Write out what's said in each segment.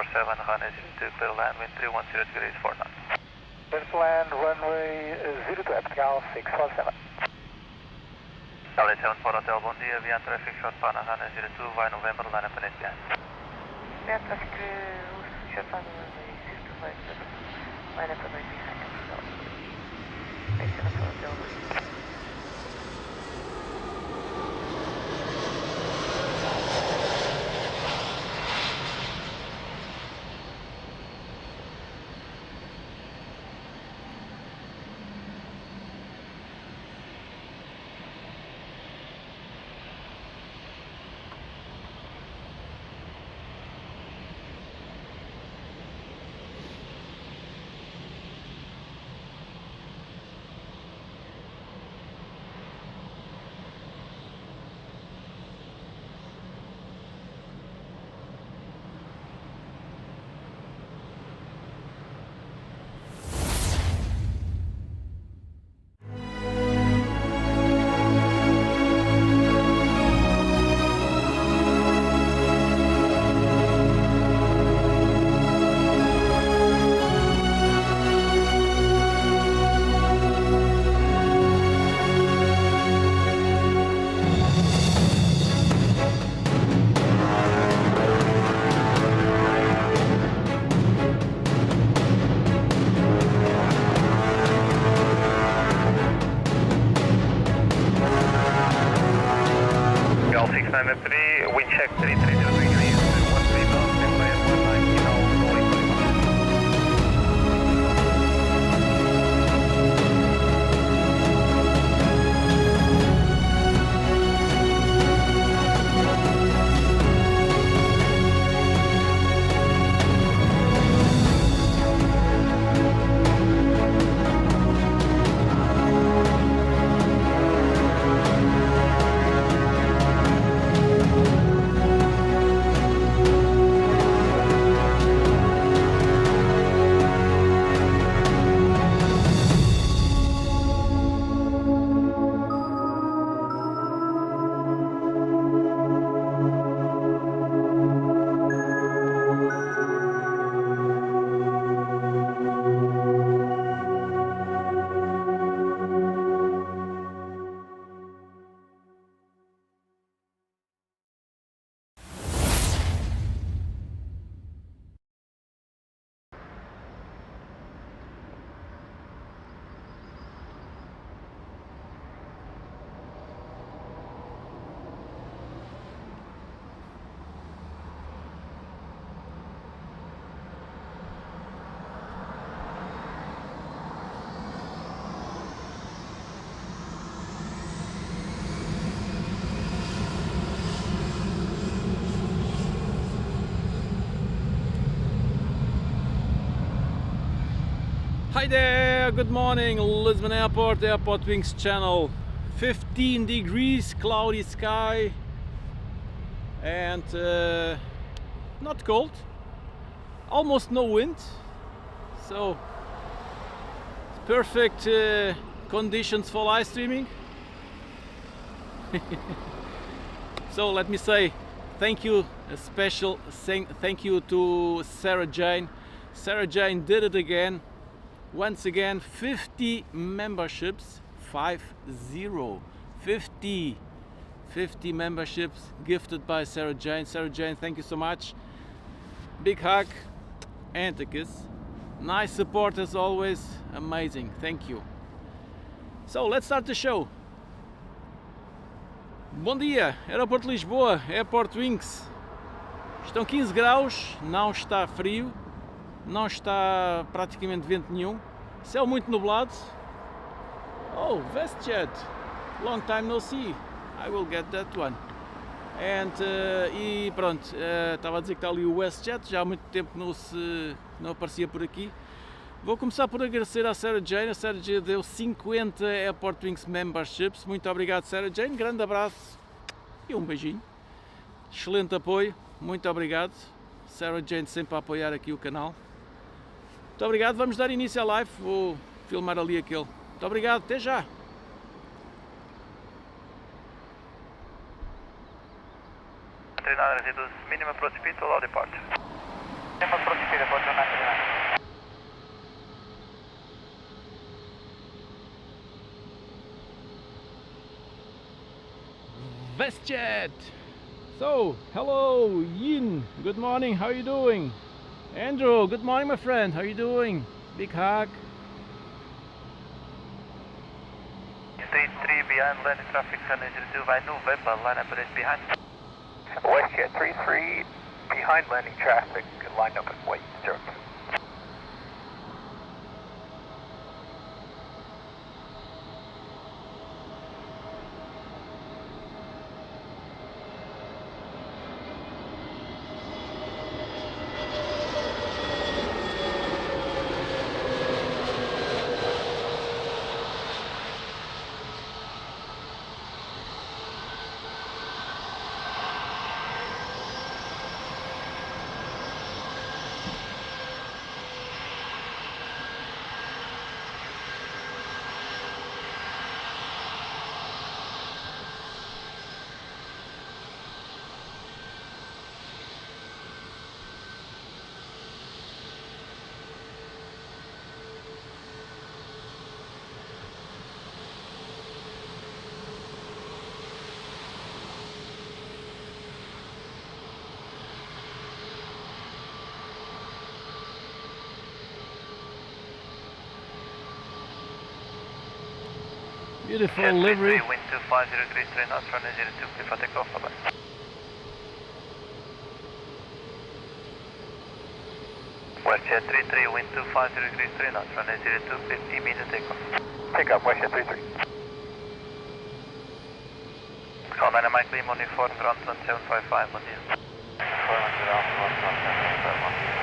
647, runway 02, clear land, wind 310 degrees, 4 knots. Clear to land, runway 02, Cal 647. Charlie 74 Hotel, bom dia, via traffic short pana, runway 02, vai November, line up and SPI. Via traffic short pana, runway 02, vai November, line up and SPI. Thanks, Hotel. We check 330 degrees, 13 knots, and 190 now, rolling 190. Hi there, good morning, Lisbon Airport, AirportWings channel. 15 degrees, cloudy sky, and not cold, almost no wind, so perfect conditions for live streaming. So let me say thank you, a special thank you to Sarah Jane. Sarah Jane did it again. Once again, 50 memberships, 50 memberships gifted by Sarah Jane. Sarah Jane, thank you so much. Big hug and a kiss. Nice support as always, amazing, thank you. So let's start the show. Bom dia, Aeroporto de Lisboa, AirportWings. Estão 15 graus, não está frio. Não está praticamente vento nenhum, céu muito nublado. Oh, WestJet, long time no see, I will get that one. And, e pronto, estava a dizer que está ali o WestJet, já há muito tempo não aparecia por aqui. Vou começar por agradecer à Sarah Jane. A Sarah Jane deu 50 AirportWings memberships, muito obrigado Sarah Jane, grande abraço e um beijinho. Excelente apoio, muito obrigado. Sarah Jane sempre a apoiar aqui o canal. Muito obrigado, vamos dar início à live, vou filmar ali aquele. Muito obrigado, até já! Minimum approach speed to allow departure. Airport proceed, airport 1939. WestJet! So, hello Yin, good morning, how are you doing? Andrew, good morning my friend, how are you doing? Big hug. 33 behind landing traffic, Sunday 02 by November, line up and behind. WestJet 33 behind landing traffic, line up and wait, 02. Beautiful livery. Wind 250 knots, runway 02, clear for takeoff, bye-bye. WestJet 33, wind 250 knots, runway 02, 50 immediate takeoff. Take up WestJet 33. Call Dynamic Lima, uniform, ground 1755, bom dia. Uniform, ground 1755, bom dia.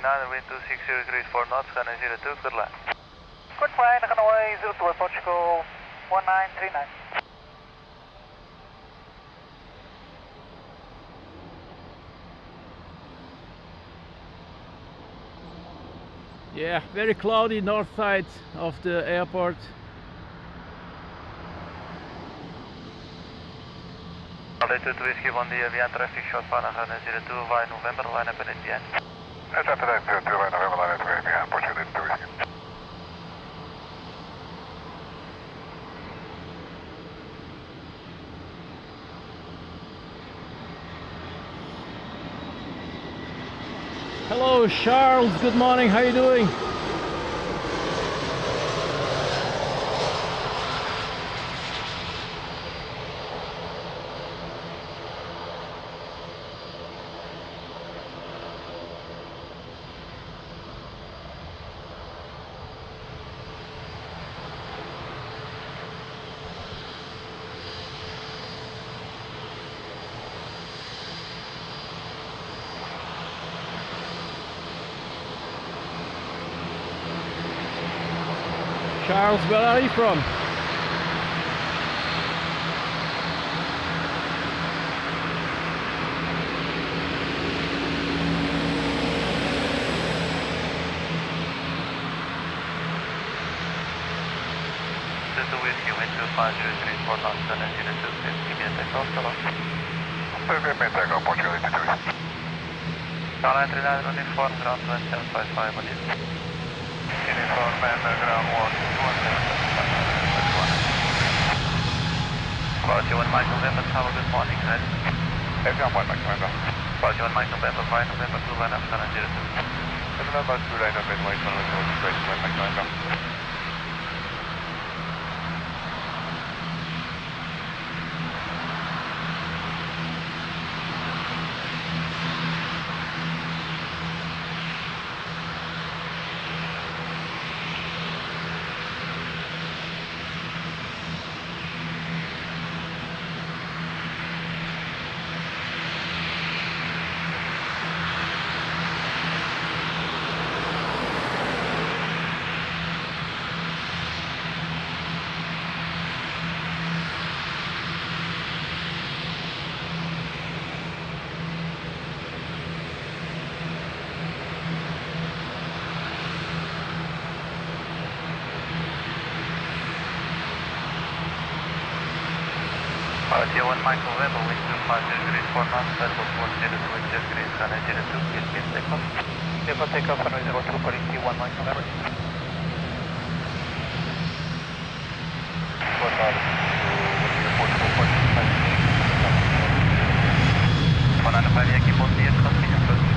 Wind 260 degrees 4 knots, runway 02, good line. Good line, runway 02, Portugal 1939. Yeah, very cloudy north side of the airport. Altitude Whiskey, bom dia, avião traffic short para runway 02, vai November, line up and behind. That's after that, 02, right, November, line up and behind, Portugal 02 Whiskey. Hello Charles, good morning, how are you doing? Charles, where are you from? Whiskey, wind 250 4 knots, runway 02, 50 immediate takeoff, hello. Immediate takeoff, Portugal 02 Whiskey. Call 939, uniform, ground 1755, bom dia. Uniform, man, ground 1755, Quality 1 Mike November, have a good morning, right? Aircraft 1 Mike November. Quality 1 Mike November, 5 November 2 line up, runway 02. November 2 line up and wait, runway 02, straight 1 Mike November. India 1 Mike November, wind 250 degrees 4 knots, variable 402 with 0 degrees, runway 02, please give takeoff. Vehicle takeoff, runway 02 for India 1 Mike November. Yankee, bom dia, continue approach.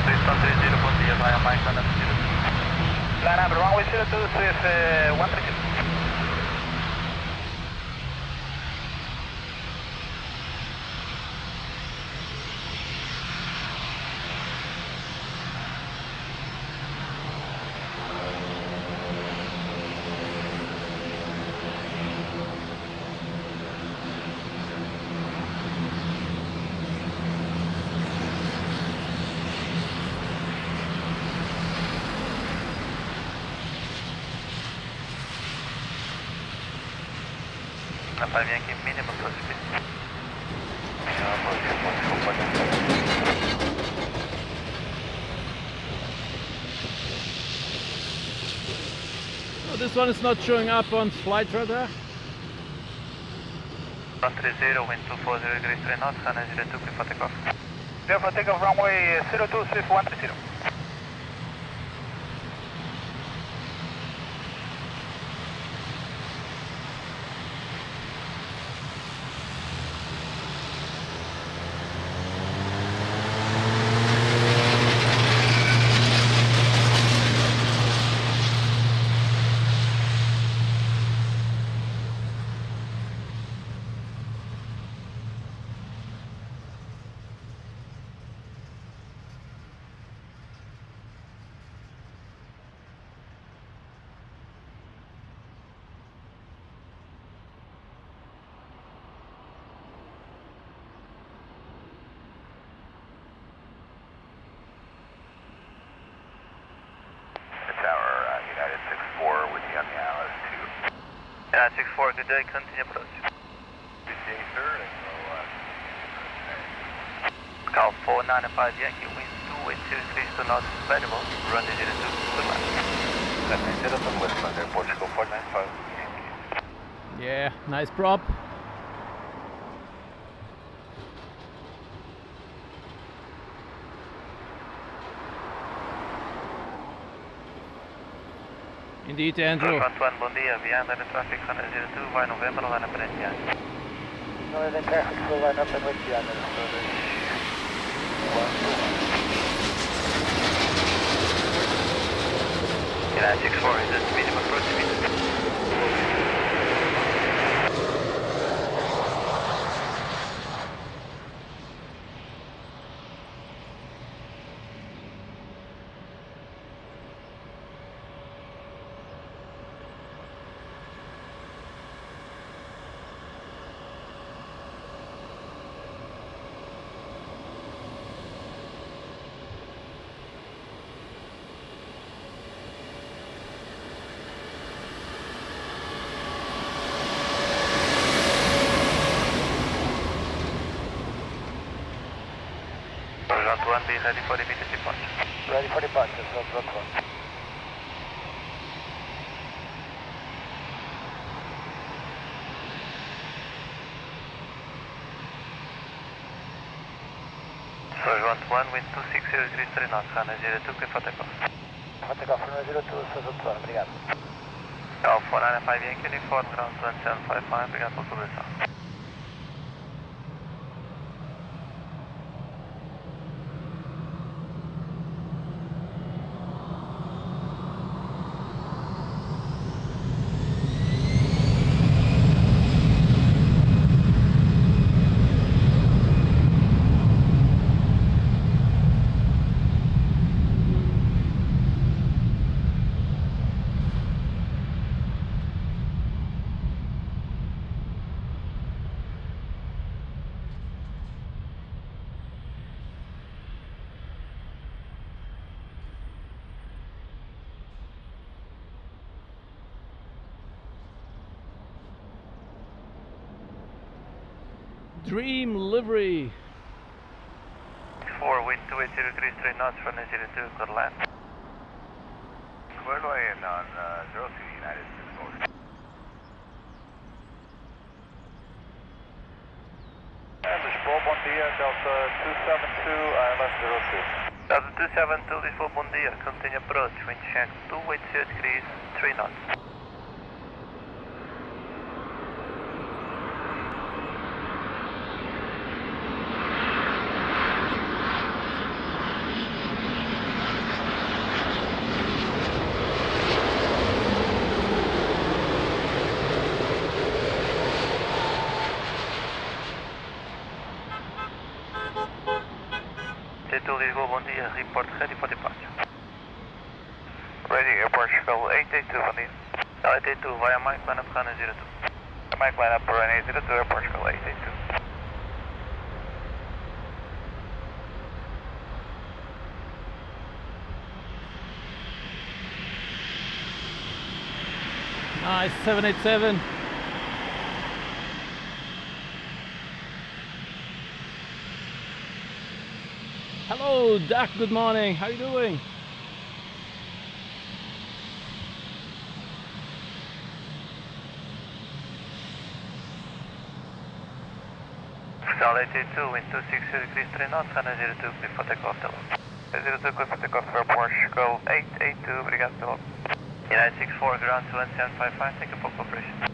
Lisbon 30, bom dia, vai a Mike 102. Line number runway 02, Swiss 132. Five Yankee, minimum approach speed. Oh, this one is not showing up on flight radar. 130, wind 240 degrees 3 knots, runway 02, clear for takeoff. Clear for takeoff, runway 02, Swiss 130. Yeah, 64, good day, continue approach. Good day, sir. Call 495 Yankee, wind 280 degrees 2 knots, variable, runway 02, good luck. Lisbon, Lisbon, Portugal 495. Yeah, nice prop. Indeed, Andrew. Antoine, bom dia, viando no traffic, runway 02, vai November, lá na frente. Northern traffic, full line up and with you on the United 64, is this medium approach speed? Antoine, be ready for immediate departure. Ready for departure, so Antoine. Sojo Antoine, wind 260 degrees 3 knots, runway 02, clear for takeoff. For takeoff, runway 02, Sojo Antoine, obrigado. Call 495 Yankee, uniform, ground 2755, obrigado por cobertura. Dream livery. 4, wind 280 degrees 3 knots, runway 02, clear to land. Clear to land on 02 United 64. Lisbon, bom dia, Delta 272, left 02. Delta 272, Lisbon, bom dia. Continue approach, wind check 280 degrees, 3 knots. T2 Lisboa, bom dia. Report ready for departure. Ready, airport Chicago 882, bom dia. 882, via Mike, line up runway 02. Mike line up runway 02, airport Chicago 882. Nice, 787. Hello, Doc, good morning. How you doing? Sal 882, wind 260 degrees, 3 knots, runway 02, clear for takeoff, Delta. 02, clear for takeoff, airport Chicago 882, obrigado, Delta. United 64, ground 21755, take a pop operation.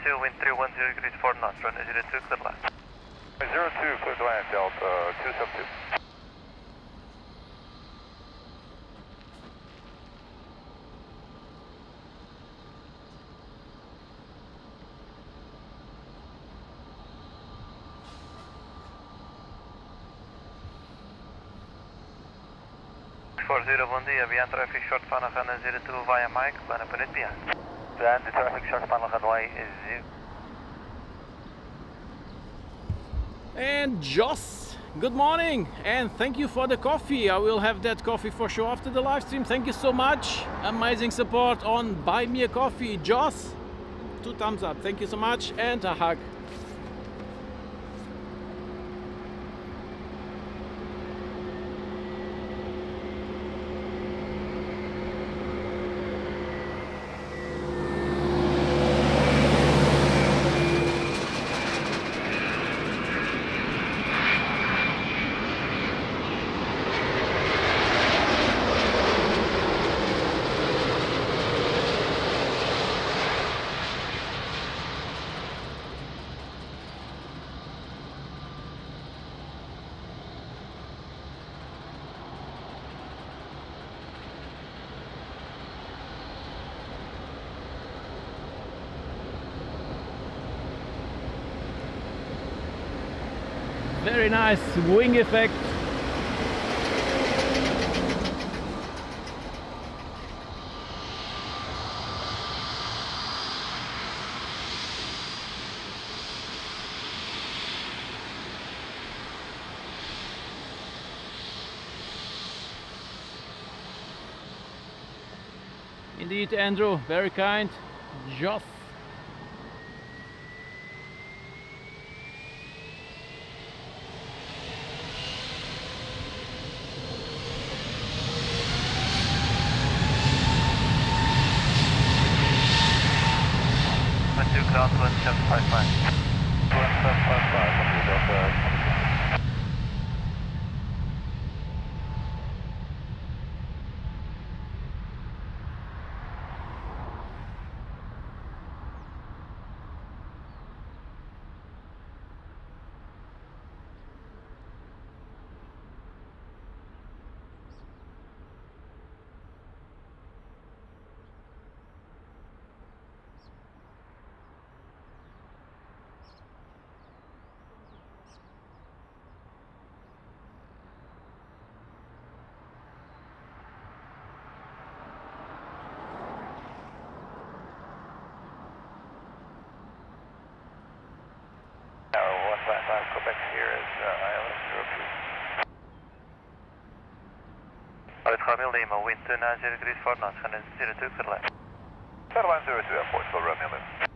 Two, wind 310 degrees, 4 knots, runway 02, clear land. 02, clear to land, Delta 272. Bom dia, behind traffic short final runway 02 via Mike, line up and behind. Behind the traffic short final runway is 0. And Joss, good morning and thank you for the coffee. I will have that coffee for sure after the live stream. Thank you so much. Amazing support on Buy Me a Coffee. Joss, 2 thumbs up. Thank you so much and a hug. Very nice wing effect. Indeed, Andrew, very kind. Joss. Ground 1755. 1755, Delta. Quebec here is ILS 02. Alright, Romeo Lima, wind 290 degrees for knots, gaan 02 clear line. Airline 02 Airport, for Romeo Lima.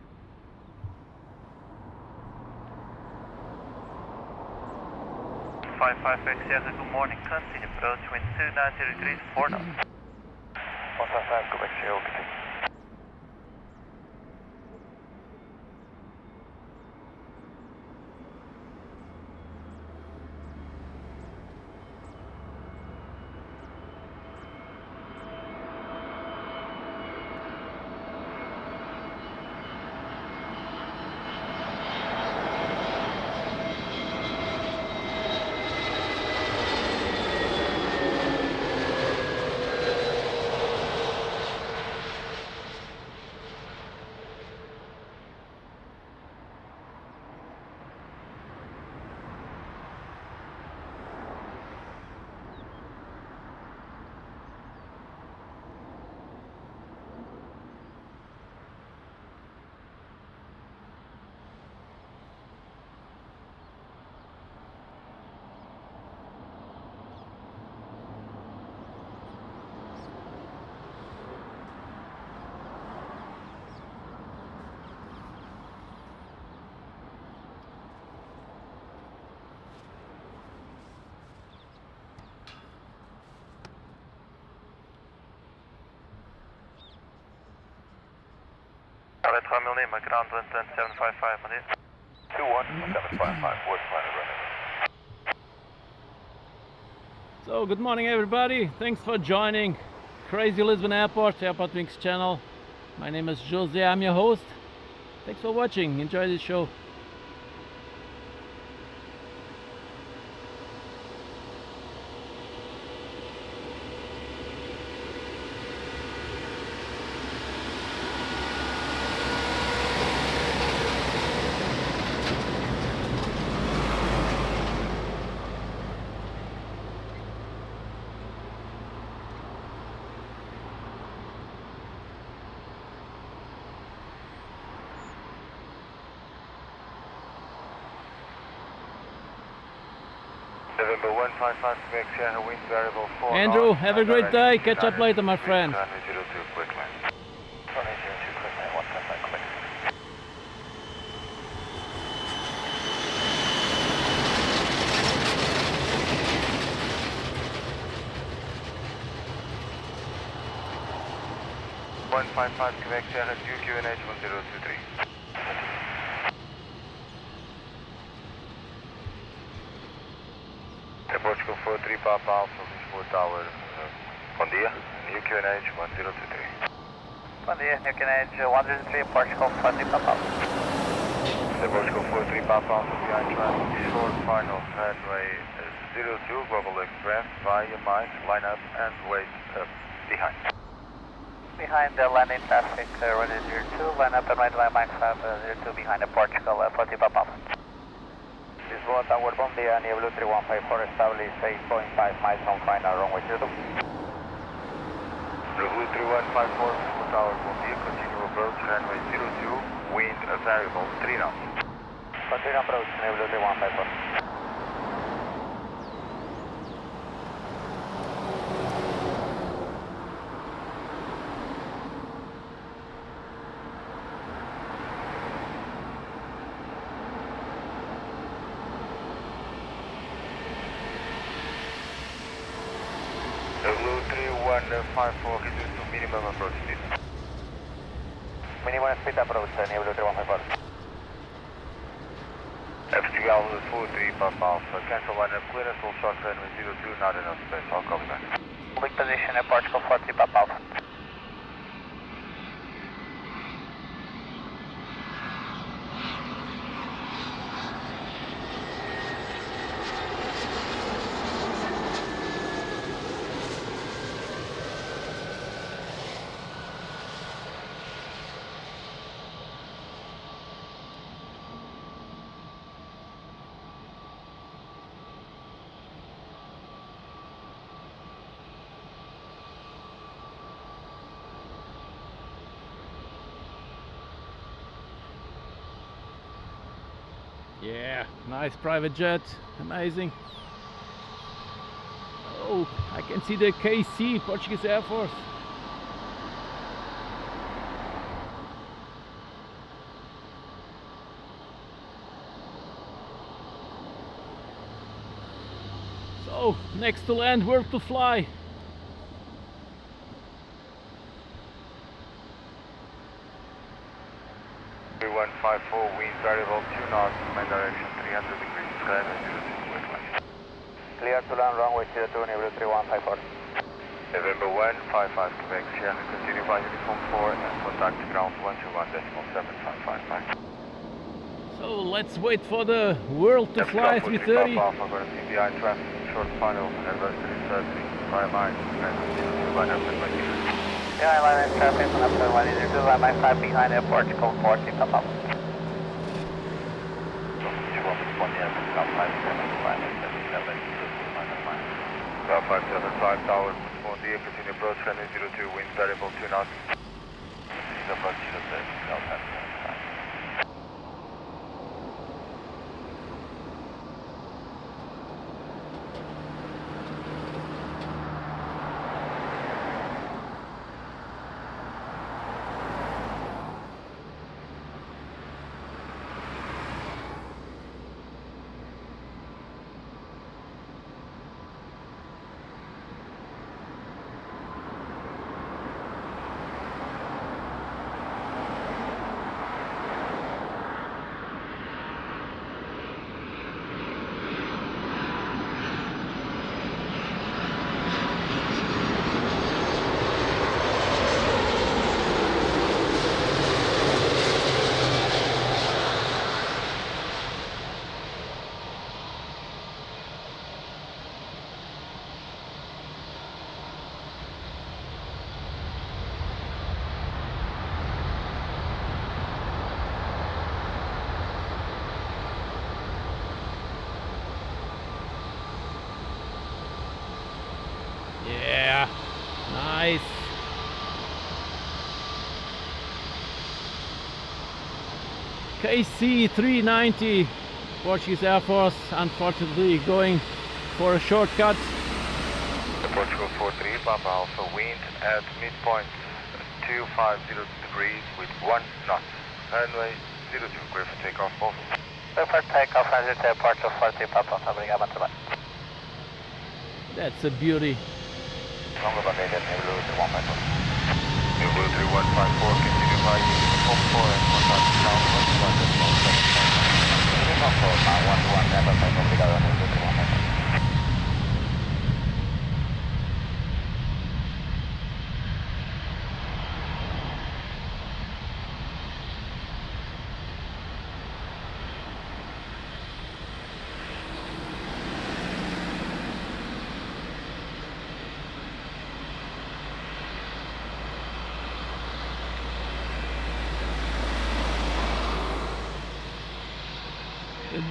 Five X, good morning, continue approach, wind 290 degrees for knots. 155 Quebec Sierra, continue. Alright, Romeo Lima, ground wind 755, my dear. 21755, West Planet Romeo. So good morning everybody, thanks for joining Crazy Lisbon Airport, AirportWings channel. My name is Jose, I'm your host. Thanks for watching, enjoy the show. November 155 Quebec Sierra, wind variable 4 Andrew, knots, have a great day, catch up later my friend. Runway 02 quick line. Runway 02 quick line, 155 Quebec. Quebec Sierra, QQNH 1023. Portugal 43 Papa Alpha, Lisbon Tower. Bom dia, New QNH 1023. Bom dia, New QNH 103, Portugal 40 Papa. Portugal 43 Papa Alpha, behind traffic, short final headway 02, Global Express, via Mines, line up and wait behind. Behind the landing traffic, runway 02, line up and right line Mike 502 behind the Portugal 40 Papa. Lisbon Tower, bom dia, Blue 3154, establish 8.5 miles on final, runway 02. Blue 3154, Lisbon Tower, bom dia, continue approach, runway 02, wind variable 3 knots. Continue approach, Blue 3154. Blue 3154, reduce to minimum approach speed. Minimum speed approach, Blue 3154. Portugal 43 Papa Alpha, cancel line up clearance, full short runway 02, not enough space, I'll copy that. Quick position at Portugal 40 Papa Alpha. Yeah, nice private jet, amazing. Oh, I can see the KC, Portuguese Air Force. So, next to land, where to fly? 3154, wind variable 2 knots, main direction 300 degrees, climb and 06 clear line. Clear to land runway 02, Niblu 3154. November 155 Quebec, Sierra, continue by uniform 4 and contact ground 121.7555. So let's wait for the world to fly 330. Alpha, going to see behind traffic, short final, anniversary 30, via mine, and 02 line up and ready. Yeah, line in traffic on up to 102, line by 5 behind airport, call 40, Papa. Well, 575 Tower, bom dia, continue approach, runway 02, wind variable 2 knots. Approach 06, Delta 75. Yeah, nice. KC 390, Portuguese Air Force, unfortunately going for a shortcut. Portugal 43, Papa Alpha, wind at midpoint 250 degrees with 1 knot. Runway 02, clear for takeoff, over. Clear for takeoff, exit airport 40, Papa, obrigado, muito bem. That's a beauty. Longo bandeira, Niblu 3154. Niblu 3154, continue by uniform 4 and contact ground 121.75. Uniform 4, now 121.75, obrigado, Niblu 3154.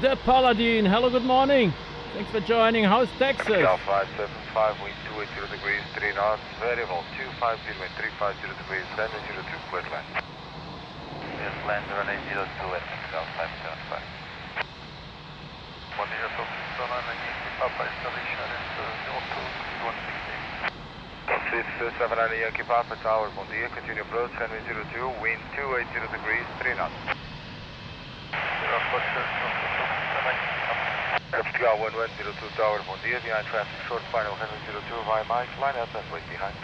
The Paladin, hello, good morning. Thanks for joining. How's Texas? Cal 575, wind 280 degrees, 3 knots, variable 250 and 350 degrees, runway 02, clear land. Yes, land runway 02 at Cal 575. Bom dia, estou funcionando aqui, Papa, estabelecimento 02, 160. 679 Yankee Papa Tower, bom dia, continue approach, runway 02, wind 280 degrees, 3 knots. Portugal 1102 Tower, bom dia, behind traffic, short final, runway 02, via Mike, line up and wait behind.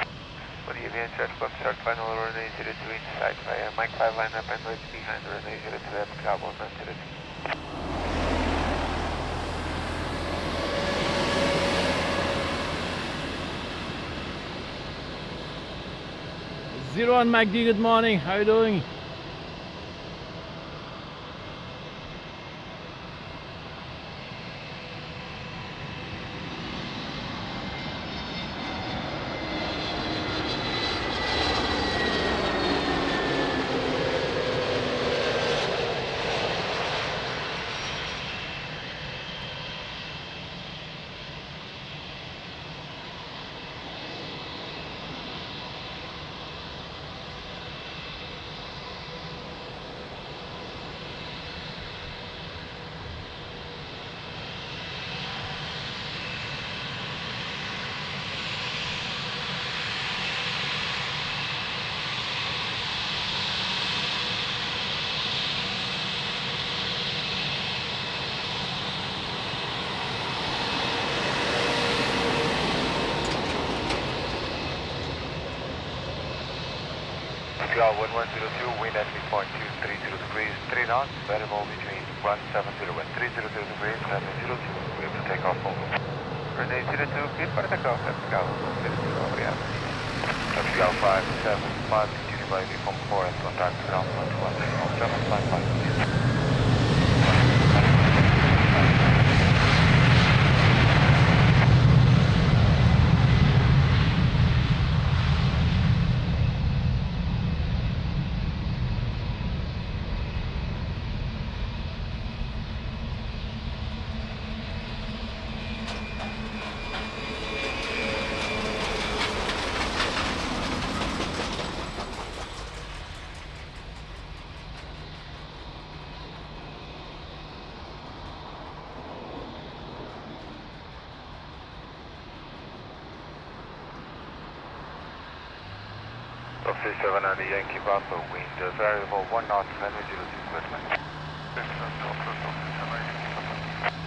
Bom dia, behind traffic, short final, runway 02 inside, via Mike 5, line up and wait behind, runway 02 at Cabo 102. 01 MacD, good morning. How are you doing? Hotel 1102, wind at midpoint 230 degrees, 3 knots, variable between 170 and 300 degrees, runway 02, clear for takeoff, Volvo. Runway 02, clear for takeoff, Mexico, obrigado. Mexico 575, continue by uniform 4 and contact ground 121, 755. C7 and the Yankee Papa, wind variable 1 knot, runway 02, clear to land.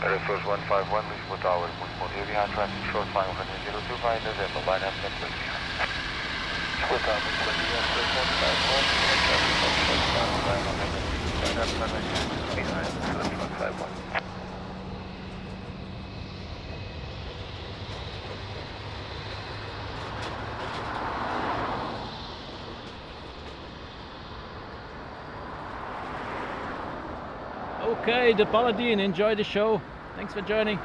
Air Force 151, Lisbon Tower, Lisbon, here behind traffic, short final, runway 02, via November, line up, and clear behind. Lisbon Tower, Lisbon, Air Force 151, traffic, short final, line up, runway 02, behind, Lisbon 151. Okay, the Paladin, enjoy the show. Thanks for joining.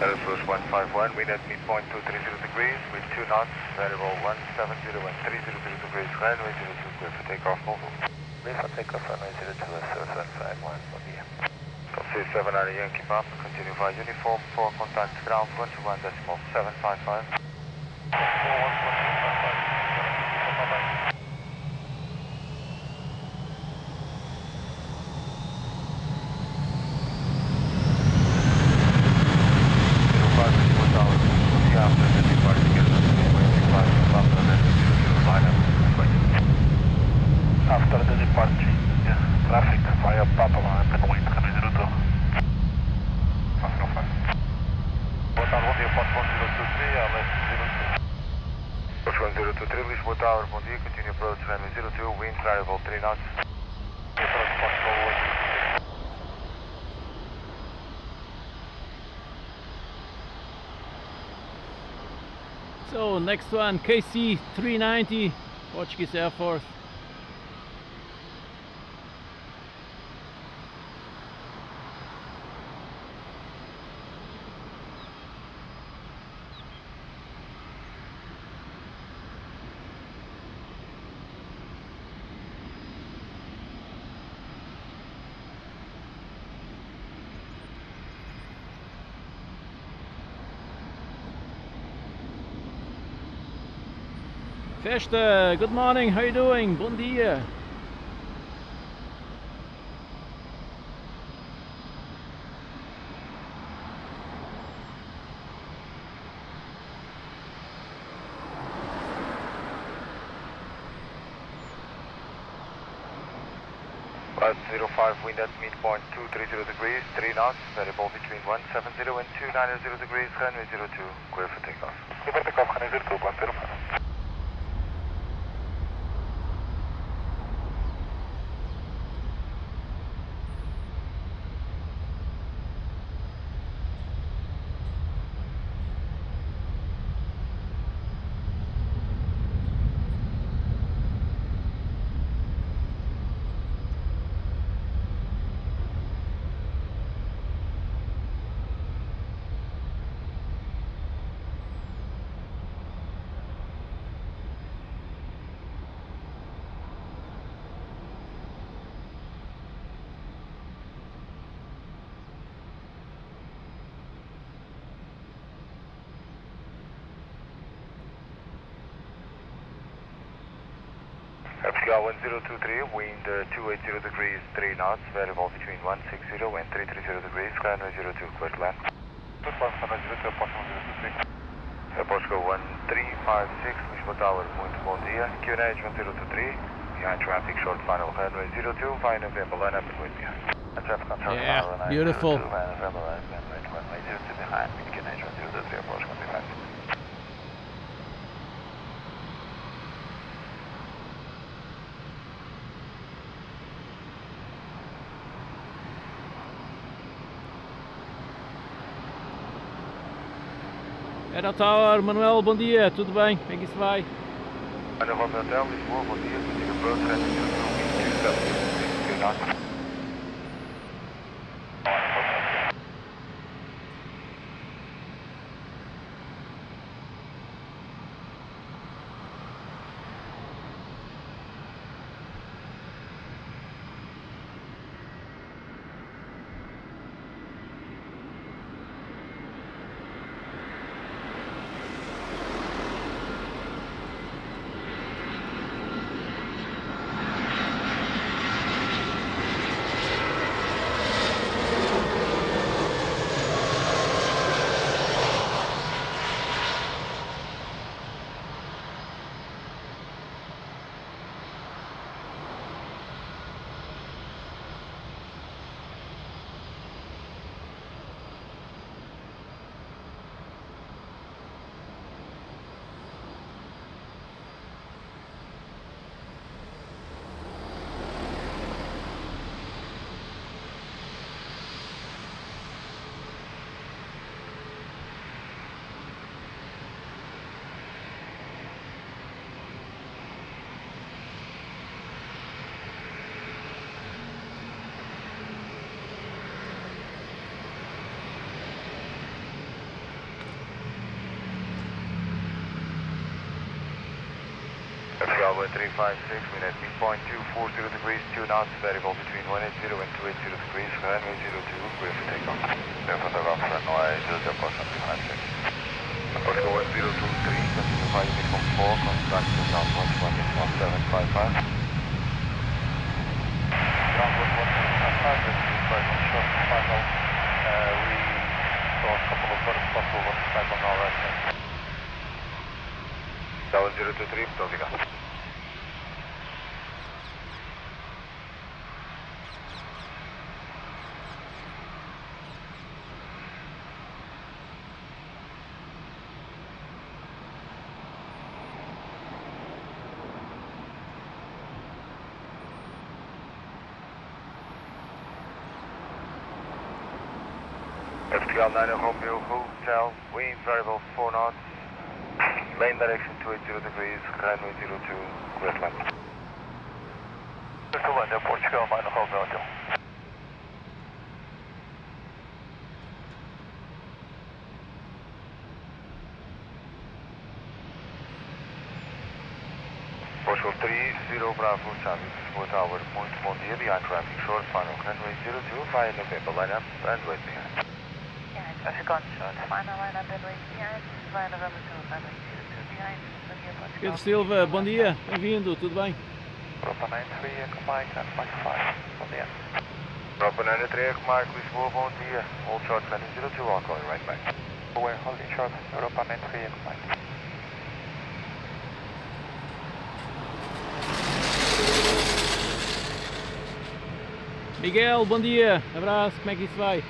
Air Force 151, wind at midpoint 230 degrees, with 2 knots, variable 170 and 300 degrees, runway 02, clear for takeoff, Volvo. Clear for takeoff, runway 02, 751, bon dia. C7 and the Yankee Papa, continue via uniform 4, contact ground 121.755. After the departure, traffic via Papua and wind, runway 02. Fast, fast. Boa tarde, bom dia, Fox 1023, left 02. Fox 1023, Lisbon Tower, bom dia, continue approach, runway 02, wind variable 3 knots. Approach Fox forward. So next one, KC 390, Portuguese Air Force. Festa, good morning, how you doing? Bom dia. Flight 05, wind at midpoint 230 degrees, 3 knots, variable between 170 and 290 degrees, runway 02, clear for takeoff. Clear for takeoff, runway 02, 105. Portugal 1023, wind 280 degrees 3 knots, variable between 160 and 330 degrees, runway 02, clear to land. Portugal 1356, Lisbon Tower, muito bom dia. QNH 1023, behind traffic, short final, runway 02, via November, line up and wait behind. Traffic control, Yeah, runway beautiful. 02, via November, line up and wait, runway 02 behind, QNH 1023, Portugal 1356. Aero Tower, Manuel, bom dia, tudo bem? Como é que isso vai? November Hotel, Lisboa, bom dia, continue approach, runway 02, wind 270, 3 knots. Portugal 1356, wind at midpoint 240 degrees, 2 knots, variable between 180 and 280 degrees, runway 02, clear for takeoff. Clear for takeoff, runway 00, approximately 560. Portugal 1023, continue via uniform 4, contact to southwest 11755. Downward 175, let's be quite on short final. We saw a couple of birds possible 175 on our right side. 1023, muito obrigado. Portugal 9 Romeo Hotel, wind variable 4 knots. Main direction 280 degrees, runway 02, clear to land. Clear to land, Portugal 9 Hotel. Portugal 30 Bravo, Charlie, Lisbon Tower, muito bom dia, behind traffic, short final, runway 02, via November, line up and wait behind. Traffic on short, final line up and wait behind, via November 2, runway 02 behind, Pedro Silva, bom dia, bem-vindo, tudo bem? Europa 93, Eco Mike, 955, bom dia. Europa 93, Eco Mike, Lisboa, bom dia. Hold short, landing 02, I'll call you right back. We're holding short, Europa 93, Eco Mike. Miguel, bom dia, abraço, como é que isso vai?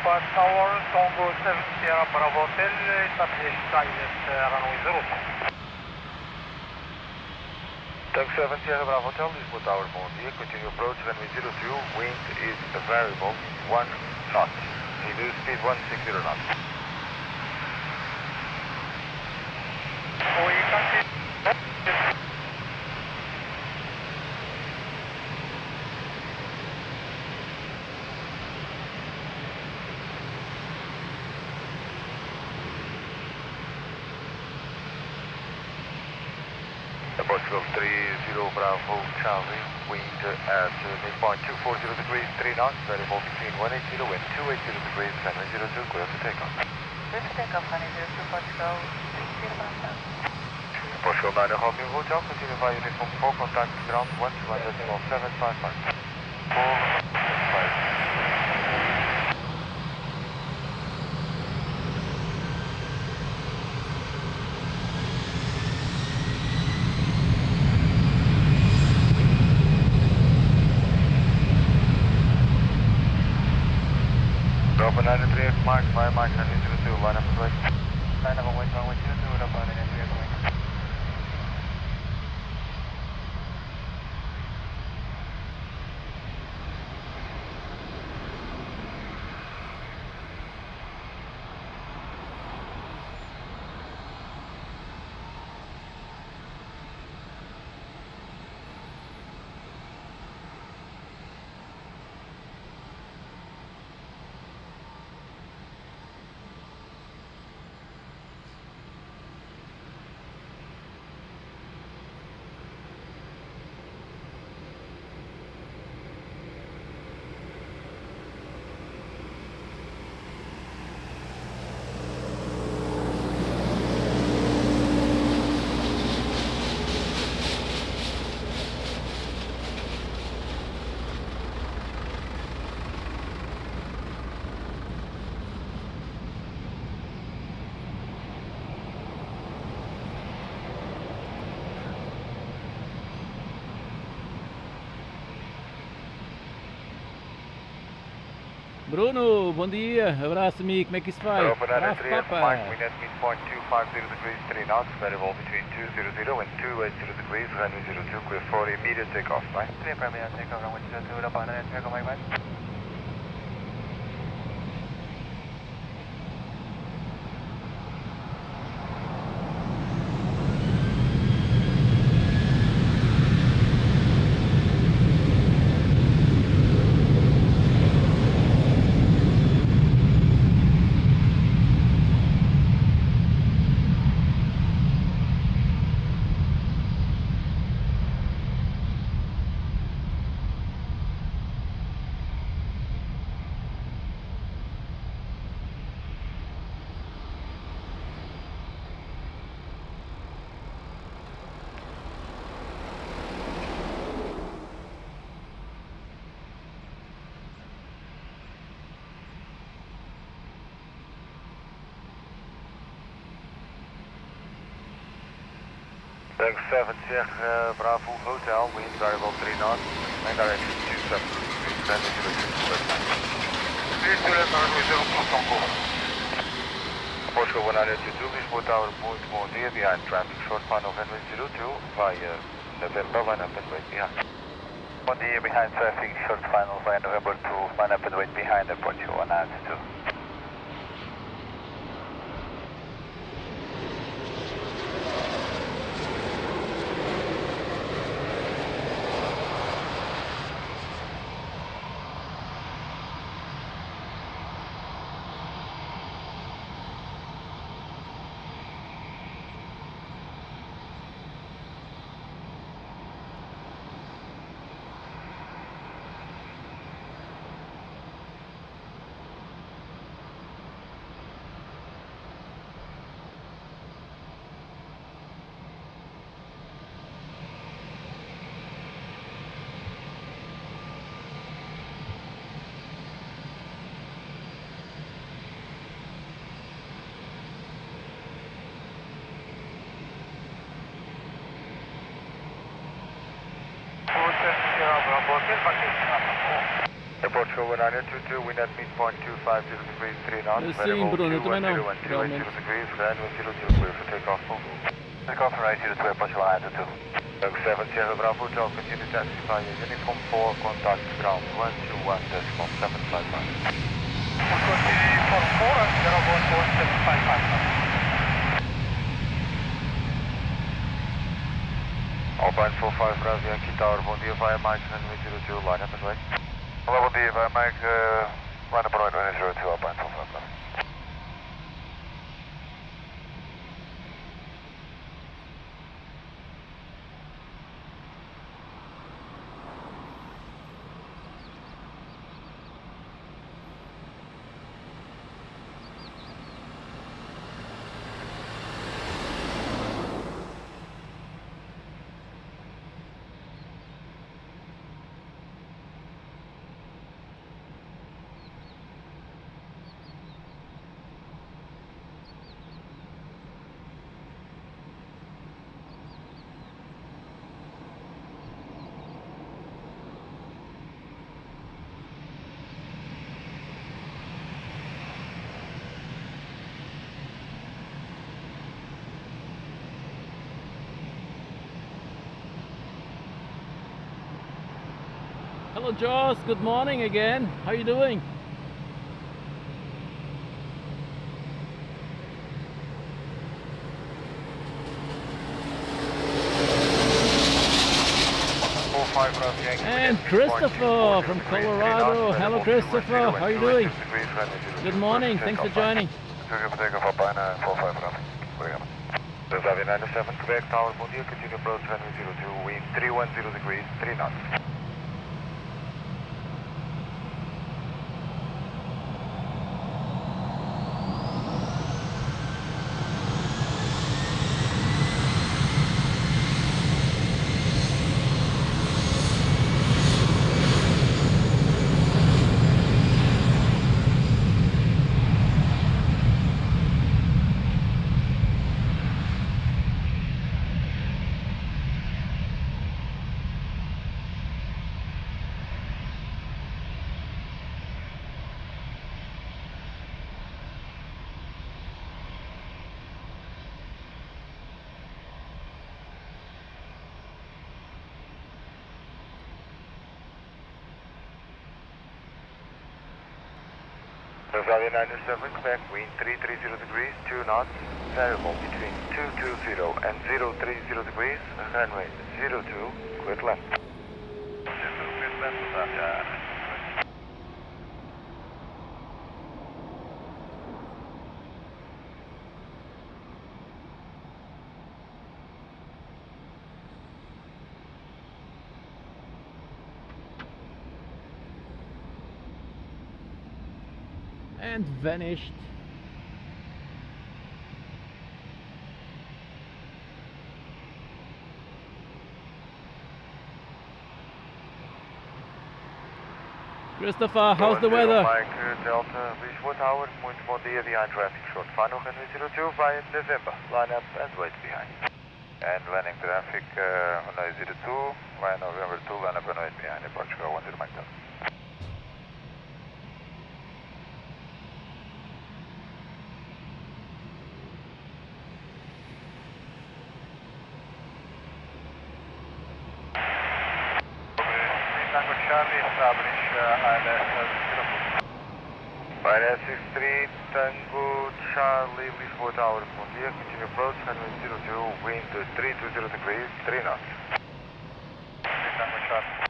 Dispatch Tower, Tango 7 Sierra Bravo Hotel, establish silent runway 02. Tank 7, Sierra Bravo Hotel, Lisbon Tower, bom dia. Continue approach, runway 02, wind is variable, 1 knot. Reduce speed 160 knots. We continue. Portugal 30 Bravo Charlie, wind at midpoint 240 degrees, 3 knots, variable between 180 wind 280 degrees, runway 02, clear for takeoff. Clear for takeoff, runway 02, Portugal, 30 Bravo. Portugal 9 Holding Hotel, continue via uniform 4, contact ground 121.755. 4, 5. Bravo 93 Mark, via Mark 902, line up and wait. Line up and wait, runway 02, Bravo 93 going. Bruno, bom dia, abraço amigo, como é que isso vai? Bravo Abraço, 93 papa. Mark, wind at midpoint 250 degrees, 3 knots, variable between 200 and 280 degrees, runway 02, clear for immediate takeoff, right? Clear for immediate takeoff, runway 02, Bravo 93 going, right? Tank 7 Sierra Bravo Hotel, wind variable 3 knots, main direction 27 degrees, runway 02, clear. Please do let runway 04. Portugal 1922, Lisbon Tower, muito bom dia, behind traffic, short final runway 02, via November, line up and wait behind. Bom dia, behind traffic, short final via November 2, line up and wait behind the Portugal 192. Portugal 1922, wind at midpoint 250 degrees, 3 knots, Sim, variable Bruno, eu também não, 210 and 280 realmente. degrees, runway 02, clear for takeoff. Takeoff right 02, Portugal 192. 7 Sierra Bravo Hotel, continue taxi via Uniform 4, contact ground 121.755. Uniform 4, 014.755. Alpine 45 Bravo Yankee Tower, bom dia via Mike runway 02, line up and wait. Olá, bom dia, vai Mike, line up runway 02, Alpine 45 Bravo. Hello Joss, good morning again. How are you doing? And Christopher from Colorado. Hello Christopher, how are you doing? Good morning, thanks for joining. There's Aviation 97, Quebec Tower, bom dia, continue approach runway 02, wind 310 degrees, 3 knots. Aviation 97, Quebec, wind 330 degrees, 2 knots, variable between 220 and 030 degrees, runway 02, quit left. And vanished. Christopher, how's the weather? Mike, Delta, Lisbon Tower, muito bom dia, behind traffic short. Final runway 02 via November, line up and wait behind. And landing traffic, runway 02 via November 2, line up and wait behind, Portugal 10 Mike Delta. ILS 63, Tango Charlie, Lisbon Tower, bom dia, continue approach, runway 02, wind 320 degrees, 3 knots. Tango Charlie.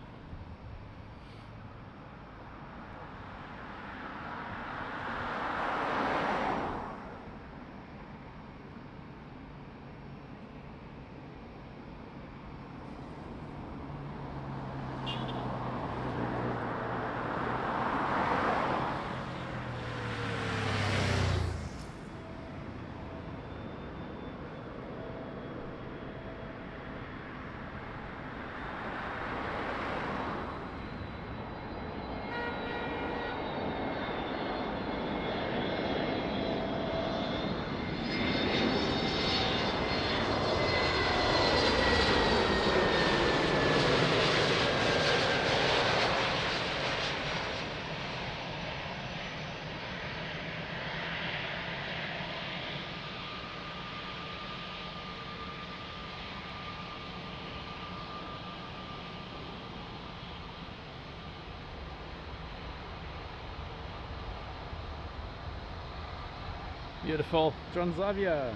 Beautiful Transavia.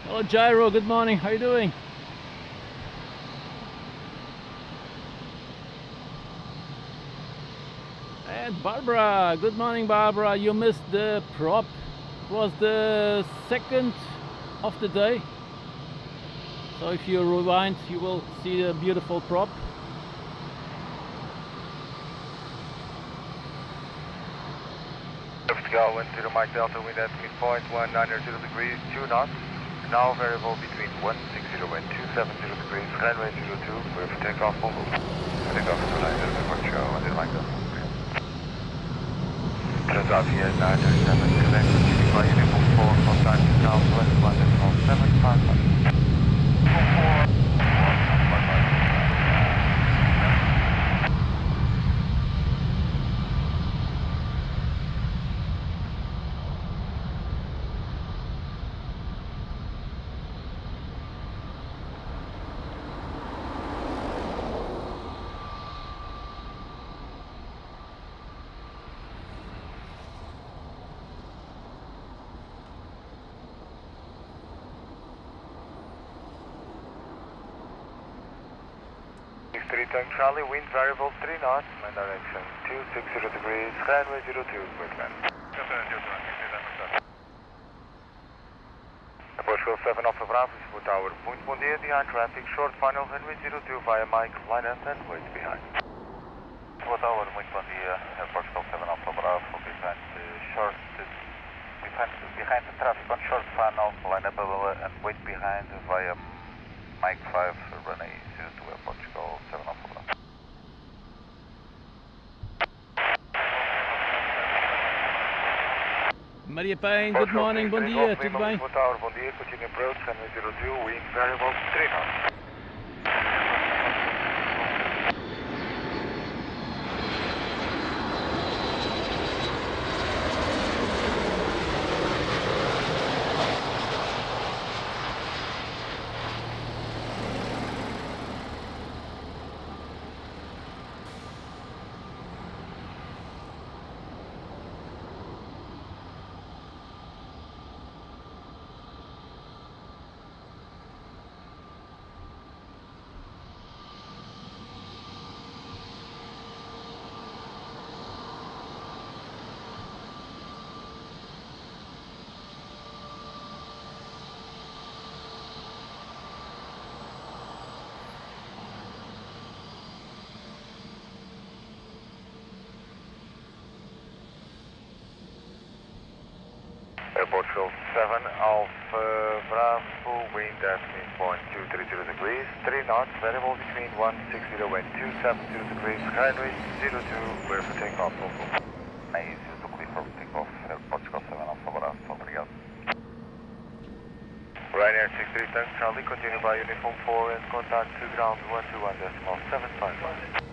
Hello Gyro, good morning, how are you doing? And Barbara, good morning Barbara, you missed the prop. It was the second of the day. So if you rewind, you will see a beautiful prop. Go into the Mike Delta wind at midpoint 190 degrees, 2 knots. Now variable between 160 and 270 degrees, runway 02, clear for takeoff, full move. Takeoff to 900 for show, and then Mike Delta. Transavia 937, connect to by uniform 4, contact southwest, London from 755. Tank Charlie, wind variable 3 knots, main direction 260 degrees, runway 02, quick land. Airport 7 Alpha Bravo, Lisbon Tower, muito bom dia, behind traffic, short final, runway 02 via Mike, line up and wait behind. Lisbon Tower, muito bom dia, Airport 7 Alpha Bravo, behind the traffic on short final, line up and wait behind via Mike 5, runway 02, Portugal 7 Alpha Bravo. Maria Payne, good morning, bom dia, tudo bem? Bom dia, continue approach, runway 02, wind variable 3 knots. Airport 7 Alpha Bravo, wind at midpoint 230 degrees, 3 knots, variable between 160 and 270 degrees, runway 02, clear for takeoff, full move. Easy to clear for takeoff, Airport 7 Alpha Bravo, obrigado. Ryanair 63 Tank Charlie, continue by uniform 4 and contact to ground 121.755.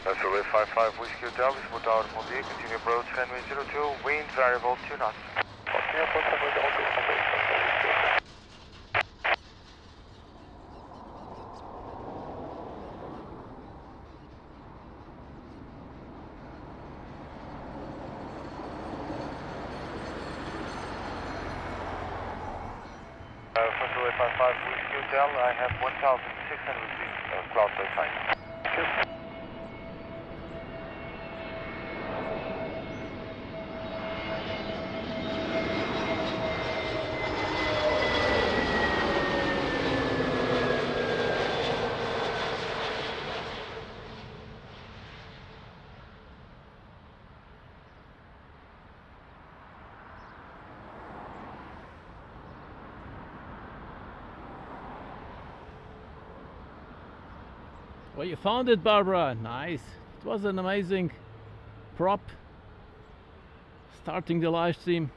That's 55 Whiskey Hotel, Lisbon Tower, bom dia, continue approach, runway 02, wind variable 2 knots. Frontal 855 Whiskey Hotel, I have 1,600 feet cloud by flight. Well, you found it, Barbara. Nice. It was an amazing prop starting the live stream.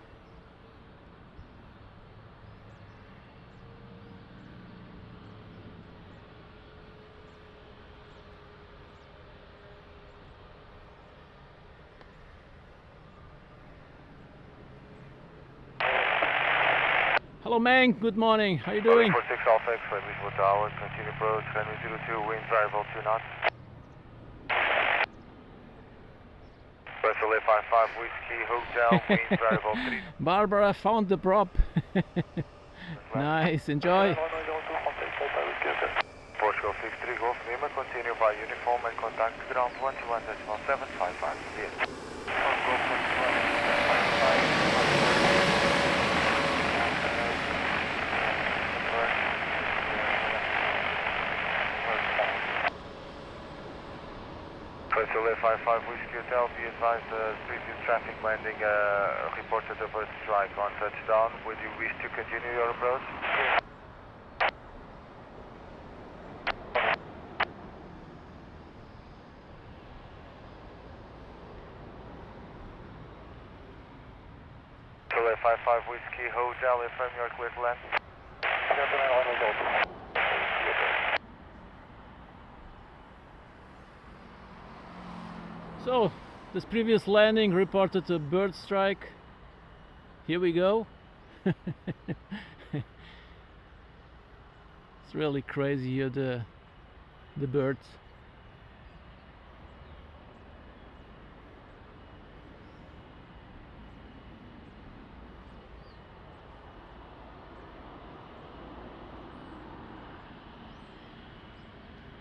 Hello, Mang. Good morning. How you doing? 46 Alpha X-ray, Lisbon Tower, continue approach, runway 02, wind variable 2 knots. Vessel 855 Whiskey Hotel, wind variable 3. Barbara found the prop. Nice, enjoy. Portugal 63 Golf Lima, continue by uniform and contact ground 121.755. Vessel 855 Whiskey Hotel, be advised previous traffic landing reported a bird strike on touchdown. Would you wish to continue your approach? Vessel 855 Whiskey Hotel, affirm you are clear to land. So, this previous landing reported a bird strike. Here we go. It's really crazy here, the birds.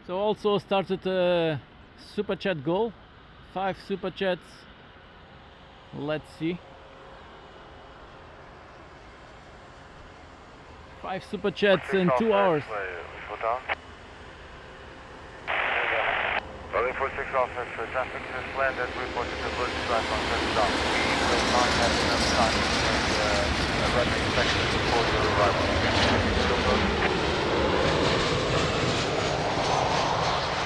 So also started a super chat goal. 5 super chats. Let's see. 5 super chats in 2 hours. Rolling 46 off extra traffic has landed, reported a bird strike on touchdown. We will not have enough time and running inspection before your arrival.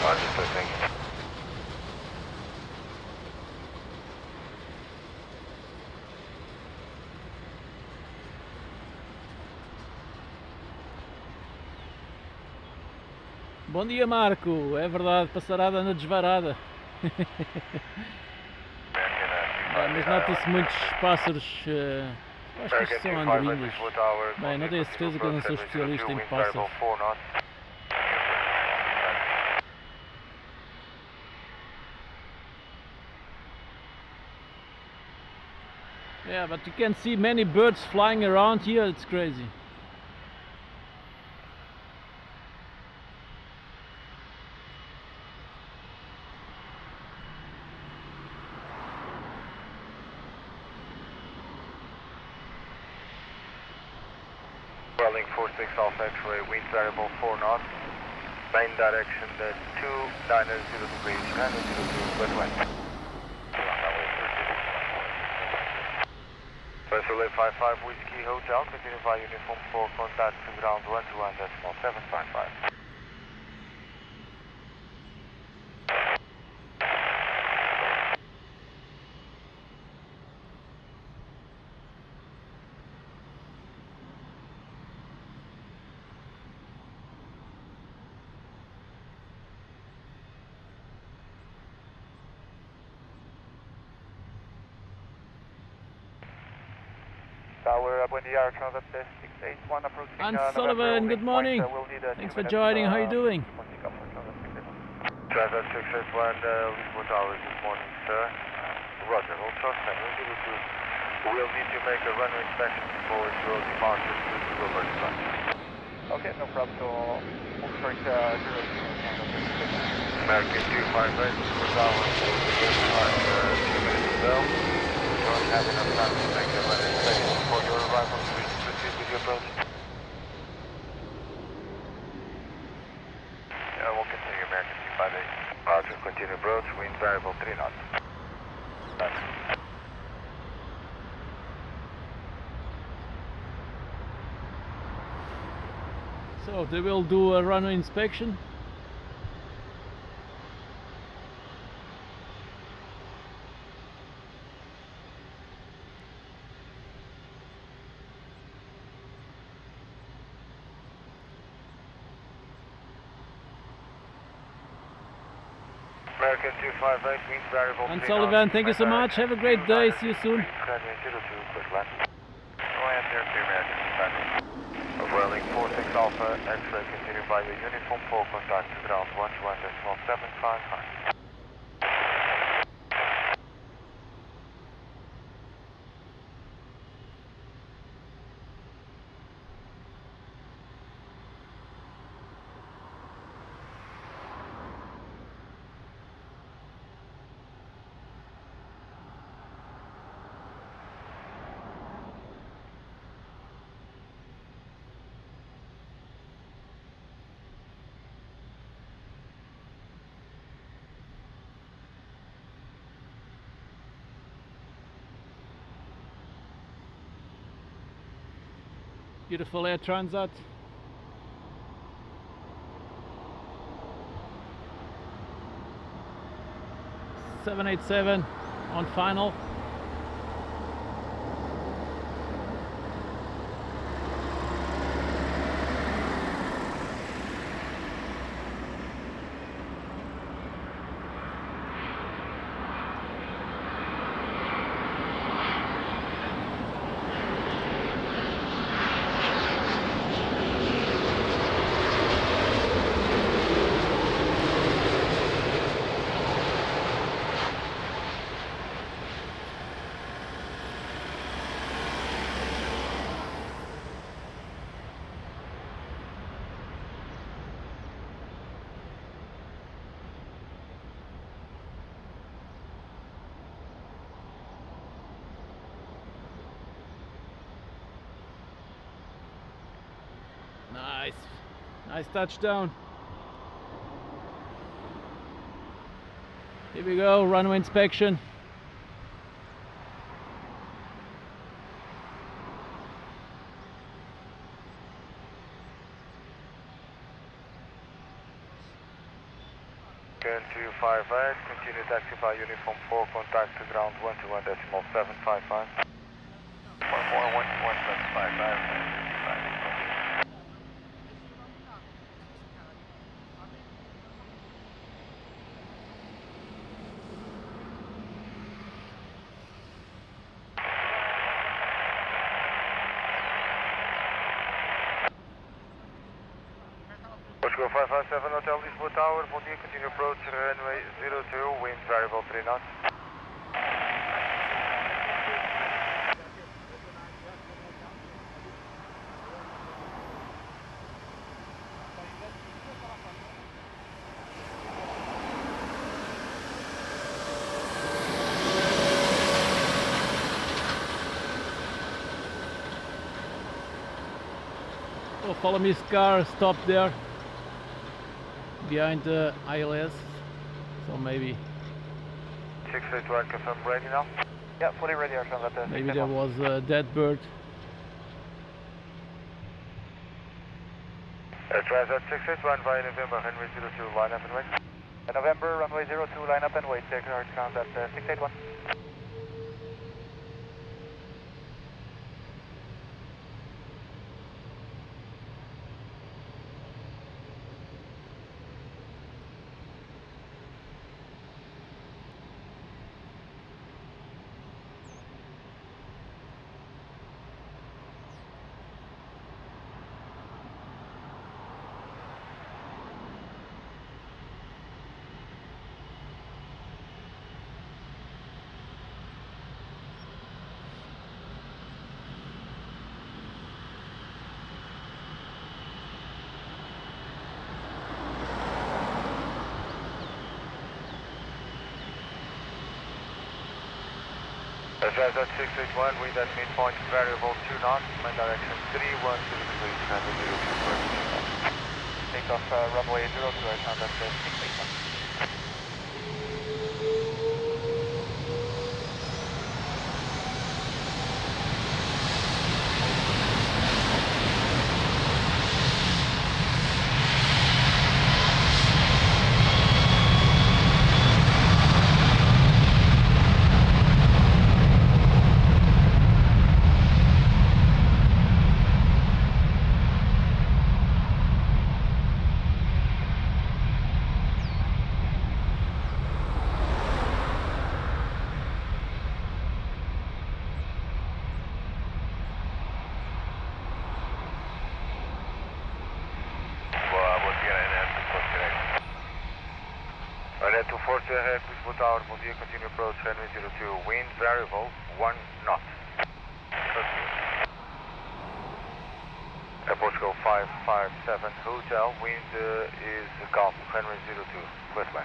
Understood, thank you. Bom dia, Marco. É verdade, passarada na desvarada. Mas nota-se muitos pássaros. Acho que isto são andorinhas. Bem, não tenho certeza que eu não sou especialista em pássaros. Yeah, but you can see many birds flying around here. It's crazy. Welling 46 Alpha X-ray, wind variable 4 knots, main direction 290 degrees, 902 west. Vessel 855 Whiskey Hotel, continue by uniform for contact to ground 121.755. Tower, buen día, Transit 681 approaching. And Sullivan, good morning. Thanks for joining. How are you doing? Transit 681, Lisbon Tower, good morning, sir. Roger, hold short, 02. We'll need to make a runway inspection before your departure to the Wilbur spot. Okay, no problem. So we'll correct 0 American 258, for hour, for the first time, 2 minutes to go. You don't have enough time to make a runway inspection before your arrival, so we can proceed with your approach. We'll continue American 258. Roger, continue approach, wind variable 3 knots. Thanks. So they will do a runway inspection. American 258, wind variable 3 And knots. Sullivan, thank you so much. Have a great day. See you soon. Runway 02, quick land. Land 02, American 258. Welling 46 Alpha, X-ray continue by the uniform 4 contact to ground 121.755. Beautiful Air Transat. .787 on final. Nice, nice touchdown. Here we go, runway inspection. American 258, continue taxi by uniform 4 contact to ground 121.755. 141.755. Oscar 557 Hotel Lisbon Tower, bon dia, continue approach runway 02, wind variable 3 knots. Oh, follow me, car stopped there behind the ILS, so maybe 681 confirm ready now. Yeah, fully ready. Our Transat. maybe there was a dead bird. Transat 681 via November, runway 02, line up and wait. November, runway 02, line up and wait. Take our Transat 681. Driver 681, wind at midpoint, variable 2 knots, main direction 310 degrees, runway 02. Take off runway 02, I found that 681. Alright, 240 ahead, Lisbon Tower, bom dia, continue approach, runway 02, wind variable 1 knot. Portugal 557 Hotel, wind is calm, runway 02, close by.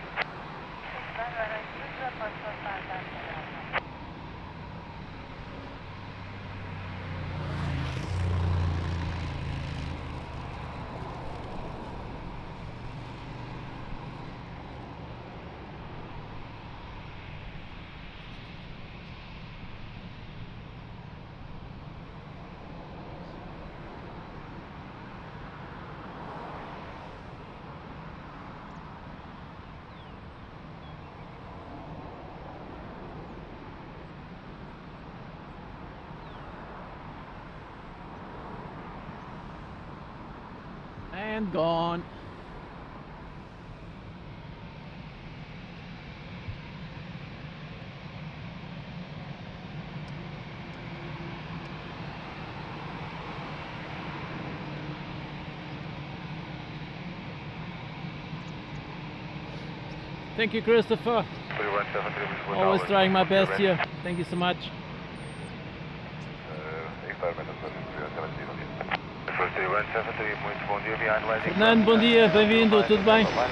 And gone. Thank you, Christopher. 3173 Lisbon Always Tower. trying my best here. Thank you so much. First 3173, muito bom dia, behind landing. Fernando, bom dia, bem-vindo, tudo bem? Power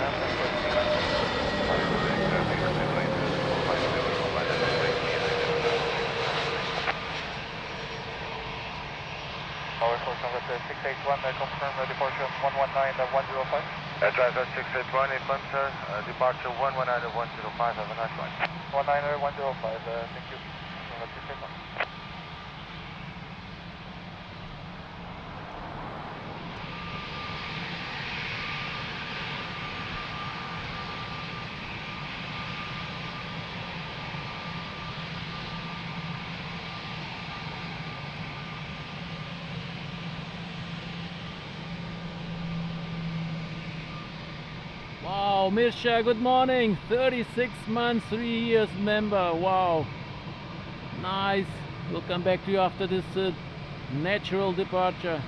Force number 681, confirm departure 119-105. Driver 681, Lisbon, sir, departure 119-105, have a nice flight. 119-105, thank you. Number 681. Wow, Mirsha, good morning. 36 months, 3 years member. Wow, nice. We'll come back to you after this natural departure.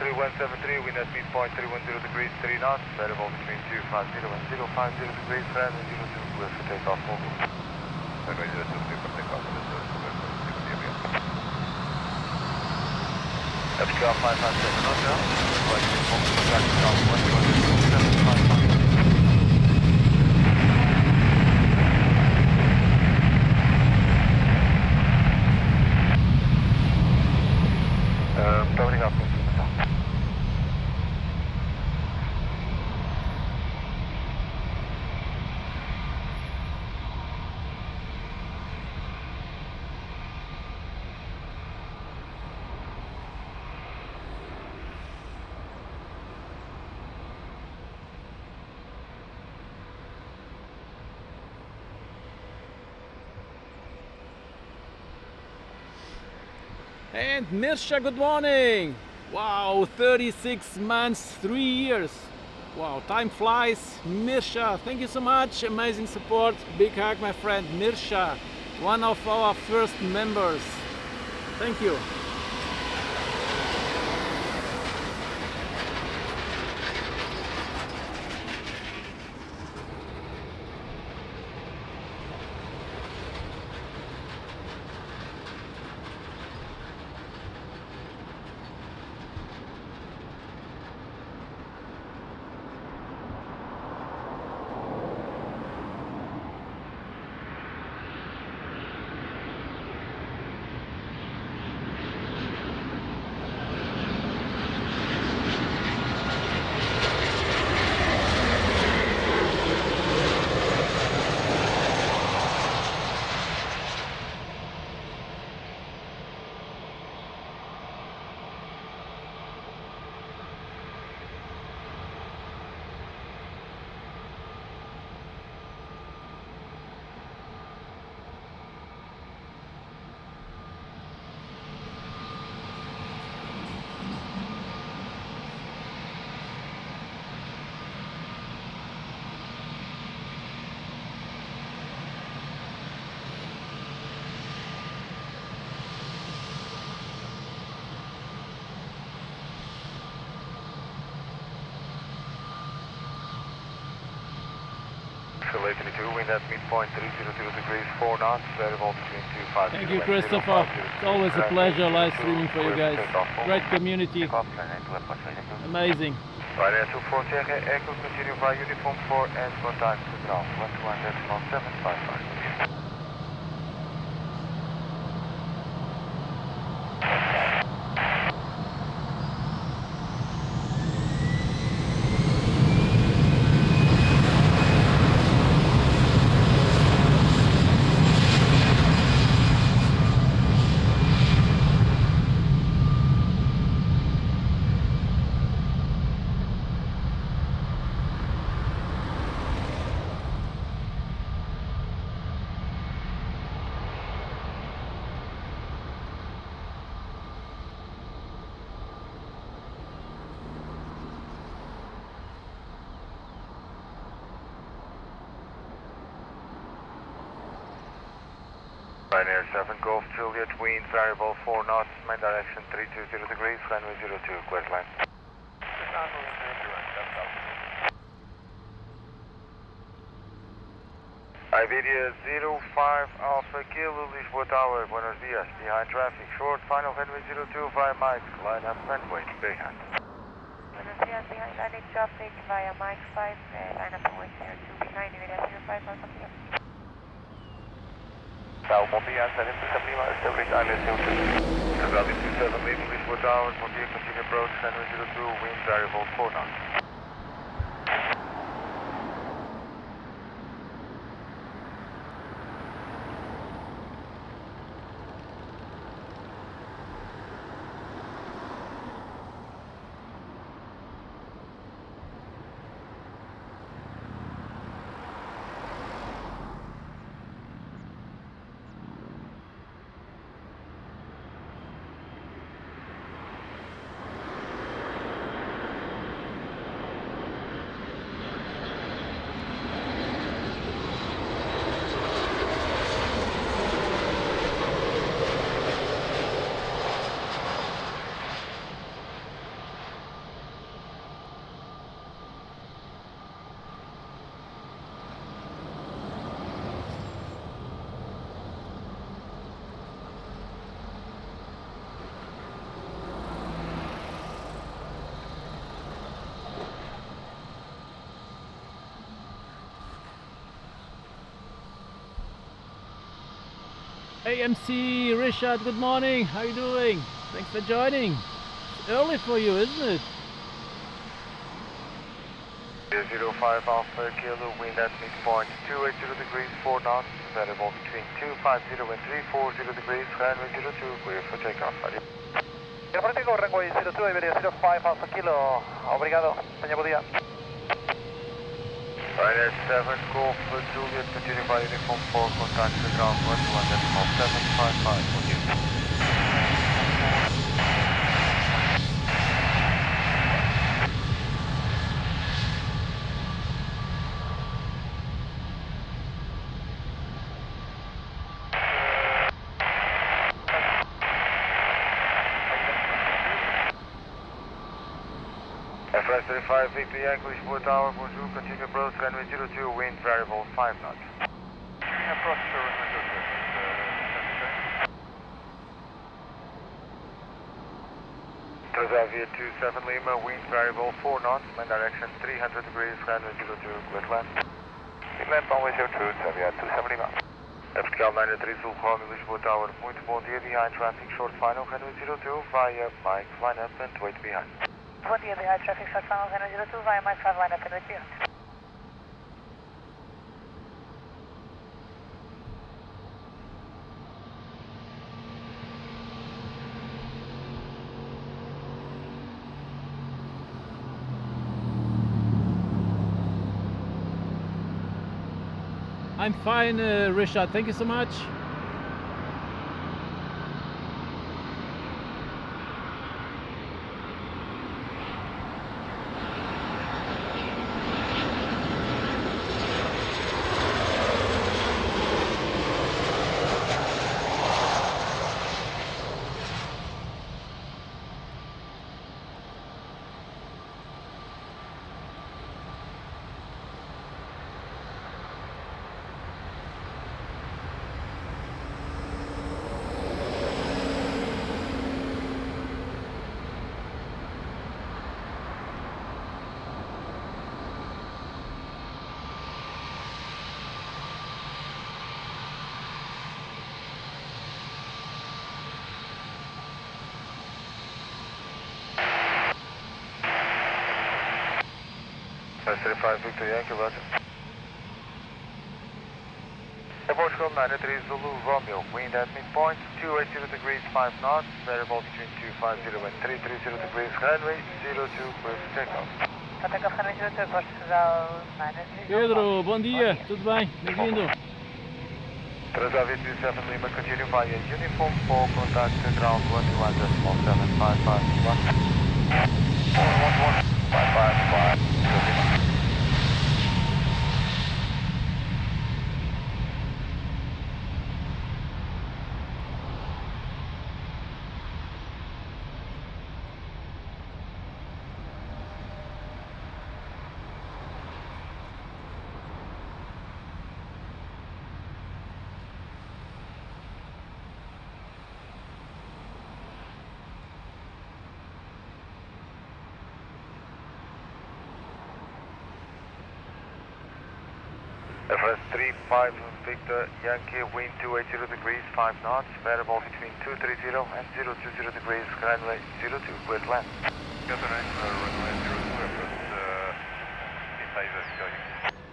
Wind at midpoint 310 degrees, 3 knots, variable between 250 and 050 degrees, runway 02, clear for takeoff, mobile. Runway 02, clear for takeoff, FQR 557 Hotel, flight informed to contact South 12755. Building up into the top. And Mirsha, good morning. Wow, 36 months, 3 years. Wow, time flies. Mirsha, thank you so much. Amazing support. Big hug, my friend. Mirsha, one of our first members. Thank you. 82, wind at midpoint 300 degrees, 4 knots, variable between 250. Thank you, Christopher. It's always a pleasure live streaming for you guys. Great community. Amazing. Ryanair 24 zeggen, Echo continue via uniform 4 and contact to ground 121.755. Ryanair 7 Golf Juliet, wind variable 4 knots, main direction 320 degrees, runway 02, cleared line. Iberia 05 Alpha Kilo, Lisbon Tower, Buenos Dias, behind traffic, short, final runway 02 via Mike, line up and wait behind. Buenos Dias, behind landing traffic via Mike 5, line up and wait 02 behind, Iberia 05 Alpha Kilo. Bom dia, 727 Lima, establish ILS 02. Valley 27 Lima, Lisbon Tower, bom dia, continue approach, runway 02, wind variable 4 knots. AMC, Richard, good morning. How are you doing? Thanks for joining. It's early for you, isn't it? 05 Alpha Kilo, wind at midpoint 280 degrees, 4 knots, variable between 250 and 340 degrees, runway 02, clear for takeoff. Airportico, runway 02, Iberia 05 Alpha Kilo, obrigado, tenha bom dia. Ryanair 7 Golf Juliet, continue via uniform 4, contact to ground 121.755, for you. FS 35 Victor Yankee, Lisbon Tower, bonjour, continue approach, runway 02, wind variable 5 knots. Approach to runway 02. Transavia 27 Lima, wind variable 4 knots, main direction 300 degrees, runway 02, cleared land. Inland runway 02, Transavia 27 Lima. Vertical 93 Zulu Romeo, Lisbon Tower, muito bom dia, behind traffic, short final, runway 02, via Mike, line up and wait behind. Bom dia, behind traffic, short final, runway 02 via Mike 5, line up and wait behind. I'm fine, Richard. Thank you so much. Press 35 Victor Yankee, roger. Portugal 93 Zulu Romeo, wind at midpoint, 280 degrees 5 knots, variable between 250 and 330 degrees, runway 02, clear for takeoff. Takeoff runway 02, Portugal 93. Pedro, bom dia, tudo bem? Bem-vindo. Transavia 27 Lima, continue via uniform 4, contact ground 21.755. 555 Lima. FS 35 Victor Yankee, wind 280 degrees 5 knots, variable between 230 and 020 degrees, runway 02, clear to land.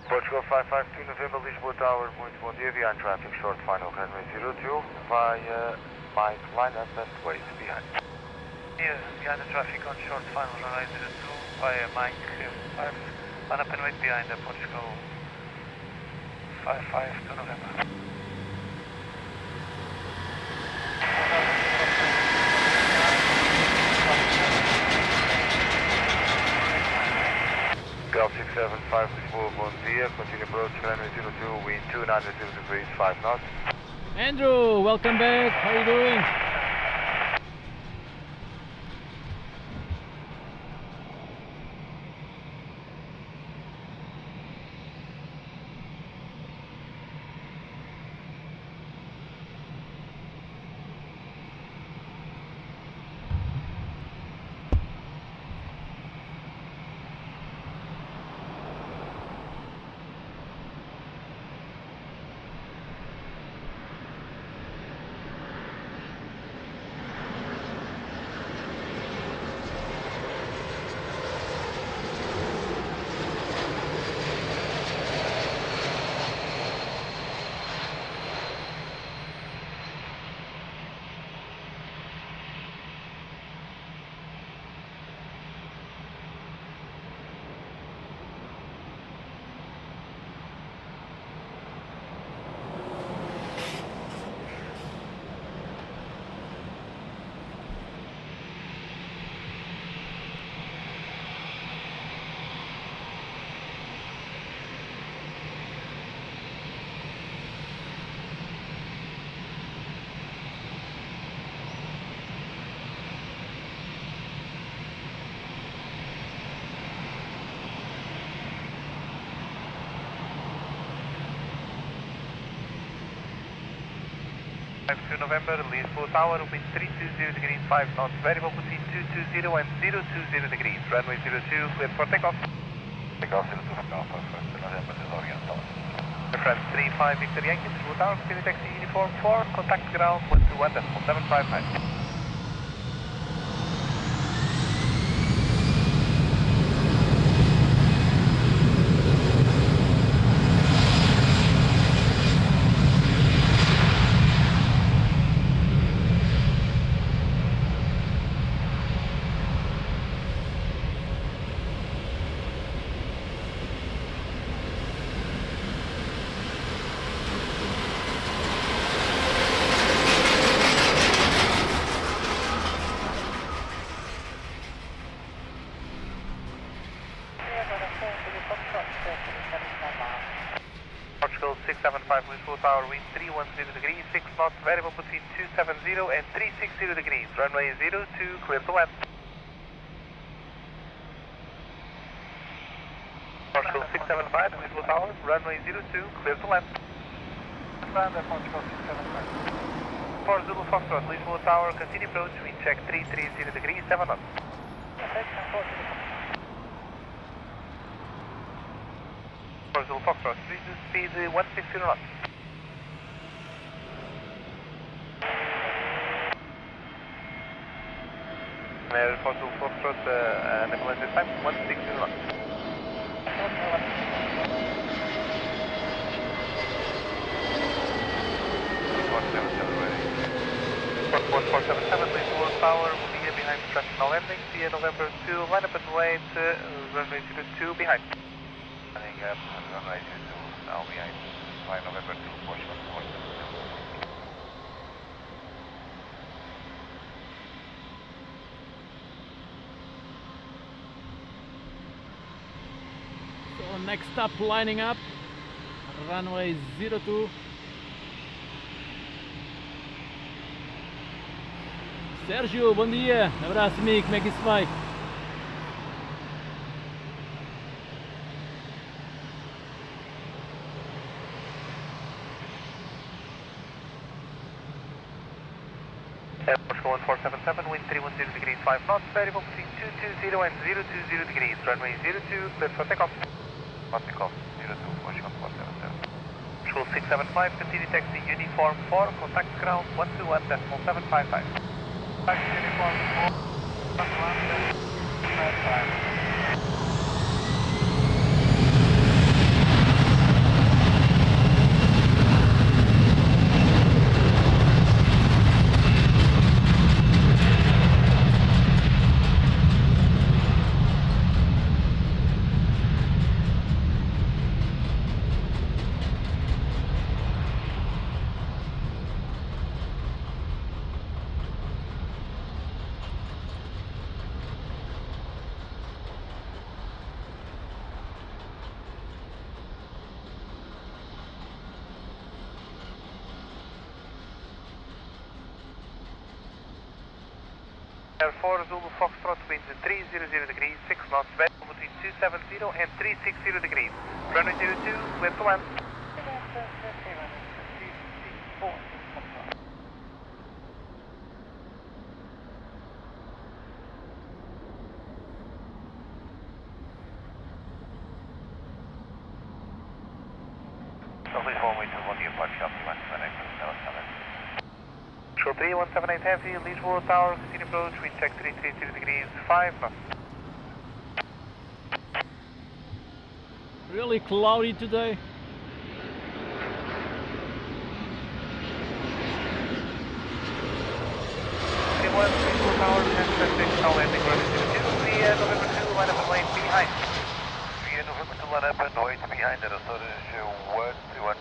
Portugal 552 November, Lisbon Tower, muito bom dia, behind traffic, short final, runway 02, via Mike, line up and wait behind. Yeah, behind the traffic on short final, runway 02, via Mike 5, line up and wait behind the Portugal 552 November. Gulf 675 Lisboa, bom dia, continue approach, runway 02, wind 290 degrees 5 knots. Andrew, welcome back. How are you doing? November, Lisbon Tower, wind 320 degrees 5 knots, variable between 220 and 020 degrees, runway 02, clear for takeoff. Takeoff 02 for Alpha, first November, this Oriental. France 35 Victor Yankee, Lisbon Tower, continue taxi uniform 4, contact ground 121.755. Portugal 675 Lisbon Tower, wind 310 degrees 6 knots, variable between 270 and 360 degrees, runway 02, clear to land. Portugal 675 Lisbon Tower, runway 02, clear to land. Portugal 675. For Zulu Foxtrot, Lisbon Tower, continue approach, wind check 330 degrees 7 knots. For Zulu Foxtrot, reduce speed 160 knots. For Zulu Foxtrot, ambulance this time, 160 knots. Airport 477, Lisbon Tower will be here behind international landing, via November 2, line up and wait, runway 02 behind. Running up, runway 02, now behind, by November 2, Portugal 477. So next up, lining up, runway 02. Sérgio, bom dia, abraço amigo, como é que isso vai? Airport 1477, wind 310 degrees 5 knots, variable between 220 and 020 degrees, runway 02, clear for takeoff. For takeoff, 02, Portugal 477. Control 675, continue taxi uniform 4, contact ground 121.755. Taxi uniform 4, 121.755. Air 4 Zulu Foxtrot, winds 300 degrees, 6 knots, variable between 270 and 360 degrees. Runway 02, clear to land. Please hold me to what the approach shop, you want to connect with 07. Control 3178 heavy, Lisbon Tower, continue approach, wind check 330 degrees, 5 knots. Really cloudy today. Lisbon Tower, 1076, now landing runway 02, via November 2, line up and wait behind. Via November 2, line up and wait behind the Resort 121.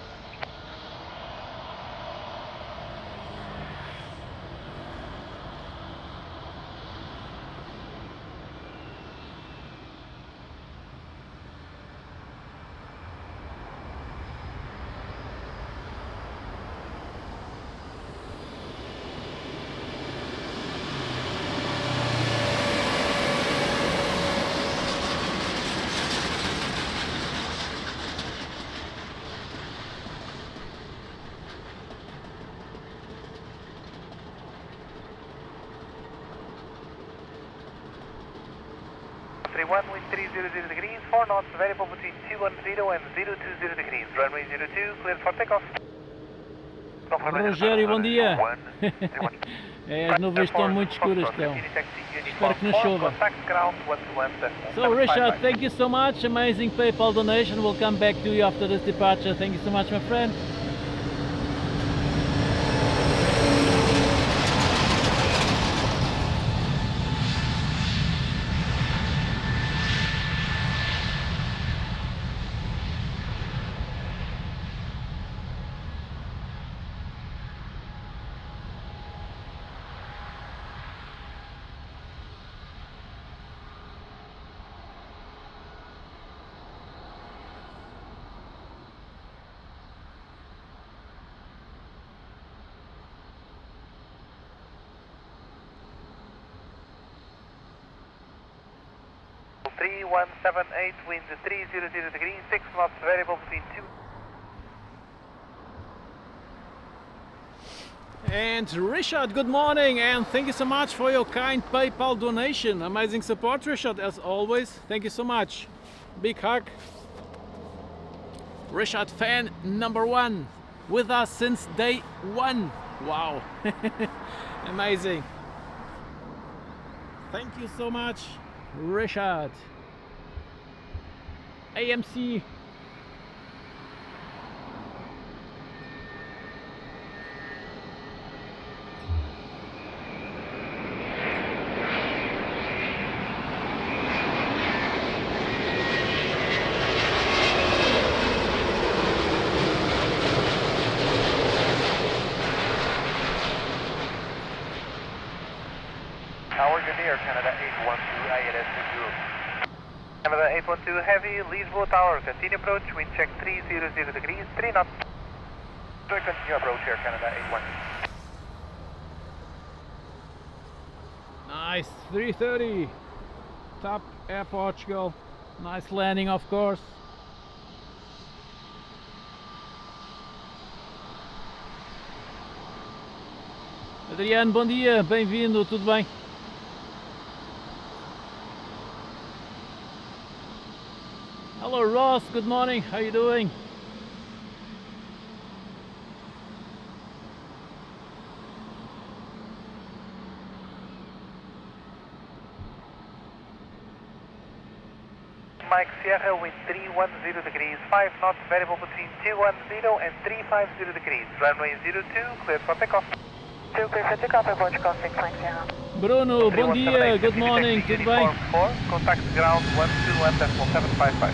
Wind 300 degrees, 4 knots, variable between 210 and 020 degrees. Runway 02, clear for takeoff. Rogério, bom dia. As nuvens estão muito escuras, estão. Espero que não chova. So Richard, thank you so much. Amazing PayPal donation. We'll come back to you after this departure. Thank you so much, my friend. Control 3178, wind 300 degrees, 6 knots, variable between 2. And Richard, good morning, and thank you so much for your kind PayPal donation. Amazing support, Richard, as always. Thank you so much. Big hug. Richard, fan number 1, with us since day 1. Wow, amazing. Thank you so much, Richard. AMC. Tower, good day, Air Canada 812, ILS 20. Canada 812 Heavy, Lisbon Tower, continue approach, wind check 300 degrees, 3 knots. Continue approach, Air Canada 812. Nice, 330. Top Air Portugal. Nice landing, of course. Adriano, bom dia, bem-vindo, tudo bem? Hello Ross, good morning, how you doing? Mike Sierra, wind 310 degrees, 5 knots, variable between 210 and 350 degrees. Runway 02, clear for takeoff. 2 clear for takeoff, Airport Golf 6 Mike Sierra. Bruno, bom dia, good morning, tudo bem? Uniform 4, contact ground 121.755.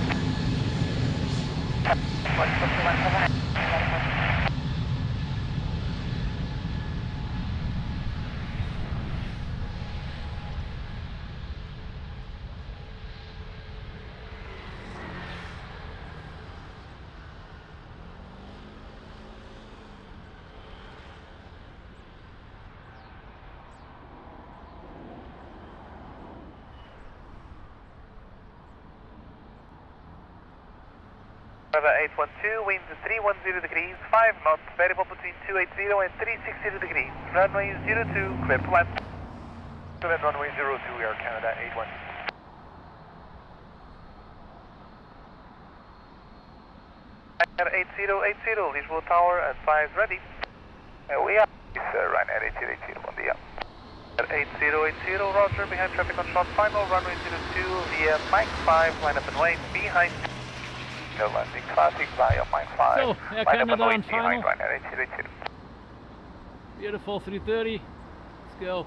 Canada 812, wind 310 degrees, 5 knots, variable between 280 and 360 degrees. Runway 02, clear to land. Clear runway 02, Air Canada 812. Ryanair 8080, Lisbon Tower, advise ready. We are. Ryanair 8080, bom dia. 8080, roger, behind traffic on short final, runway 02 via Mike 5, line up and wait, behind. No landing classic via Mike 5. So, Air Canada on final. Ryanair 8080. Beautiful 330, let's go.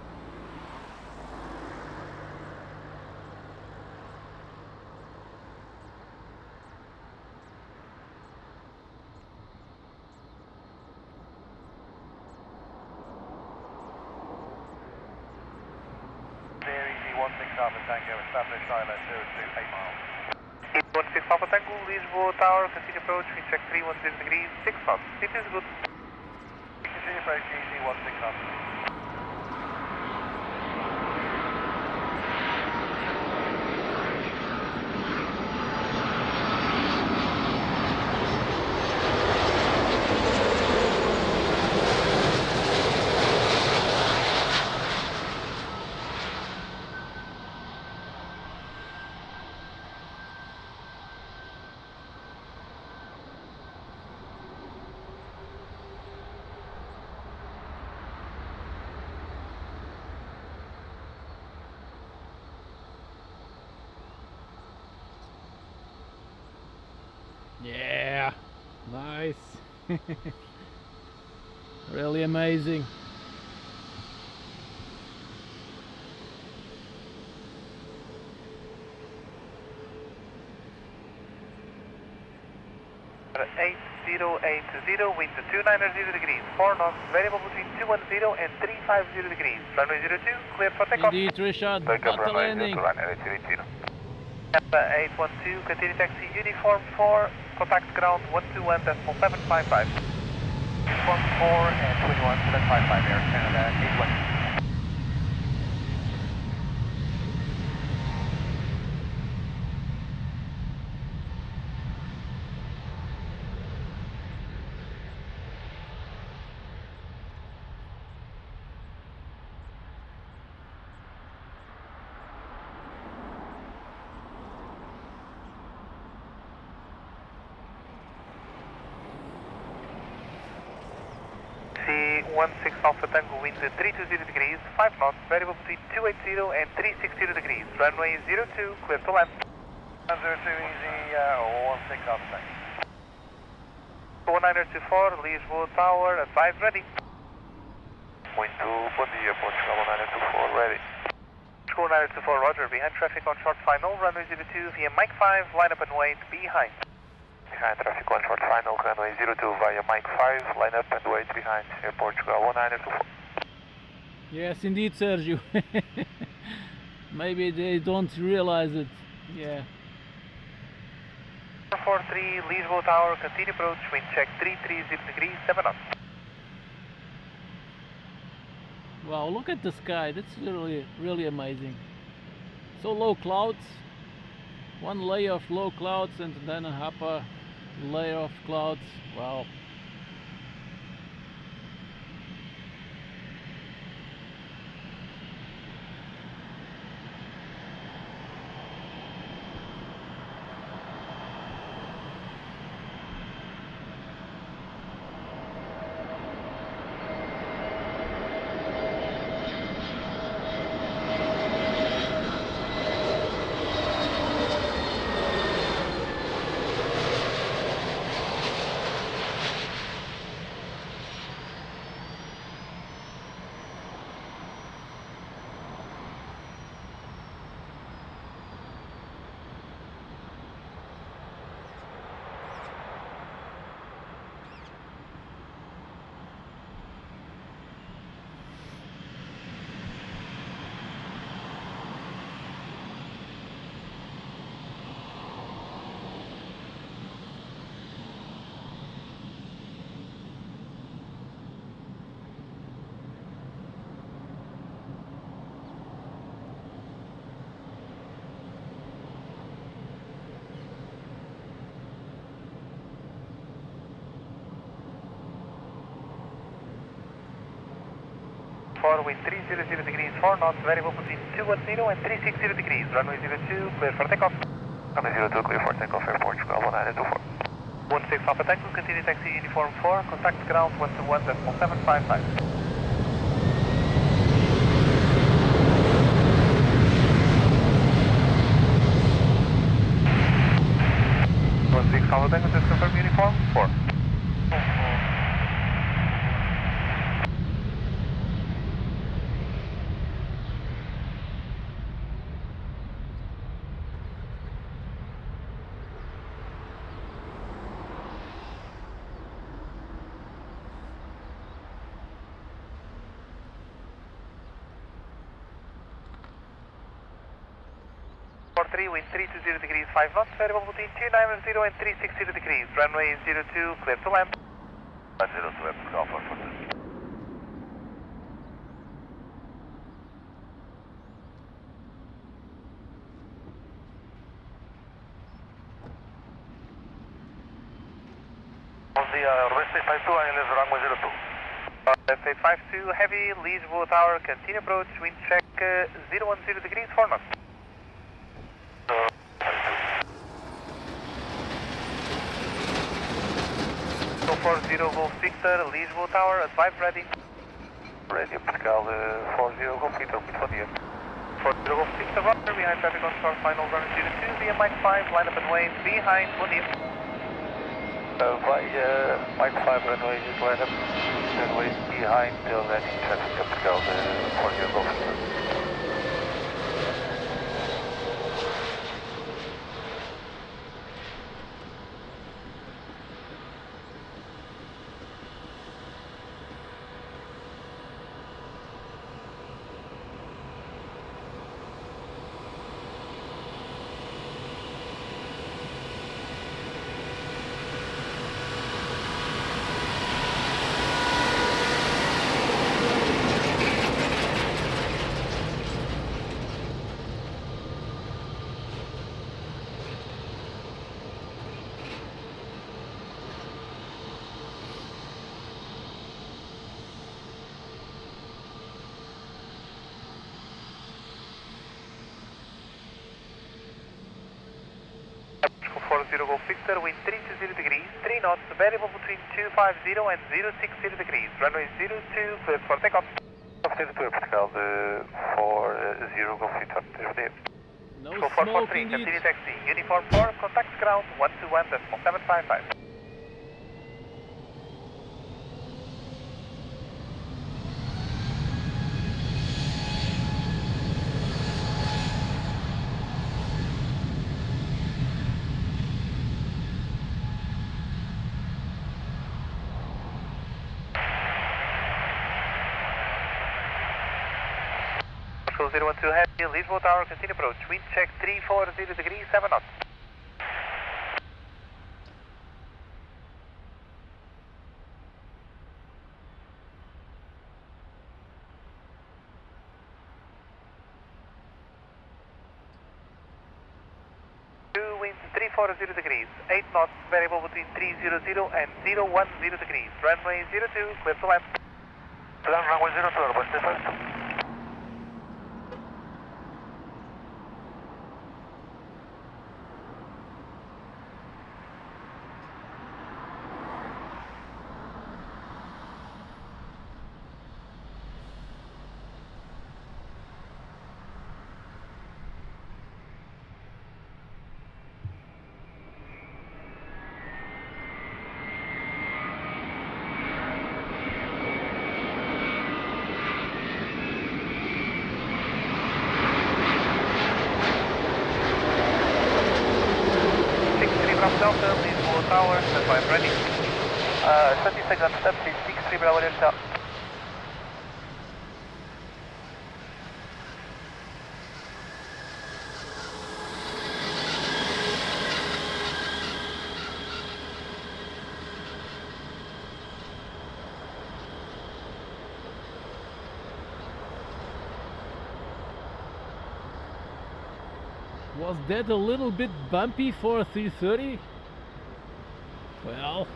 Very easy, 16 Alpha Tango, establish island 028 miles. 16 Alpha Tango, Lisbon Tower, continue approach, we check 310 degrees, 6 knots. It is good. Continue approach, easy, 16 Alpha. Yeah, nice. Really amazing. At 8080, wind 290 degrees, 4 knots, variable between 210 and 350 degrees. Runway 02, clear for takeoff. Indeed, Richard, Takeoff got the runway landing. 02, Ryanair 8080. Canada 812, continue taxi, uniform 4, contact ground 121.755. Uniform 4 and 21.755, Air Canada 812. C16 Alpha Tango, wind 320 degrees, 5 knots, variable between 280 and 360 degrees. Runway 02, clear to land. 02 easy, 16 outside. 1924, Lisbon Tower, advise ready. Muito bom dia, Portugal 1924, ready. School 924, roger, behind traffic on short final, runway 02 via Mike 5, line up and wait, behind. Behind traffic on short final, runway 02 via Mike 5, line up and wait behind Portugal 1924. Yes, indeed, Sergio. Maybe they don't realize it. Yeah. 443, Lisbon Tower, continue approach, wind check 330 degrees, 7 knots. Wow, look at the sky. That's really amazing. So low clouds. One layer of low clouds and then an upper layer of clouds. Wow. Wind 300 degrees, 4 knots, variable between 210 and 360 degrees, runway 02, clear for takeoff. Runway 02, clear for takeoff, Portugal 1924. 16 Alpha Tango, continue taxi uniform 4, contact ground 121.755. 16 Alpha Tango, just confirm uniform 4. Wind 320 degrees, 5 knots, variable between 290 and 360 degrees, runway 02, clear to land. 02, Portugal 442. Bom dia, West 52, ILS runway 02. Left 852, heavy, Lisbon Tower, continue approach, wind check 010 degrees, 4 knots. 40 Golf Victor, Lisbon Tower, advise ready. Ready, Portugal 40 Golf Victor, muito bom dia. 40 Golf Victor, roger, behind traffic on short final, runway 02, via Mike 5, line up and wait, behind, bom dia. Via Mike 5 runway, just line up and wait behind till landing traffic, Portugal 40 Golf Victor. Golf Victor, wind 320 degrees, 3 knots, variable between 250 and 060 degrees, runway 02, clear for takeoff. 42, Portugal 40 Golf Victor, No Go smoke 443, indeed. continue taxi. Uniform 4, contact ground 121.755. Control 012 Heavy, Lisbon Tower, continue approach. Wind check 340 degrees, 7 knots. Wind 340 degrees, 8 knots, variable between 300 and 010 degrees. Runway 02, clear to land. Plan runway 02, Airbus first. Bravo Delta, Lisbon Tower, stand by ready. 20 seconds, step is 63 Bravo Delta. Was that a little bit bumpy for a 330? Well,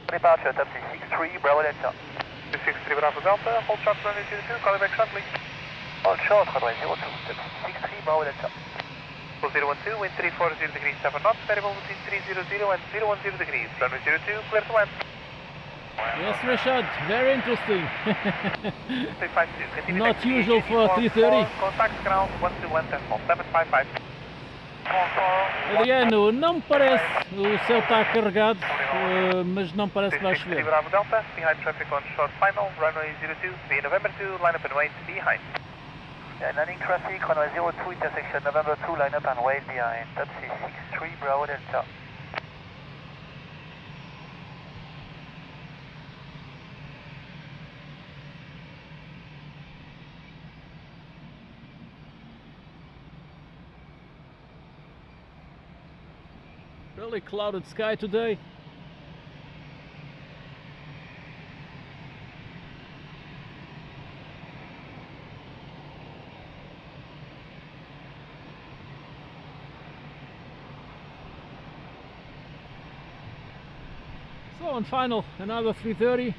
Departure, taxi 63 Bravo Delta. 63 Bravo Delta, hold short runway 02, calling back shortly. Hold short runway 02, taxi 63 Bravo Delta. 012, wind 340 degrees, 7 knots, variable between 300 and 010 degrees. Runway 02, clear to land. yes, Rashad, very interesting. 352, continue Not taxi, usual for a 330. Contact ground 121.755. Adriano, não me parece, o céu está carregado, mas não parece que vai 63 chover. Bravo Delta, behind traffic on short final, runway 02, via November 2, line up and wait behind. Yeah, landing traffic, runway 02, intersection November 2, line up and wait behind. Taxi 63 Bravo Delta. Really clouded sky today. So on final, another 330.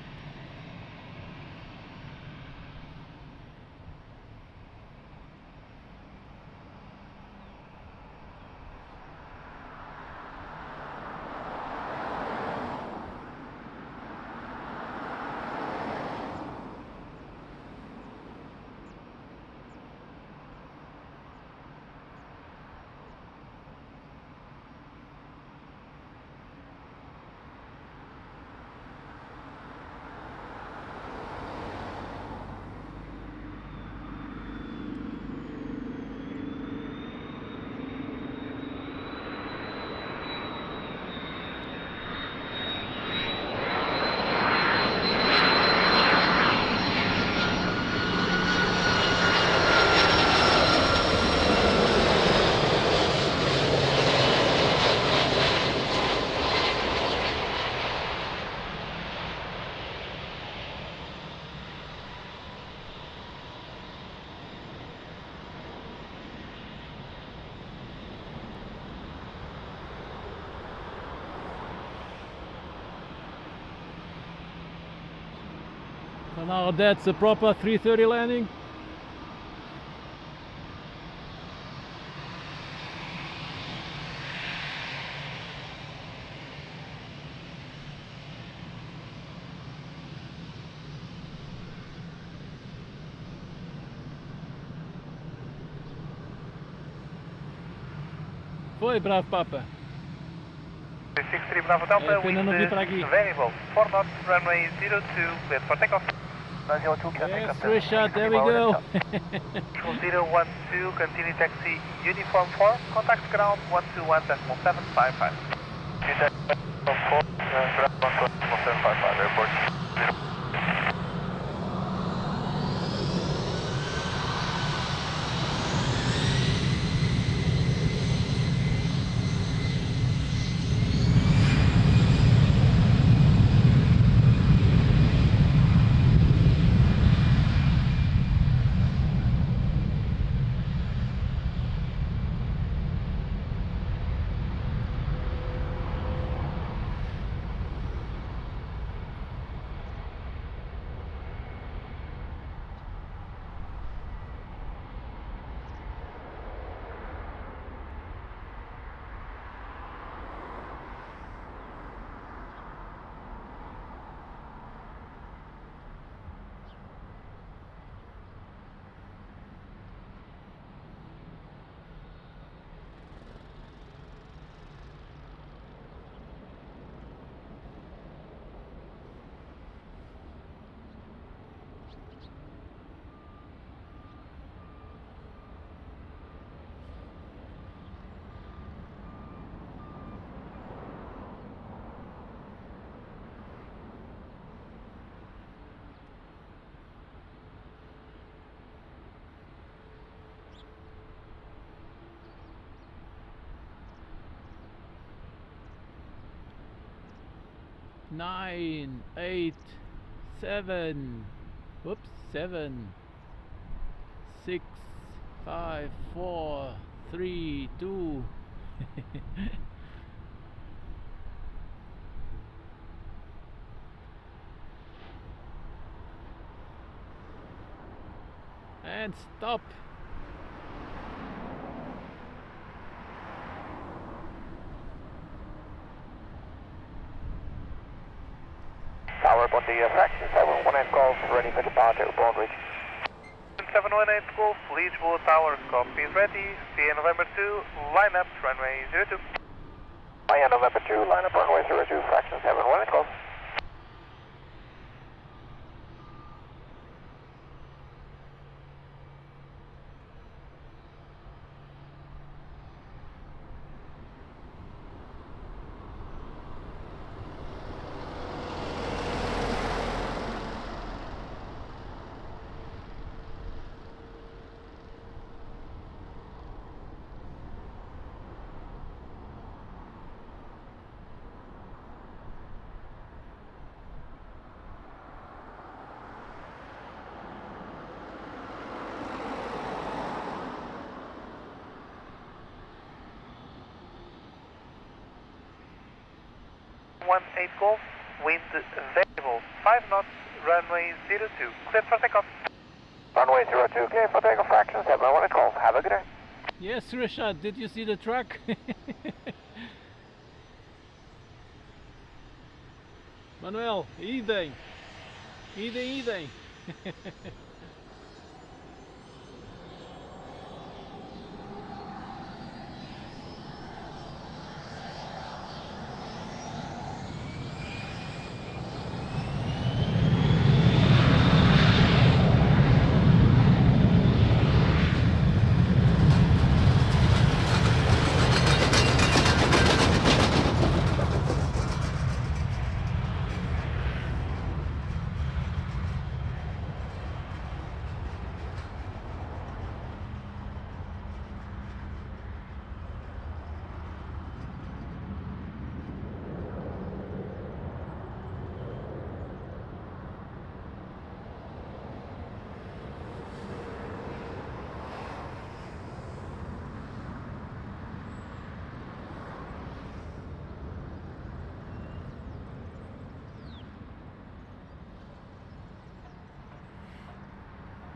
So now that's a proper 330 landing. foi, Bravo Papa? 63 Bravo Delta, É pena não vir para aqui. variable, 4 knots, runway 02, cleared for takeoff. 902, Yes, Richard, there we go. 012, continue taxi, uniform 4, contact ground 121.755. Contact 4, ground 121.755, airport. 9, 8, 7, whoops, 7, 6, 5, 4, 3, 2. And stop. Tower, on the fraction 718 Golf, ready for departure, Broadridge. 718 Golf, Lisbon Tower, copy is ready, CA November 2, line up, runway 02. Via November 2, line up runway 02, fraction 718 Golf. One 8 Golf, wind variable, 5 knots, runway 02, cleared for takeoff. Runway 02, clear for takeoff, fraction 718 Golf. Have a good day. Yes, Richard, did you see the truck? Manuel, idem. Idem, idem.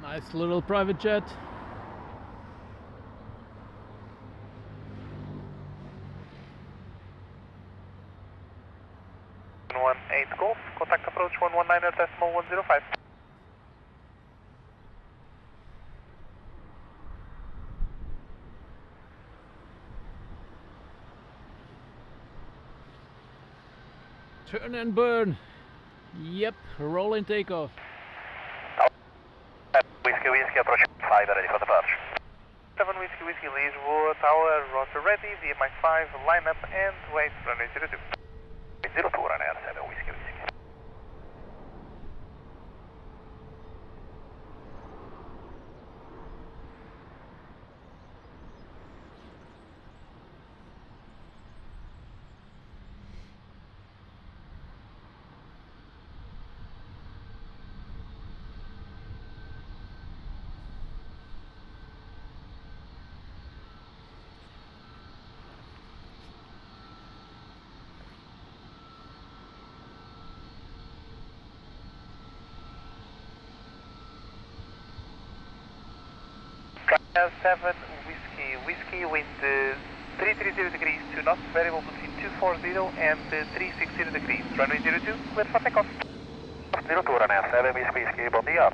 Nice little private jet. One 8 Golf, contact approach 119.105. Turn and burn. Yep, roll and take off. Whiskey, approach 5, ready for departure. 7 Whiskey, Lisbon Tower, roger ready, VMI 5, line up and wait, runway 02. 02, runway 7, Whiskey. China 7 Whiskey, wind 330 degrees to knots, variable between 240 and 360 degrees. Runway 02, clear for takeoff. 02, runway 7, Whiskey, bom dia.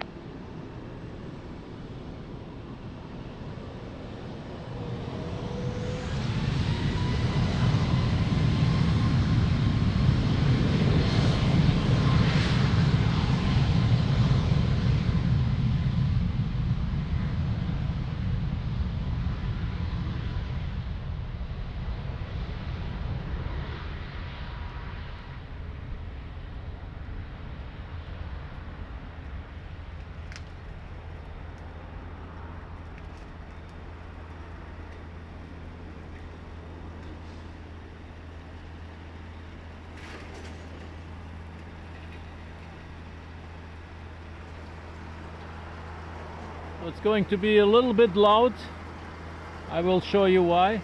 It's going to be a little bit loud. I will show you why.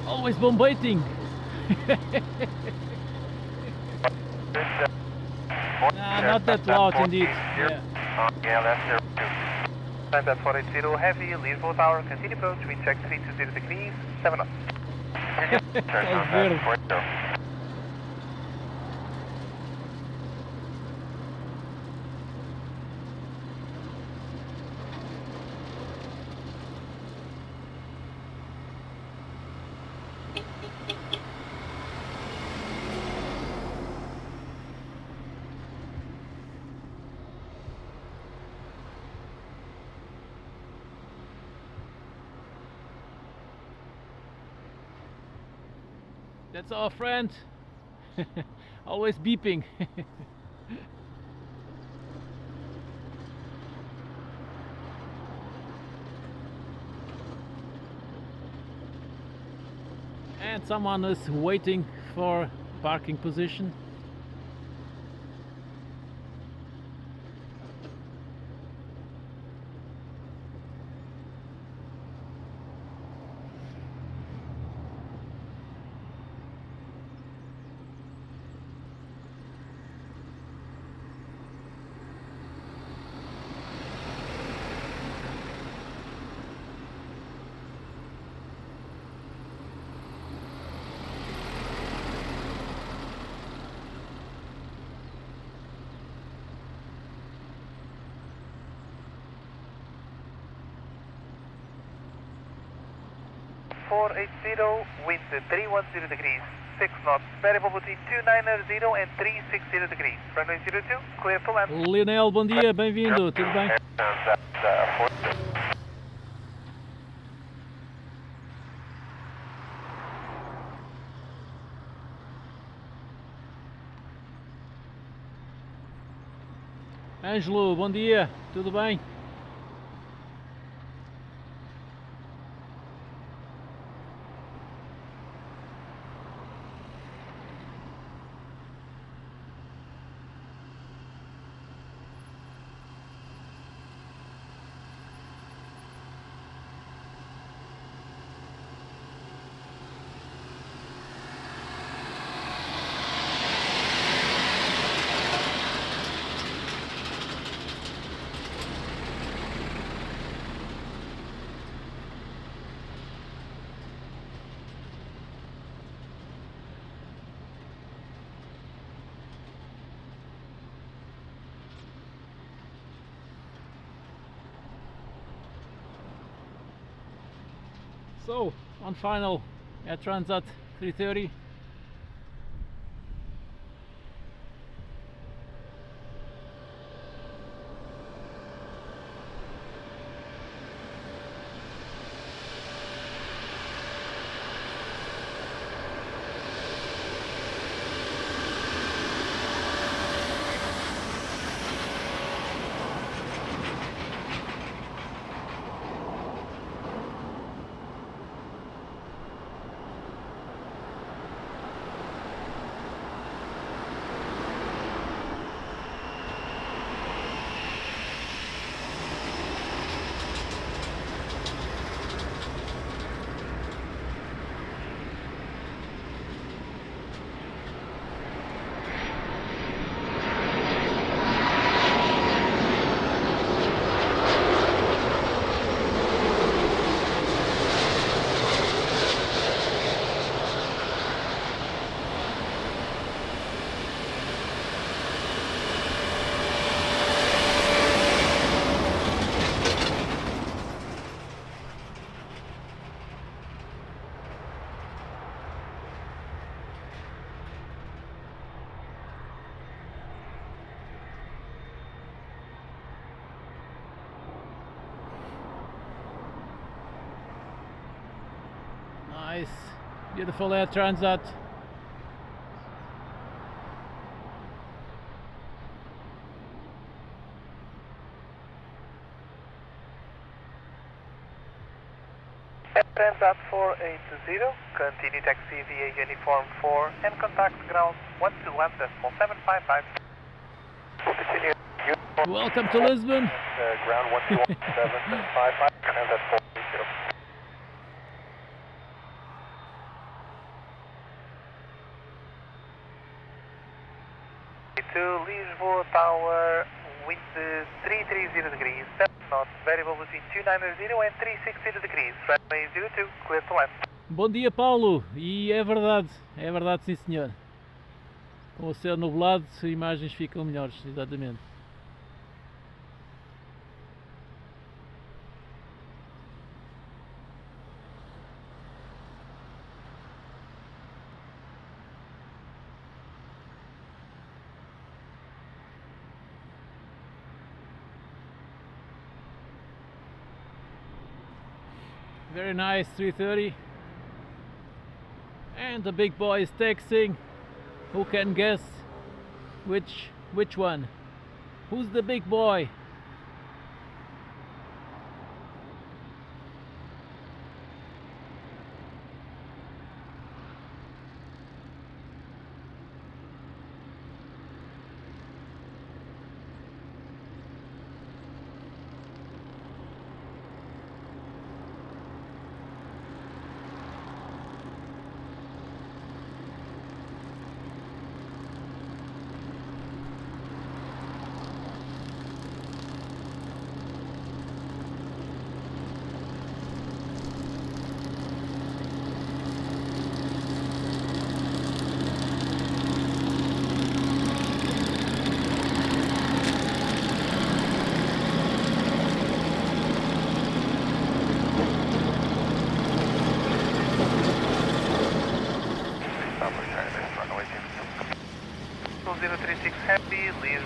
Always bombating. Nah, not that loud indeed. Yeah. Yeah, that's 02. Time 480 heavy, Lisbon Tower, continue approach, wind check 320 degrees, 7 knots. That's weird. That's our friend. Always beeping. And someone is waiting for parking position. Wind 310 degrees, 6 knots, variable between 290 and 360 degrees. Runway 02, clear to land. Lionel, bom dia, bem-vindo, tudo bem? Ângelo, bom dia, tudo bem? So, on final Air Transat 330. Nice, beautiful Air Transat. Air Transat 480, continue taxi via uniform 4 and contact ground 121.755. Continue. Welcome to Lisbon. Ground 121.755, Transat 480. To Lisbon Tower with 330 degrees, 7 knots, variable between 290 and 360 degrees, runway 02, clear to land. Bom dia, Paulo. E é verdade sim senhor. Com o céu nublado, as imagens ficam melhores, exatamente. Very nice 330. And the big boy is texting. Who can guess which one? Who's the big boy?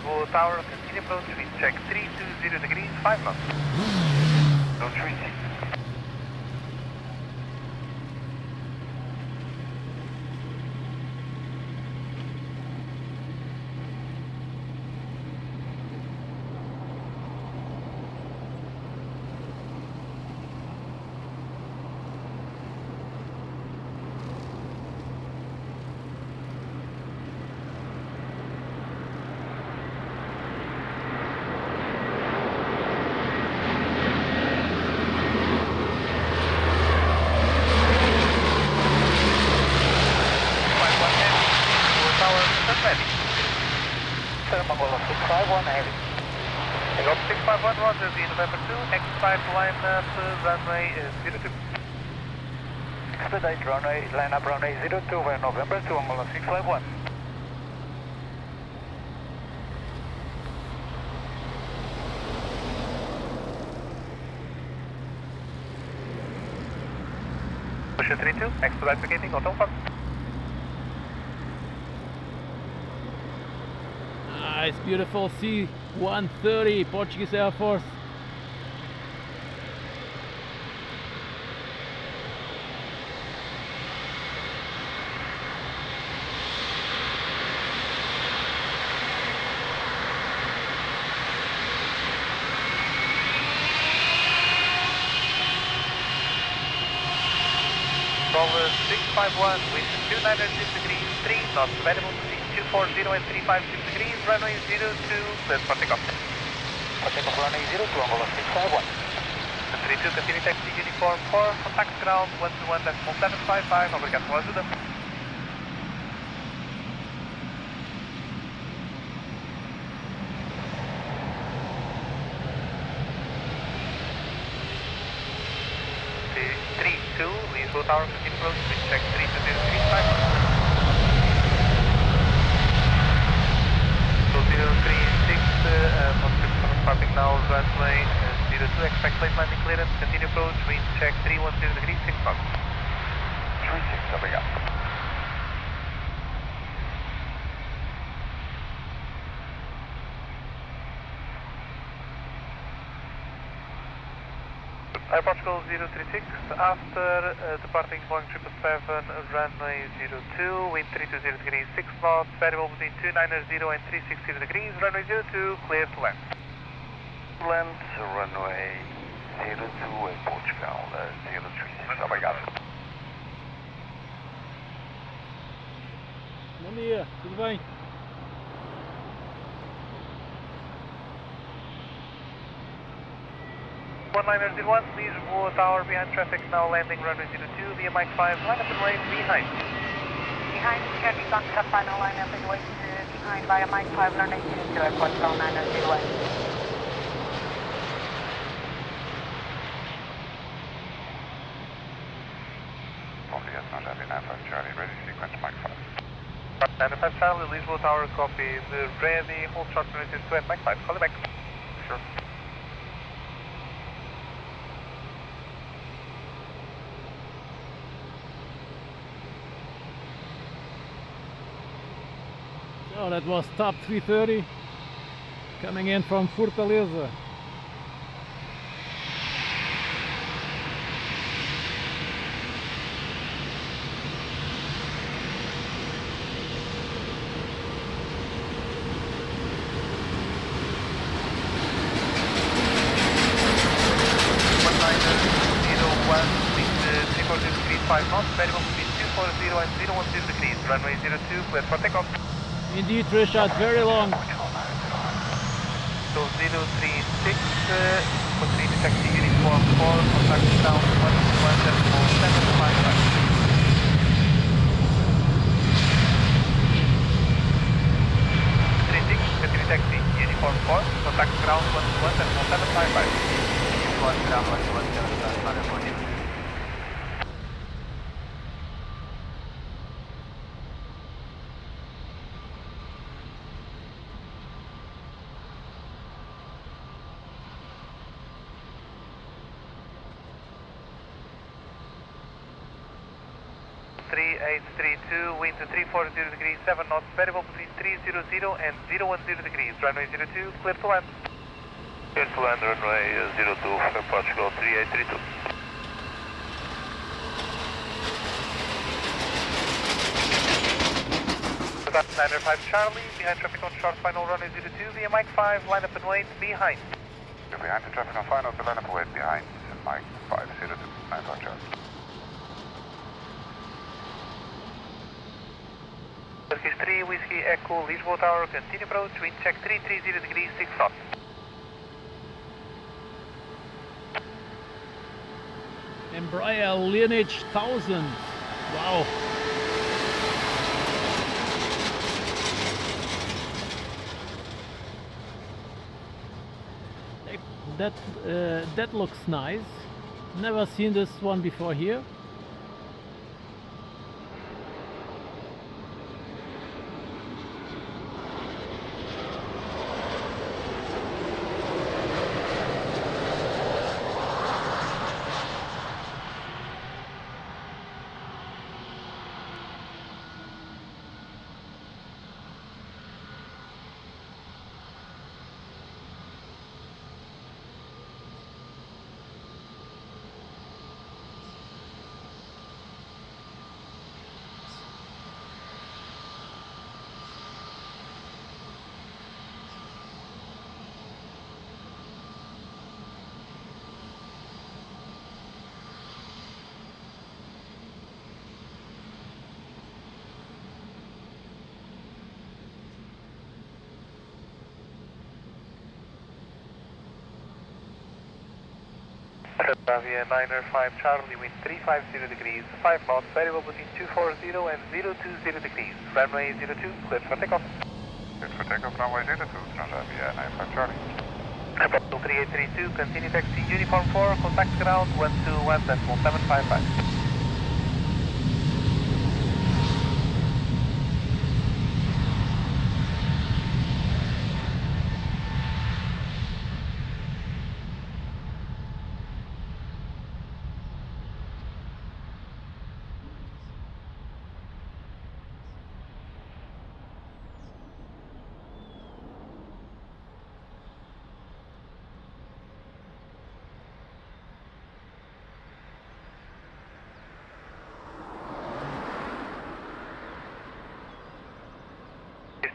Lisbon Tower, continue approach, wind check 320 degrees, 5 knots. No treaty. Angola 651 heavy. Angola 651, roger, the November 2, X5 line up, runway 02. Expedite runway, line up runway 02 via November 2, Angola 651. Pusher 32, expedite vacating, hotel fund. Nice, beautiful C-130, Portuguese Air Force. Roller 651, wind 296 degrees, 3 knots, available between 240 and 356 degrees, runway 02, clear for takeoff. For takeoff runway 02, Angola 651. 32, continue taxi uniform 4, contact ground 121.755, obrigado pela ajuda. Lisbon Tower, continue approach, wind check 320 degrees, 5 knots. 036, parting now, runway 02, expect late landing clearance, continue approach, wind check 310 degrees, 6 knots. 36, obrigado. Portugal 036, after departing Boeing 777, runway 02, wind 320 degrees, 6 knots, variable between 290 and 360 degrees, runway 02, clear to land. Land, runway 02 em Portugal, 036, obrigado. Bom dia, tudo bem? Liner 01, Lisbon Tower behind traffic, now landing runway 02 via Mike 5, line up and wait behind. Behind traffic on the final line up and wait behind via Mike 5, runway 02, airport call 901. Busiest, not heavy, 95 Charlie, ready, sequence Mike 5. 95 Charlie, Lisbon Tower, copy, ready, hold short runway 02 and Mike 5, call it back. Sure. So that was top 330 coming in from Fortaleza. Variable between 240 and 010 degrees, runway 02, clear for takeoff. Indeed, Richard, very long. So 036, continue taxi uniform 4, contact down 117.755. 36, continue taxi uniform 4, contact ground 117.755. Uniform ground 117.755. 3832, wind to 340 degrees, 7 knots, variable between 300 and 010 degrees. Runway 02, clear to land. Clear to land, runway 02 for Portugal 3832. That's 905 Charlie, behind traffic on short final runway 02, via Mike 5, line up and wait, behind. You're behind the traffic on final, the line up and wait behind Mike 502, 95 Charlie. Turkish 3, Whiskey Echo, Lisbon Tower, continue approach, wind check 330 degrees, 6 knots. Embraer Lineage 1000. Wow. That looks nice. Never seen this one before here. Via 905 Charlie, wind 350 degrees, 5 knots, variable between 240 and 020 degrees. Runway 02, cleared for takeoff. Cleared for takeoff, runway 02, Transavia 95 Charlie. Approximately 3832, continue taxi, uniform 4, contact ground 121.755.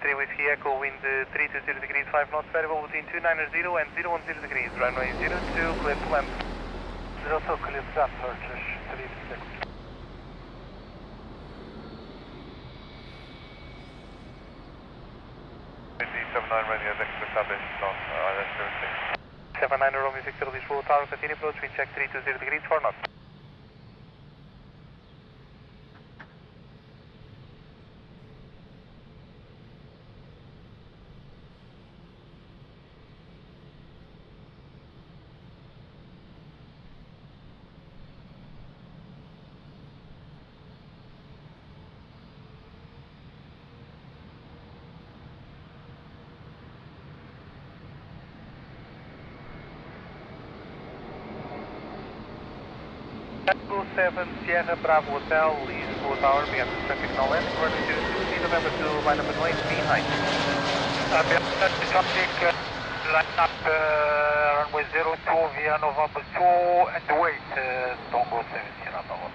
Whiskey Echo, wind 320 degrees, 5 knots, variable between 290 and 010 degrees. Runway 02, clear to land. 02, clear to land, Turkish 36. 79 radio, next established on IS-76. 79 Romeo Victor, Lisbon Tower, continue approach, wind check 320 degrees, 4 knots. Echo 7 Sierra Bravo Hotel, Lisbon Tower, behind the traffic now landing, runway 02, November 2, line up and wait, behind. Behind the traffic, line up runway 02 via November 2 and wait, Tango 7 Sierra Bravo.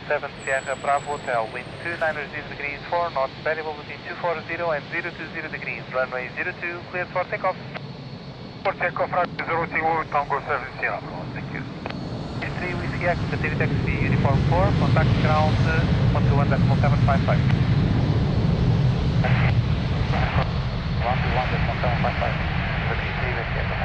Seven Sierra Bravo Hotel, wind 290 degrees, 4 knots, variable between 240 and 020 degrees. Runway 02, cleared for takeoff. For takeoff, runway 02, Tango 7 Sierra Bravo, thank you. 3 Whiskey Echo, continue taxi, uniform 4, contact ground 121.755. 121.755, Whiskey 3 Whiskey Echo.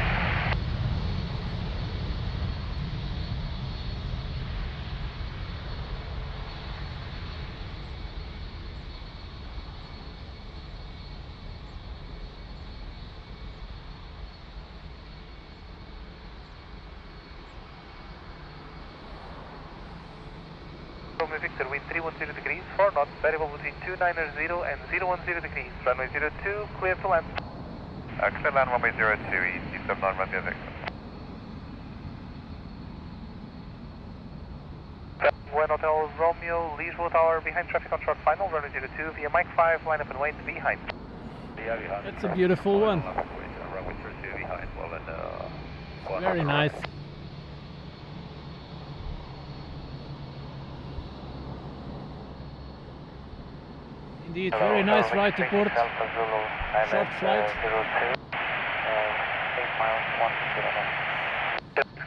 Romeo Victor, wind 310 degrees, 4 knots, variable between 290 and 010 degrees. Runway 02, clear to land. Clear land runway 02, east of Normandy Victor. One Hotel Romeo, Lisbon Tower, behind traffic on short final, runway 02, via Mike 5, line up and wait behind. That's a beautiful one. Runway 02 behind, well and Very nice. Indeed, very nice ride to port. Short flight.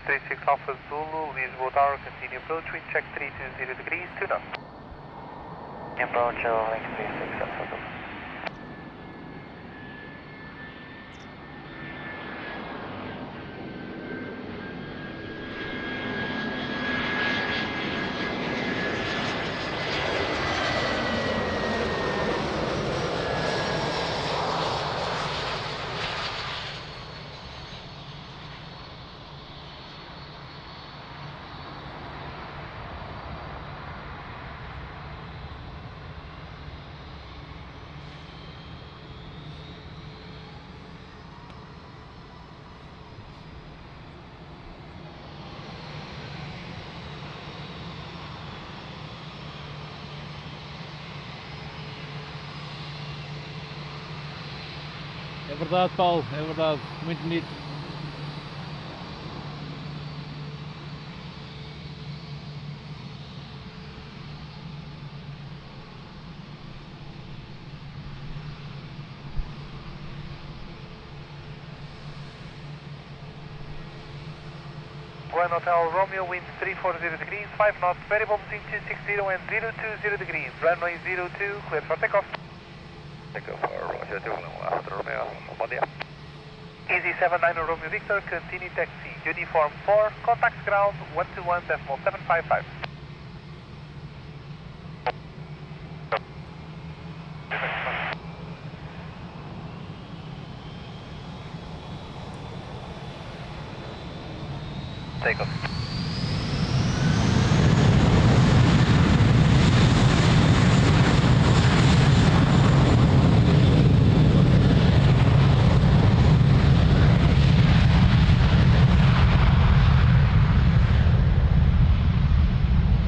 36 Alpha Zulu, Lisbon Tower, continue approach, wind check 320 degrees, 2 knots. Approach, link 36 Alpha Zulu. É verdade, Paulo, é verdade, muito bonito. One Hotel Romeo, wind 340 degrees, 5 knots, variable between 260 and 020 degrees. Runway 02, clear for takeoff. Takeoff Roger 2, Romeo, bom dia. Easy 79 Romeo Victor, continue taxi, uniform 4, contact ground 121.755. Takeoff.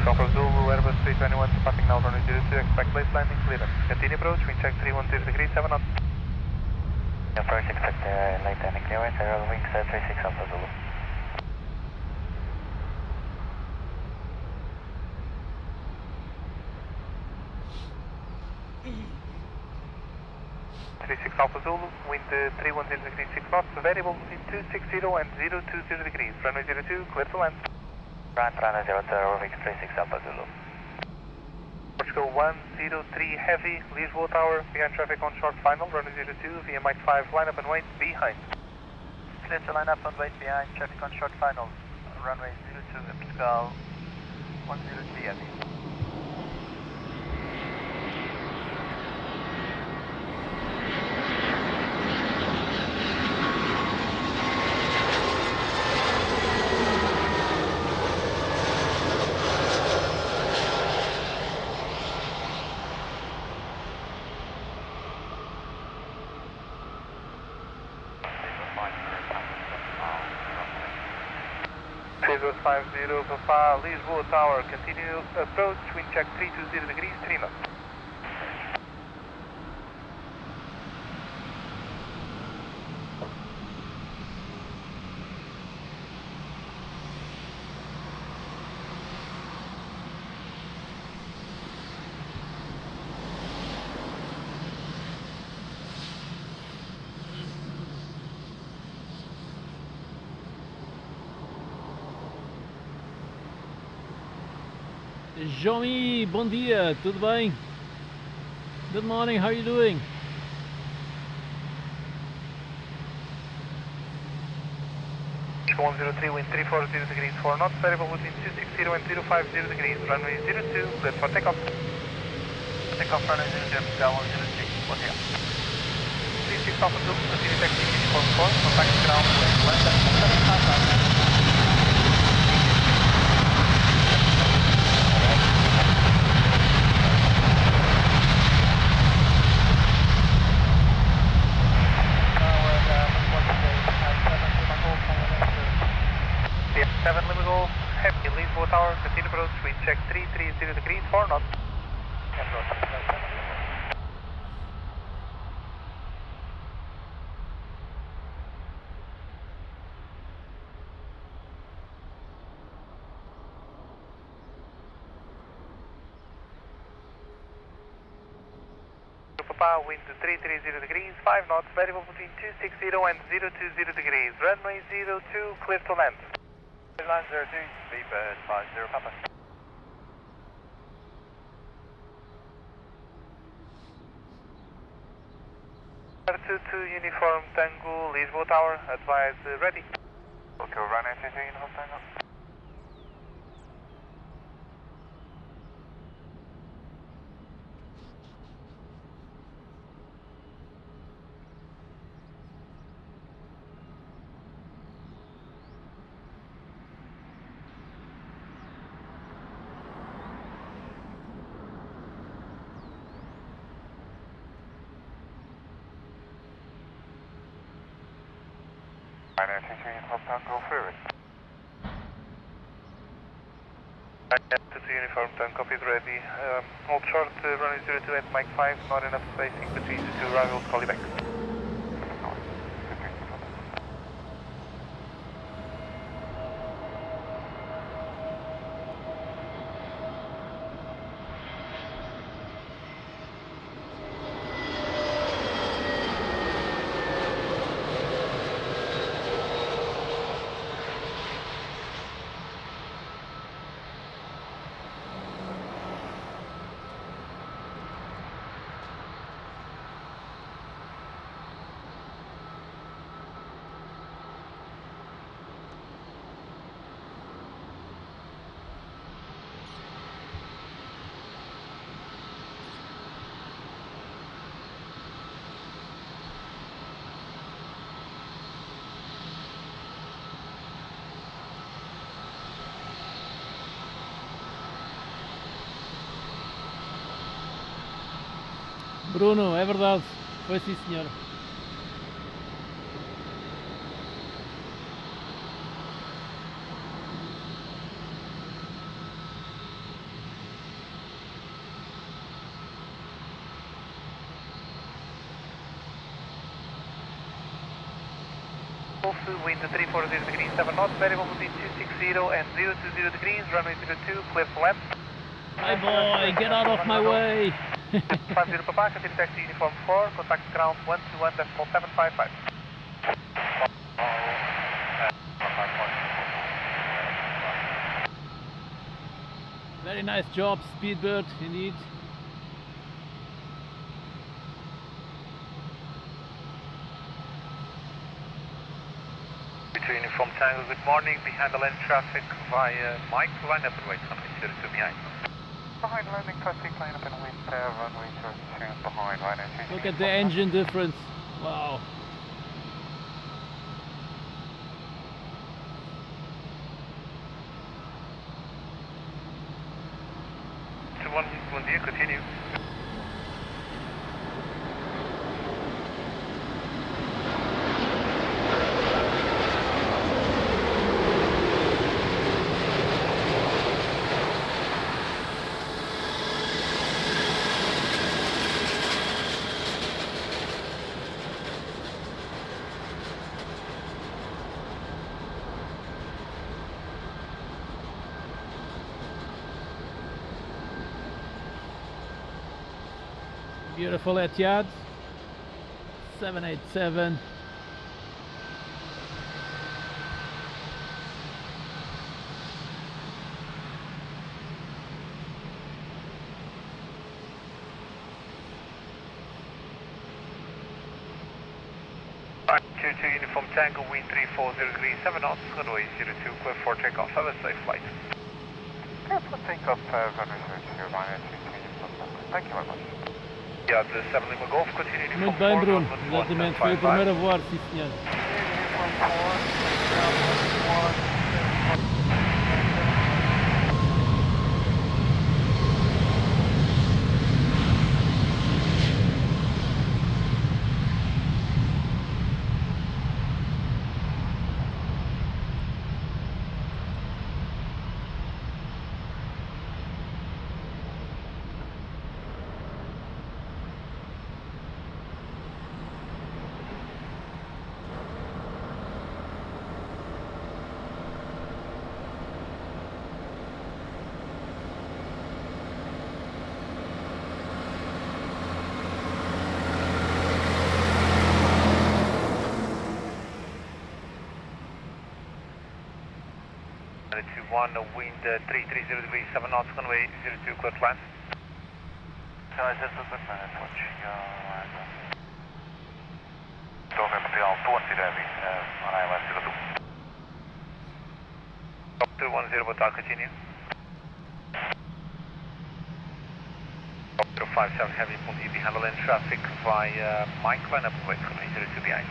Alpha Zulu, Airbus 321, departing now runway 02, expect late landing clearance. Continue approach, wind check 310 degrees, 7 knots. Approach, expect late landing clearance, airlines 36 Alpha Zulu. 36 Alpha Zulu, wind 310 degrees, 6 knots, variable between 260 and 020 degrees. Runway 02, clear to land. Runway 02, Rovix 36 Alpha Zulu. Portugal 103 Heavy, Lisbon Tower, behind traffic on short final, runway 02, via Mike 5, line up and wait behind. Clear to line up and wait behind, traffic on short final, runway 02, Portugal 103 Heavy. Cruiser 50 Papa, Lisboa Tower, continue approach, wind check 320 degrees, 3 knots. Jomi, bom dia, tudo bem? Good morning, how are you doing? Portugal 103, wind 340 degrees, 4 knots, variable between 260 and 050 degrees, runway 02, clear for takeoff. Takeoff runway 02, Portugal 103, bom dia. 36 Alpha Zulu, continue taxi, uniform 4, contact ground, land at 755. 7 Lima Golf, heavy Lisbon Tower, continue approach, we check 330 degrees, 4 knots. Papa, wind 330 degrees, 5 knots, variable between 260 and 020 degrees, runway 02, clear to land. Airlines 02, Speedbird 50 Papa. R22 Uniform Tango, Lisbon Tower, advise ready. Okay, run R22 Uniform Tango. Run R22 Uniform Tango, clear it. R22 Uniform Tango, copied ready. Hold short, runway 02 at Mike 5, not enough spacing between the two rivals, call you back. Bruno, é verdade, foi sim senhor. Wind 340 degrees, 7 knots, variable between 260 and 020 degrees, runway 02, clear to land. Hi boy, get out of my way! 50 Papa, continue taxi uniform 4, contact ground 121.755. Very nice job, Speedbird, indeed. Uniform Tango, good morning. Behind the lane traffic via Mike, line up and wait, runway 02 behind. Behind landing traffic, line up and wait, runway 02 behind, line R22. Look at the engine difference. Wow. Bom dia, continue. Beautiful Etihad 787. Two Uniform Tango, wind 340 degrees, 7 knots, runway 02, clear for takeoff. Have a safe flight. Clear for takeoff, runway 02, line R22 Uniform Tango. Thank you very much. Yeah, the 7 Lima Golf, continue Uniform Muito bem, 4, Bruno. Exatamente, foi o primeiro a voar, sim senhor. 21, wind 330 degrees, 7 knots, runway 02, clear to land. November 20 heavy, on ILS 02. 210, Batak, continue. 057 heavy, Mundi, be handling traffic via Mike, line up and wait, runway 02 behind.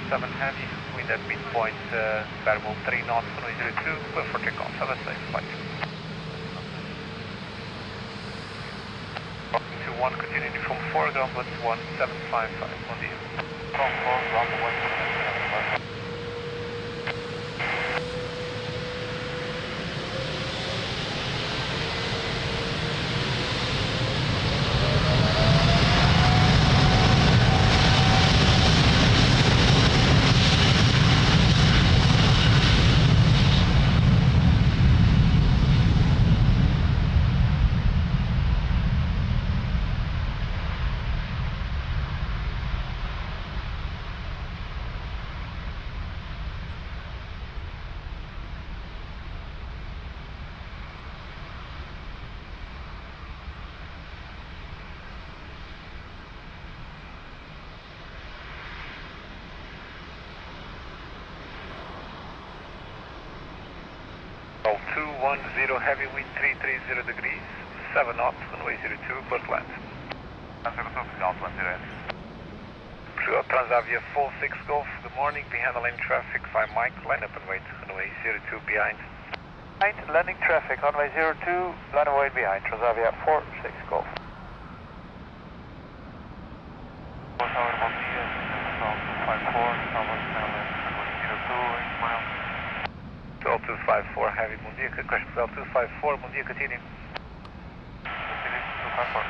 Seven heavy, wind at midpoint, variable 3 knots, runway 02, clear for takeoff. Have a safe flight. 21, continuing from 4, ground plus 1755, Mundi. From 4, ground 1755. Roll 210, heavy wind 330 degrees, 7 knots, runway 02, clear to land. Transavia 46 Golf, good morning, be handling traffic via Mike, line up and wait, runway 02 behind. Right, landing traffic, runway 02, line and wait behind, Transavia 46 Golf. 1254, heavy Mundi, question 1254, Mundi, continue. 254.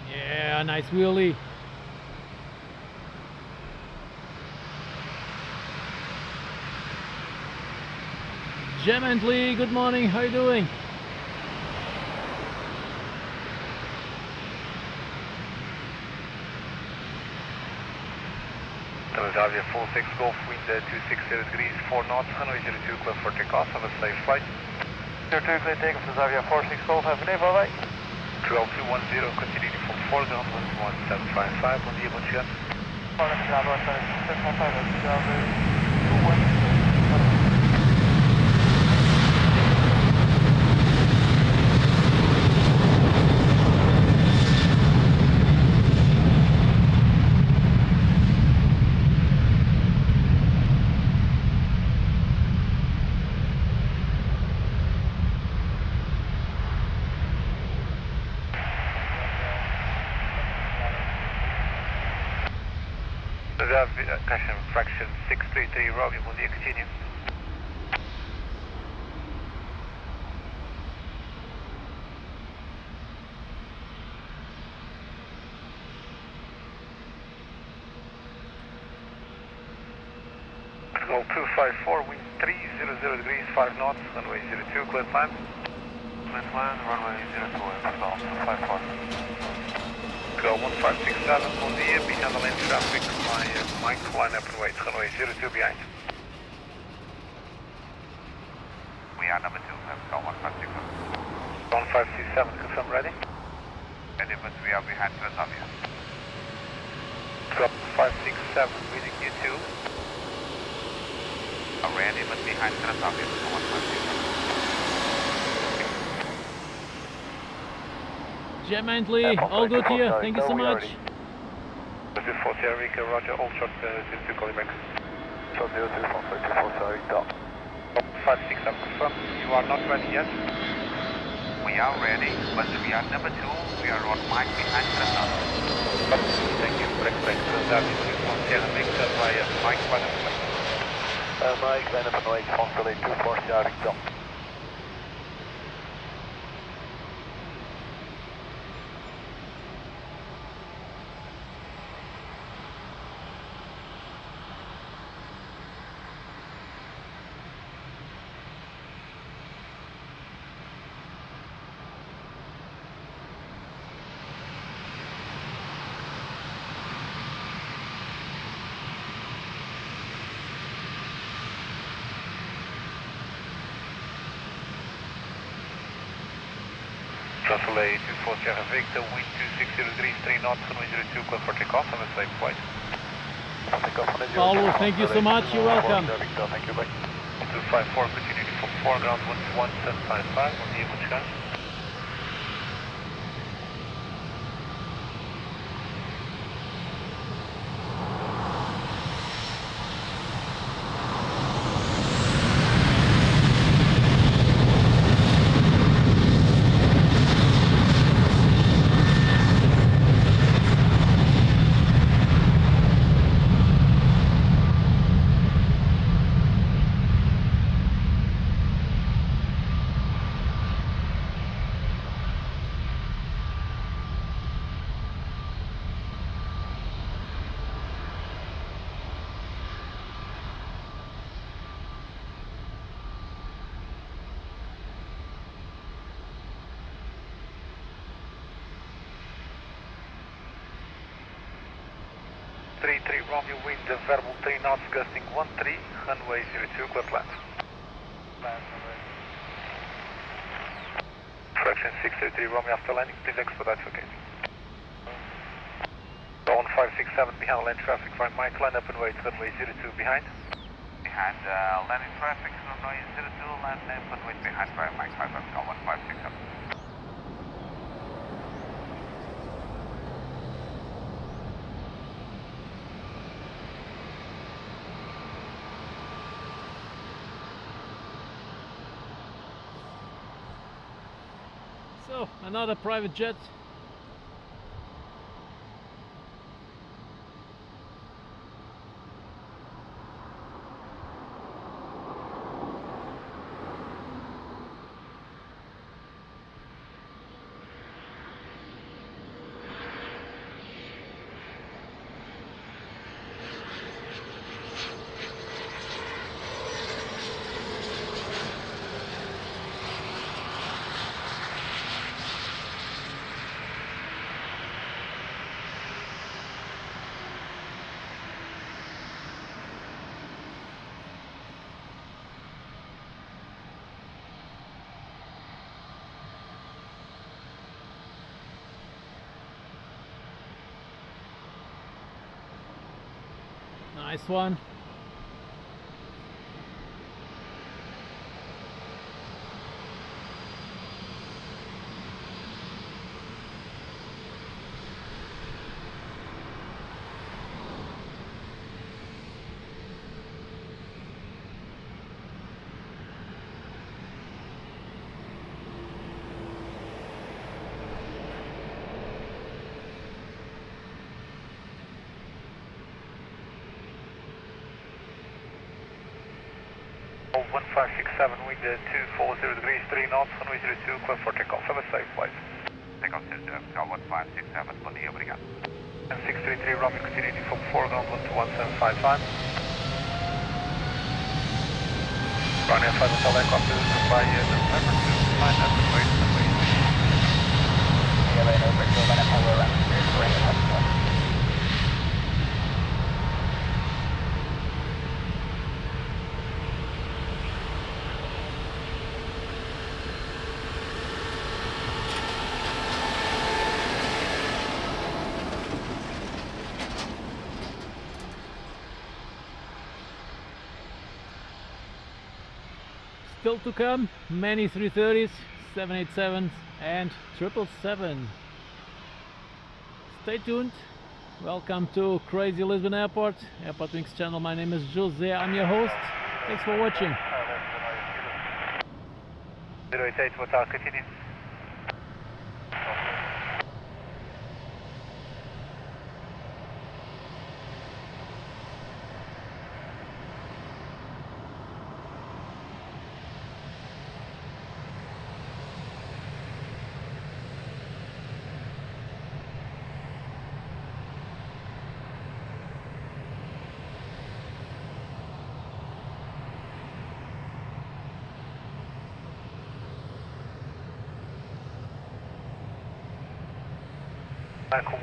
Yeah, nice wheelie. Gently, good morning, how are you doing? Transavia 46 Golf, wind 260 degrees, 4 knots, runway 02, clear for takeoff, have a safe flight. 02, clear takeoff, Transavia 46 Golf, have a name, bye-bye. 1210, continuing from foreground, 1755, bom dia, bom dia. Olha, obrigado, olha, 755, Caixa fraction 633, Romeo, bom dia, continue. Goal 254, wind 300 degrees, 5 knots, runway 02, clear climb. clear climb, runway 02, install 254. Go 1567, bom dia, behind the lane traffic, my Mike, line up and wait, runway 02 behind. We are number 2, go 1567. 1567, confirm ready. Ready, but we are behind Transavia. Drop 567, reading U2. Ready, but behind Transavia, go 1567. Gently, all good here. Thank you so much. This is 4 Sierra Rica, roger, all short 02 calling back. Short 02 from 34 Sierra Rica. 567, confirm, you are not ready yet? We are ready, but we are number 2, we are on Mike behind Transavia. Thank you, break, Transavia, 1 Sierra Rica via Mike, line up and wait. Mike, line up and wait, from 24 Sierra Rica. Translate 24 Sierra Victor, wind 260 degrees, 3 knots, runway 02, clear for takeoff, have a safe flight. Paulo, thank you so much. You're welcome. Thank you, bye. 254, continuing from foreground, 11755, bom dia, bom chegar. Romeo, wind verbal 3 knots, gusting 13, runway 02, clear land. Fraction 633, Romeo after landing, please expedite for gate. 1567 behind lane traffic, find Mike, line up and wait, runway 02 behind. Behind landing traffic, runway 02, land up and wait behind by Mike 1567. So, another private jet. Nice one. Hold 1567, wind 240 degrees, 3 knots, runway 02, clear for takeoff. Have a safe flight. Takeoff 1567, bom dia, obrigado. And 633, Roman, continuing from foreground 121.755. Runway 5 hotel aircraft is by November 2, line up and wait, and wait. Yeah, right over to let him know we're around here. Bring it up. Still to come, many 330s, 787s and 777. Stay tuned. Welcome to Crazy Lisbon Airport, AirportWings channel. My name is Jose, I'm your host. Thanks for watching. 088, hotel, continue.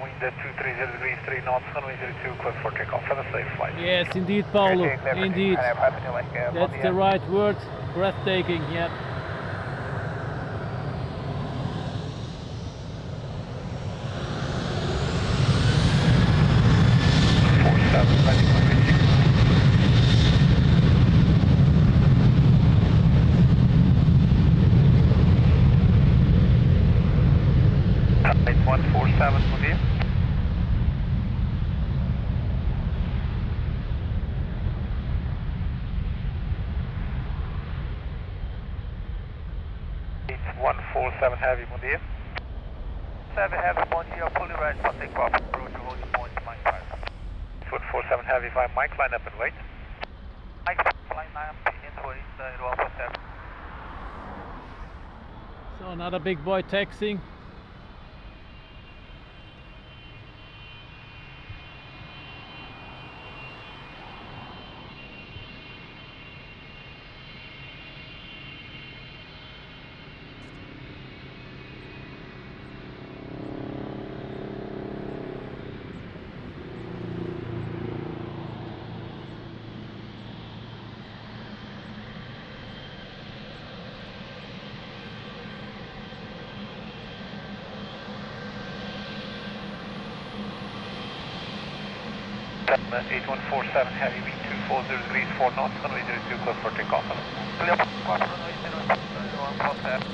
Wind 230 degrees, 3 knots, runway 02, clear for takeoff. Have a safe flight. Yes, indeed, Paulo. Indeed. That's the right word. Breathtaking, yep. Flight 147, bom dia. It's 147 heavy, bom dia. 7 heavy, bom dia, fully right for takeoff, approach holding point, Mike 5. 147 heavy, via Mike, line up and wait. Mike, line up and wait, 147. So another big boy taxiing. Cessna 8147 heavy, wind 240 degrees, 4 knots, runway 02, clear for takeoff. Clear for takeoff, runway 0147.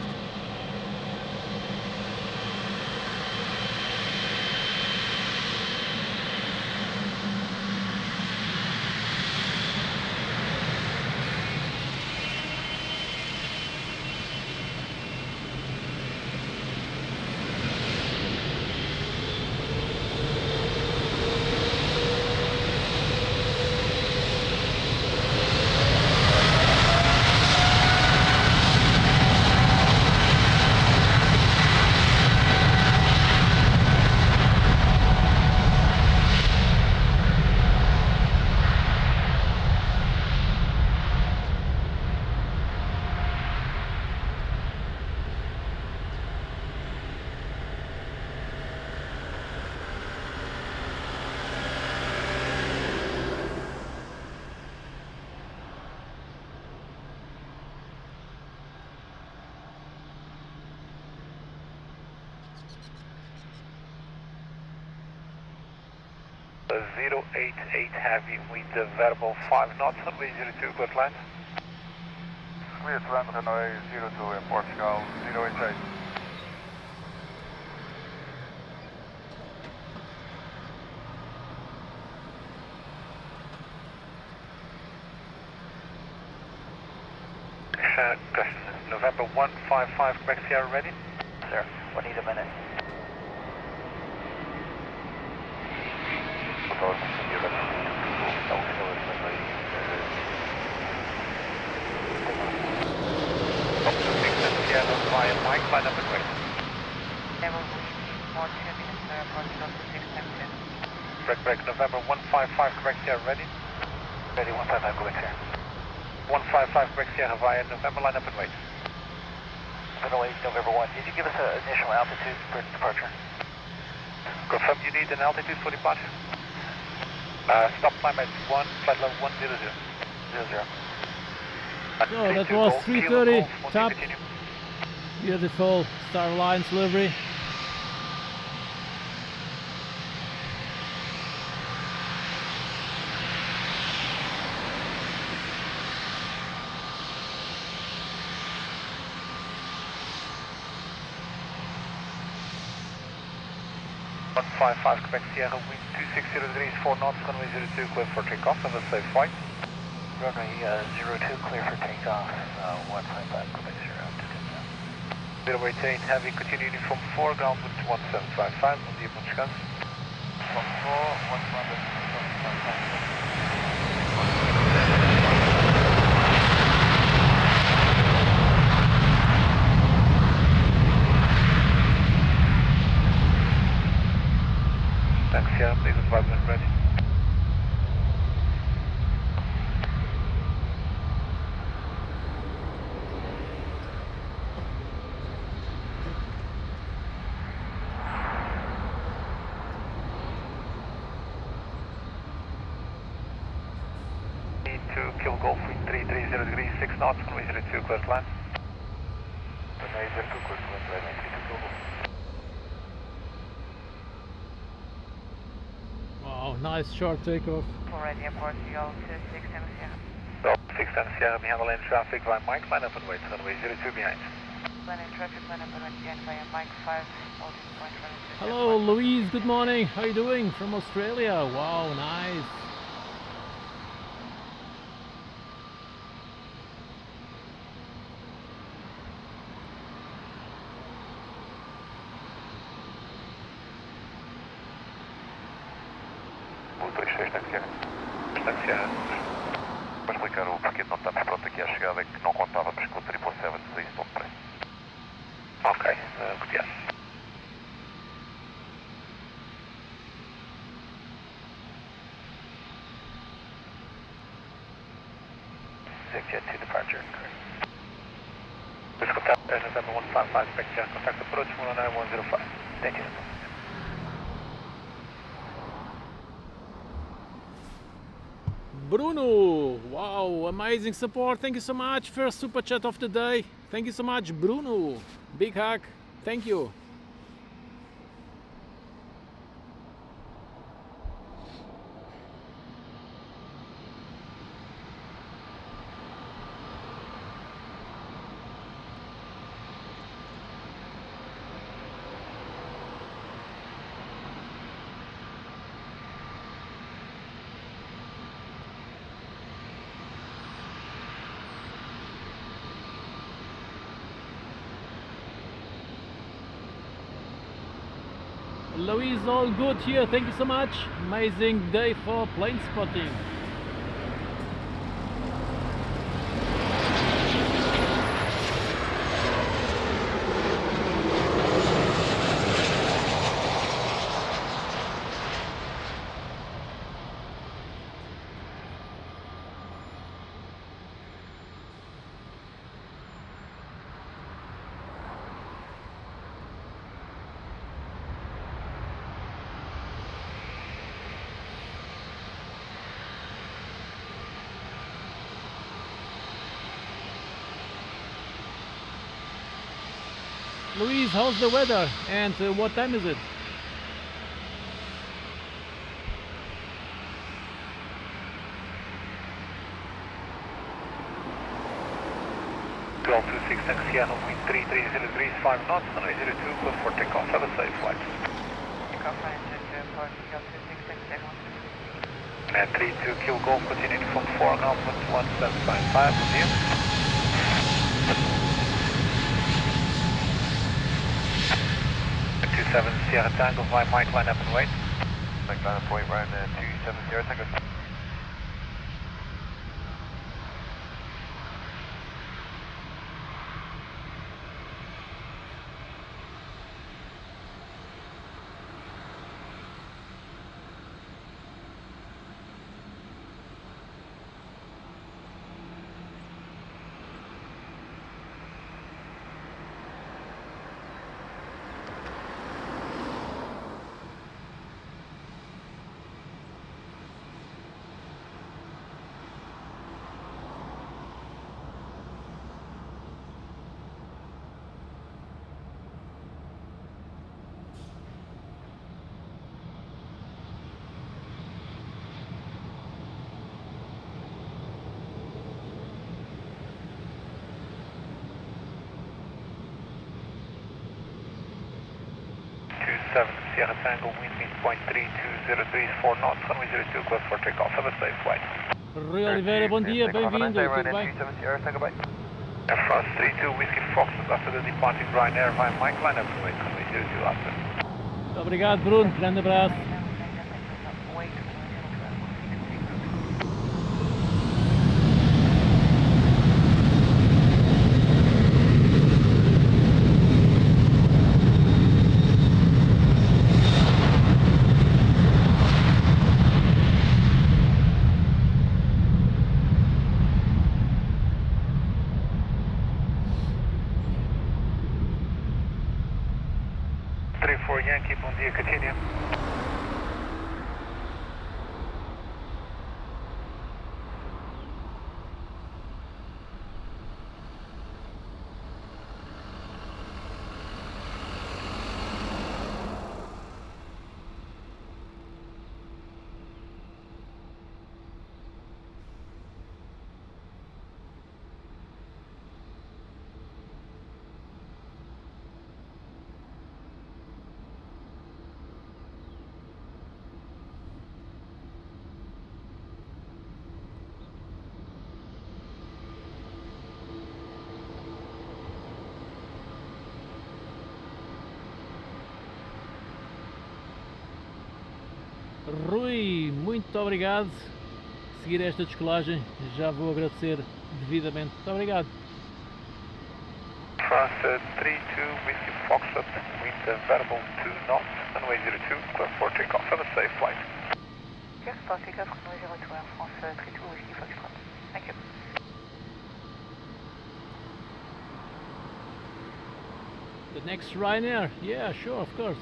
088 heavy with the verbal 5 knots, runway 02, clear line. Clear to land runway 02 in Portugal, 088. November 155, Quebec Sierra ready? Sir, we need a minute. Via Mike, line up and wait. Level 4 minutes, Portugal to 610. Break, November 155, Quebec Sierra ready? Ready, 155 Quebec Sierra. 155 Quebec Sierra via November, line up and wait. November 1, did you give us an initial altitude for departure? Confirm you need an altitude for departure? Stop climb at 1, flight level 100. 00. So that was 3:30 top. Beautiful Star Alliance livery. Quebec Sierra, wind 260 degrees, 4 knots, runway 02, clear for takeoff, have a safe flight. Runway 02, clear for takeoff, 155 Quebec Sierra, to 088 heavy, continue uniform 4, ground wind 1755, on the approach guns. From 4, 155. Thanks, yeah, please advise when ready. Need to kill Golf wind 330 degrees, 6 knots, runway 02, clear to land. Runway 02, clear to land, runway 32 kill Golf. Wow, nice short takeoff. Already at Portugal to 610 Sierra. Well, 610 Sierra, behind the lane traffic via Mike, line up and wait, runway 02 behind. Line in traffic, line up and wait again via Mike 5, holding point runway 2. Hello Louise, good morning. How are you doing? From Australia. Wow, nice. Para explicar o porquê não estamos pronto aqui à chegada, é que não contávamos com o 777 de Lisbon para isso. Ok, copiado. Jet to departure. Please contact November 155, Spectre, contact approach 109-105. Thank you. Bruno, wow, amazing support. Thank you so much. First super chat of the day. Thank you so much, Bruno. Big hug. Thank you. Louise, all good here. Thank you so much. Amazing day for plane spotting. Louise, how's the weather and what time is it? Seattle, wind 330 degrees, 5 knots, runway 02, clear for takeoff. Have a safe flight. Takeoff line airport, Seattle 2667. And 32 Kilo Golf, continuing from 4 announcement 1755, bom dia. 27 Sierra Tango, fly Mike, line up and wait. Mike, line up, wait, Ryan, 270 Tango. Sierra Tango, wind 320 4 knots, runway 02, clear for takeoff. Have a safe flight. Rui Oliveira, bom dia, bem-vindo, tudo bem? 37 Sierra Tango, bye. Air France 32 Whiskey Foxes after the departing Ryanair via Mike, line up and wait, runway 02 after. Muito obrigado, Bruno, grande abraço. Yankee, bom dia, continue. Rui, muito obrigado. Seguir esta descolagem, já vou agradecer devidamente. Muito obrigado. France 32 Whiskey Foxtrot, wind variable 2 knots, runway 02, clear for takeoff. Have a safe flight. Clear for takeoff, runway 02, Air France 32 Whiskey Foxtrot. Thank you. The next Ryanair, yeah, sure, of course.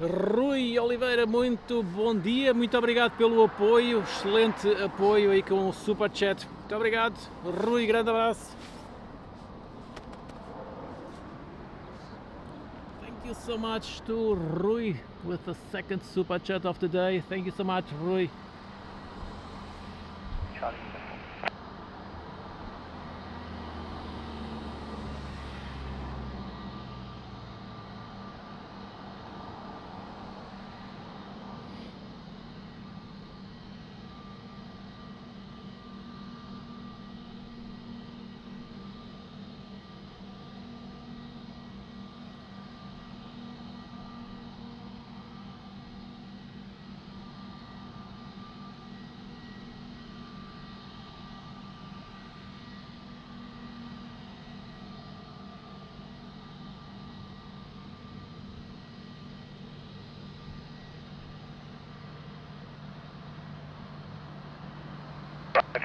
Rui Oliveira, muito bom dia, muito obrigado pelo apoio, excelente apoio aí com o Super Chat. Muito obrigado, Rui, grande abraço. Thank you so much to Rui with the second Super Chat of the day. Thank you so much, Rui.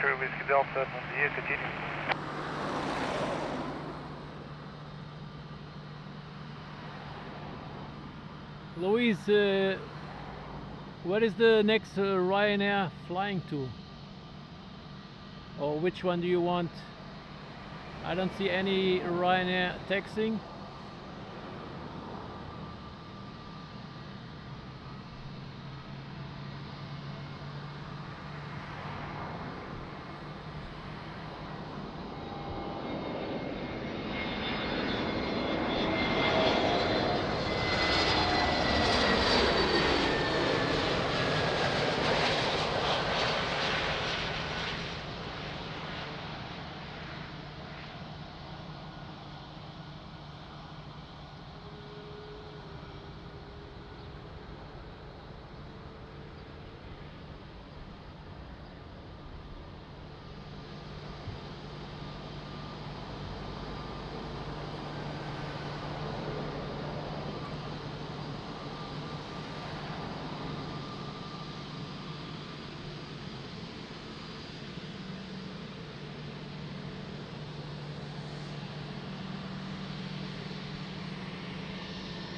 True Whiskey Delta, bom dia, continue. Louise, where is the next Ryanair flying to? Or which one do you want? I don't see any Ryanair taxiing.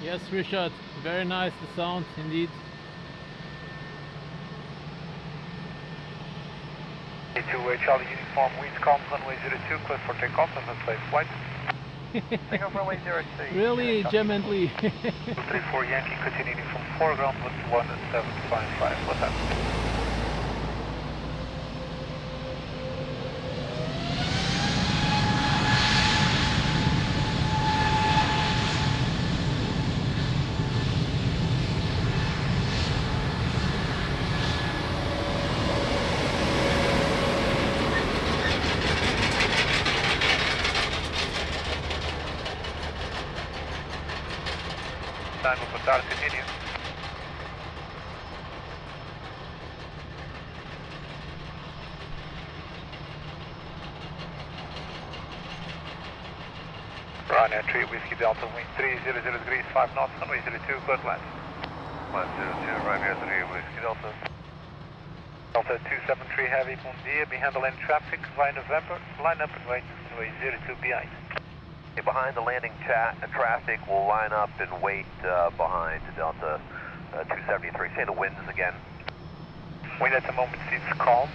Yes, Richard, very nice the sound indeed. A2 Charlie Uniform, winds calm, runway 02, clear for takeoff and a safe flight. Takeoff runway 02. Really gently. 234 Yankee, continuing from foreground with 1755. What's up? Time of start, continue. Ryanair 3 Whiskey Delta, wind 300 degrees, 5 knots, runway 02, clear land. 102, Ryanair 3 Whiskey Delta. Delta 273 Heavy, bom dia, be handling traffic via November, line up and wait, runway 02 behind. Behind the landing traffic, will line up and wait behind Delta 273. Say the winds again. Wind at the moment seems calm,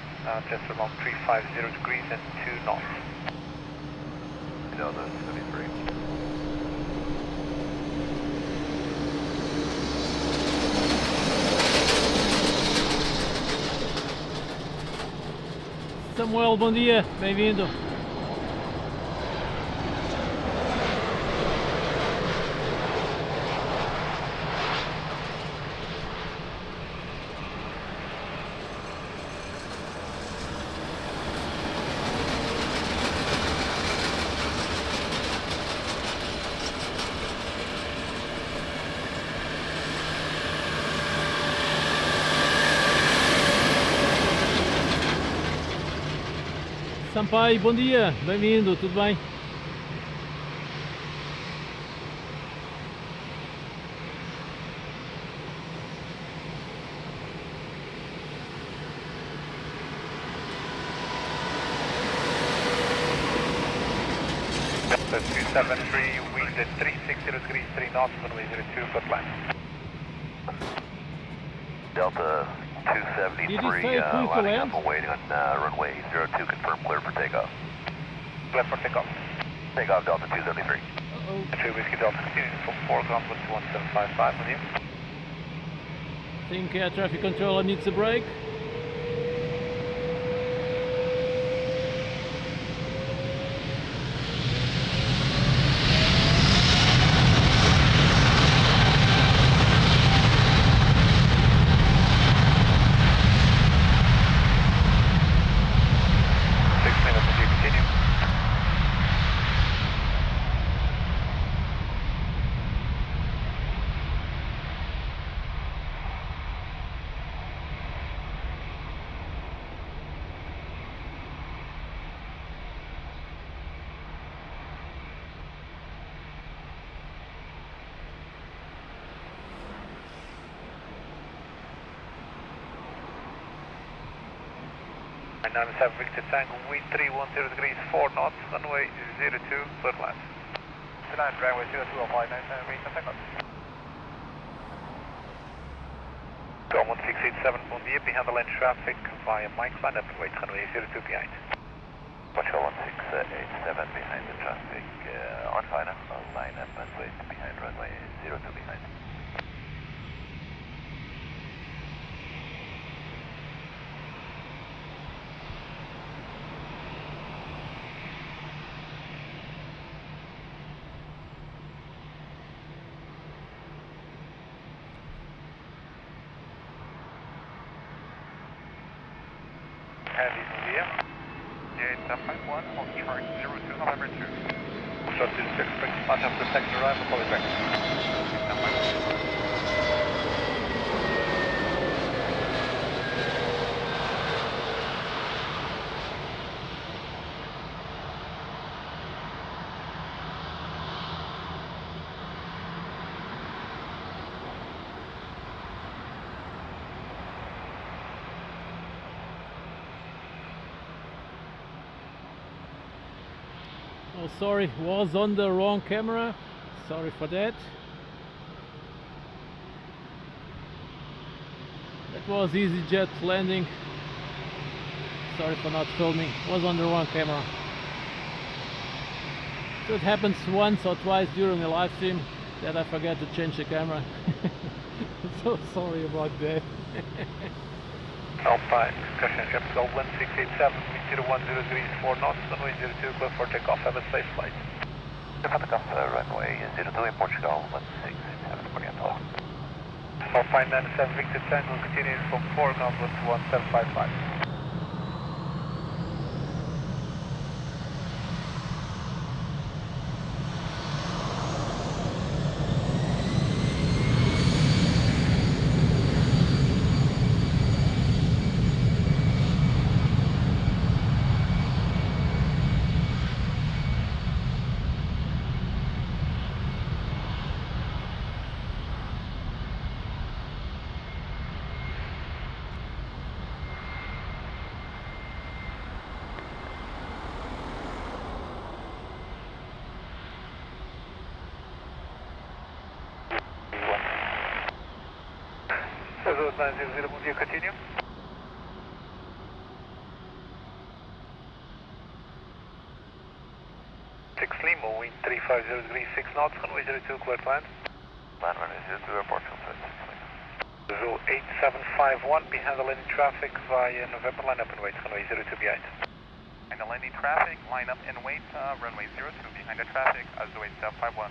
just around 350 degrees and 2 knots. Delta 273. Samuel, bom dia, bem-vindo. Sampaio, bom dia, bem-vindo, tudo bem? Delta 273, wind at 360 degrees, 3 knots, runway 02, good line. Delta 273, Did he say clear to lining land? up and waiting on runway 02, confirm clear for takeoff. Clear for takeoff. Takeoff Delta 273. Uh-oh. 3 Whiskey Delta, continuing from foreground with 1755 with you. Think air traffic controller needs a break. 97 Victor Tango, wind 310 degrees, 4 knots, runway 02, clear to land. To land, runway 02, 059, Victor Tango. Go 1687, bom dia, behind the lane traffic via Mike, line up and wait, runway 02 behind. Watch 1687 behind the traffic, on final, line up and wait behind runway 02 behind. Heavy clear. J751, hold chart 02, November 2. Short 06, expect flash after second arrival, call it back. Oh, sorry, was on the wrong camera. Sorry for that. That was EasyJet landing. Sorry for not filming. Was on the wrong camera. So it happens once or twice during a live stream that I forget to change the camera. So sorry about that. Alpine, discussion capital 1687, wind 010 degrees, 4 knots, runway 02, clear for takeoff, have a safe flight. For takeoff, runway 02 in Portugal, 1687 Oriental. Alpine 97 Victor Tango, continuing from 4 ground 1755. Zero 900, bom dia, continue. Six Lima, wind 350 degrees, 6 knots, runway 02, clear to land. Land runway 02, Airport Zero 8751, behind the landing traffic via November, line up and wait, runway 02 behind. Behind the landing traffic, line up and wait, runway 02 behind the traffic, 8751.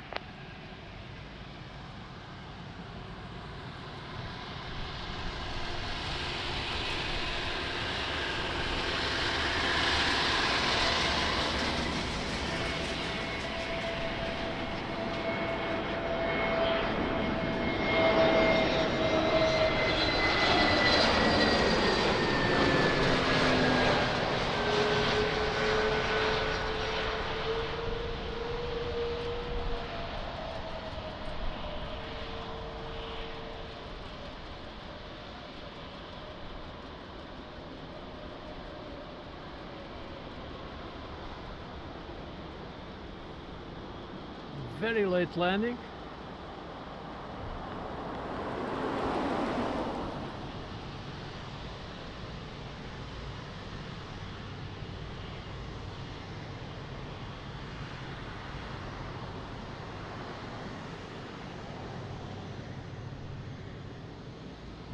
Very late landing.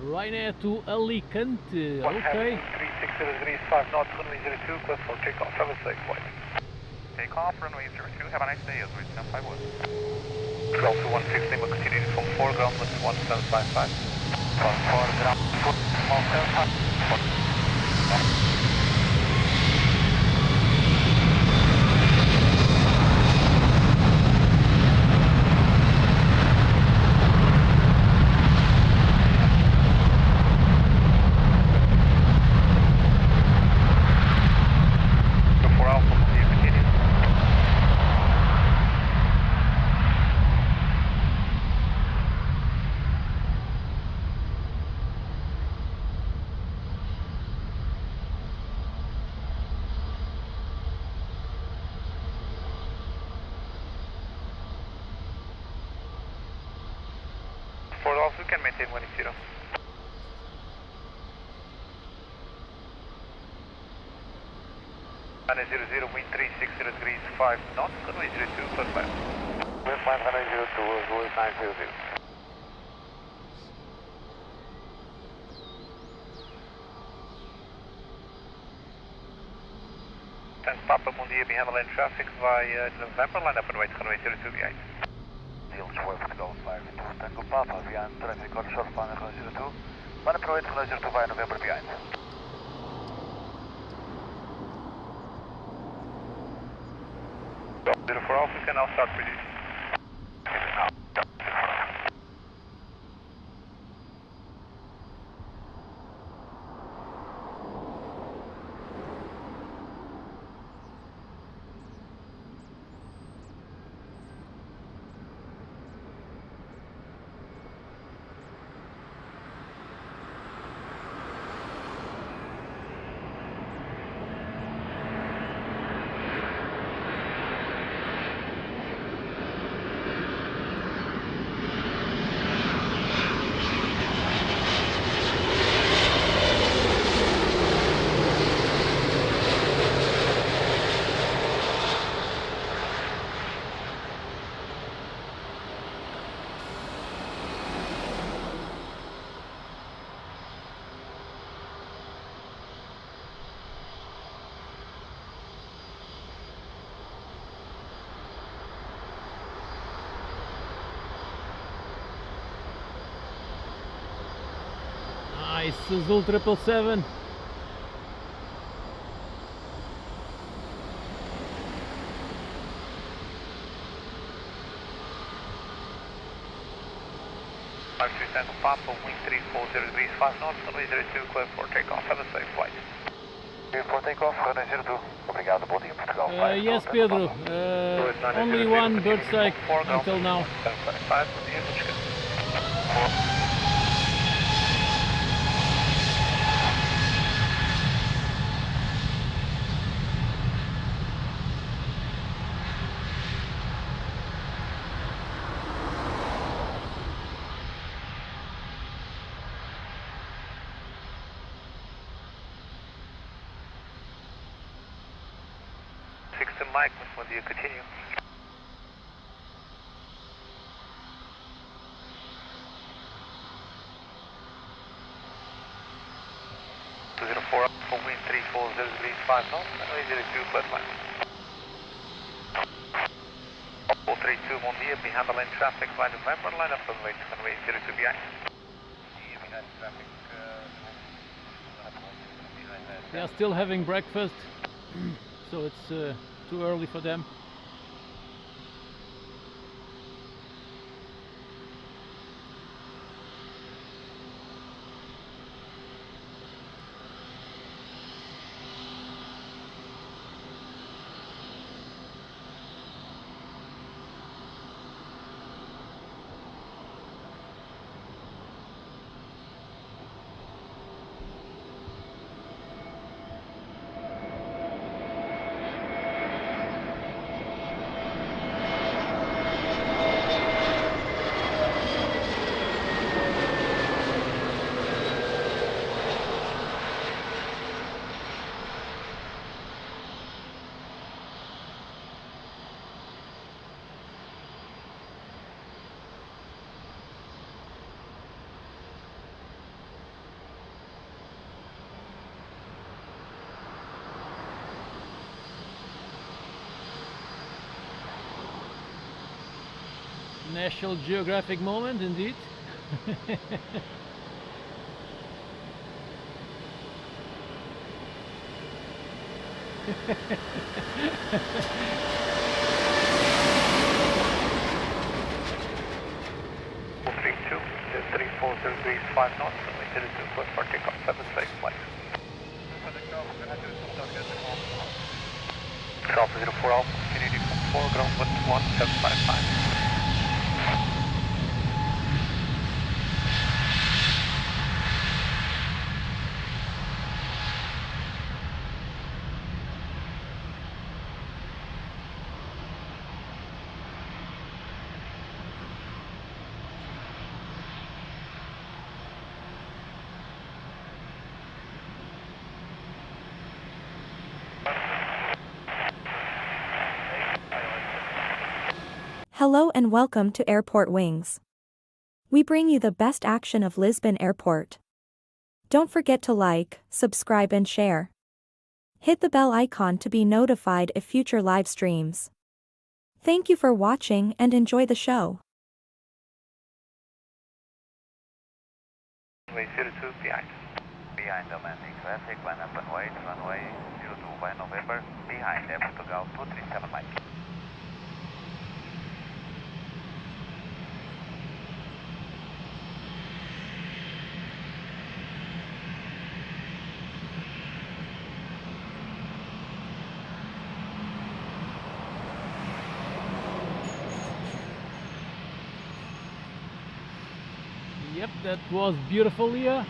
Ryanair to Alicante, okay. 360 degrees, 5 knots, runway 02, clear for takeoff, have a safe flight. Takeoff, runway 02, have a nice day, 8751. Ground to 160, we're continuing from 4 ground with 1755. From 4 ground, 1755. can maintain 180. Runway 00, wind 360 degrees, 5 knots, runway 02, close by. Wind 502, Louis 900. Papa, bom dia, behind the lane traffic via November, line up and wait, runway 02 behind. Deal 12 Golf 52, Tango Papa, behind traffic on short runway 02, line up and wait, runway 02 via November behind. 04 Alpha, can now start reducing. Nice, Azul 777. Papa, wing 340 degrees, 5 knots, runway 02, clear for takeoff. Have a safe flight. Clear for takeoff, runway 02. Obrigado, bom dia, Portugal. Yes, Pedro. Only one bird strike until now. 5, bom dia, Portugal. Mike, bom dia, continue. Four Alpha, wind 340 degrees, 5 knots, runway 02, clear line. Apple 32, bom dia, behind the lane traffic by November, line up runway 02 behind. Behind traffic, They are still having breakfast, so it's too early for them. National Geographic moment, indeed. degrees, 5 knots, and we did it to foot for takeoff, 7 safe flight. Alpha 04 Alpha, continue to 4, ground 11755. Hello and welcome to AirportWings. We bring you the best action of Lisbon Airport. Don't forget to like, subscribe and share. Hit the bell icon to be notified if future live streams. Thank you for watching and enjoy the show. Runway 02 behind. Behind the landing traffic, line up and wait, runway 02 by November, behind Portugal 237 Mike. Yep, that was beautiful, Leah.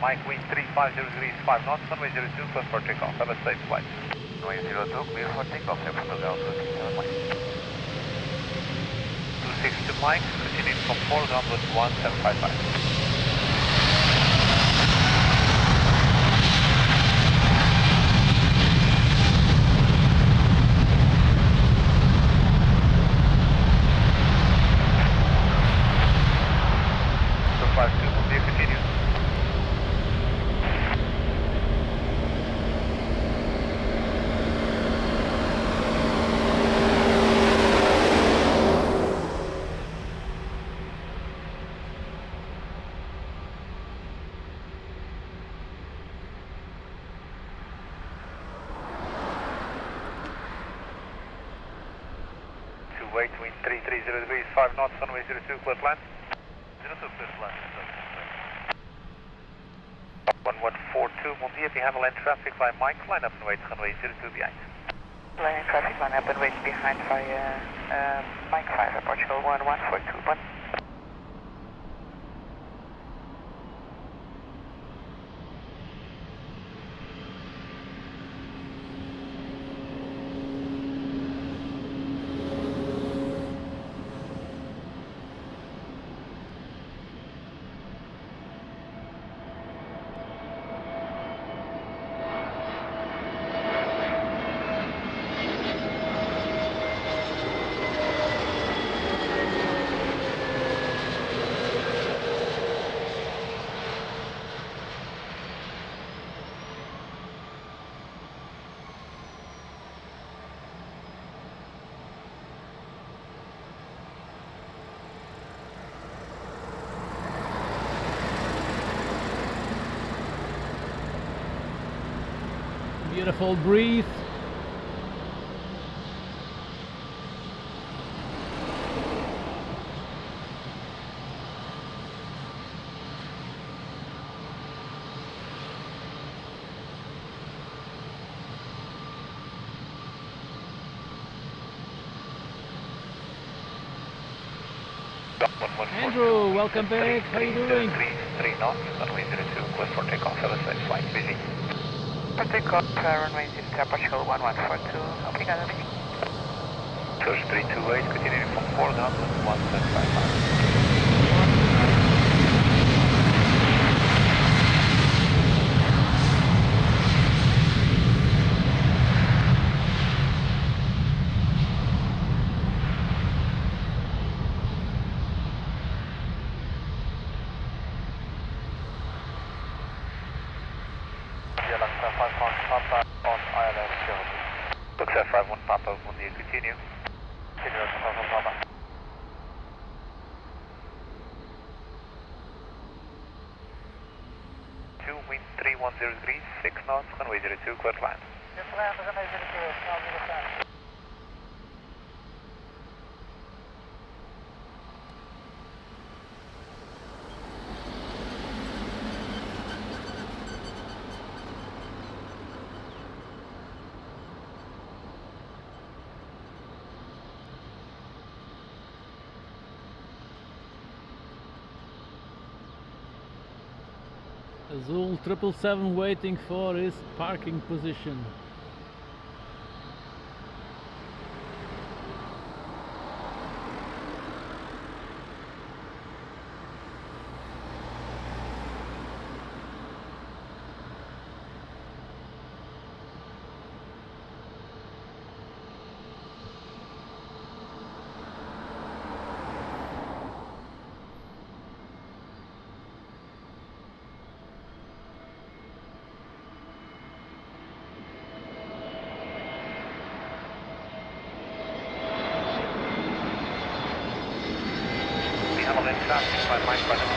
Mike, wind 350 degrees, 5 knots, runway 02, clear for takeoff. Have a safe flight. Runway 02, clear for takeoff, Portugal 237 Mike. 262 Mike, continuing from 4 ground with 1755. Wait, wind 330 degrees, 5 knots, runway 02, clear to land. 02, clear to land. 1142, bom dia, behind the lane traffic via Mike, line up and wait, runway 02 behind. Line traffic, line up and wait behind via Mike 5, Portugal 1142. Beautiful breeze. Andrew, welcome back. How are you doing? 3 knots, runway 02, clear for takeoff. Have a safe flight. Busy. For takeoff, runway 0, Portugal 1142. Obrigado, busy. First 328, continuing from 4 knots, 1755. 51 Papa on airlines 02. Looks at 51 Papa, will you continue? Continue 51 Papa. 2, wind 310 degrees, 6 knots, runway 02, clear to land. Clear to land, runway 02, now 05. Azul 777 waiting for his parking position. Traffic by Mike Button.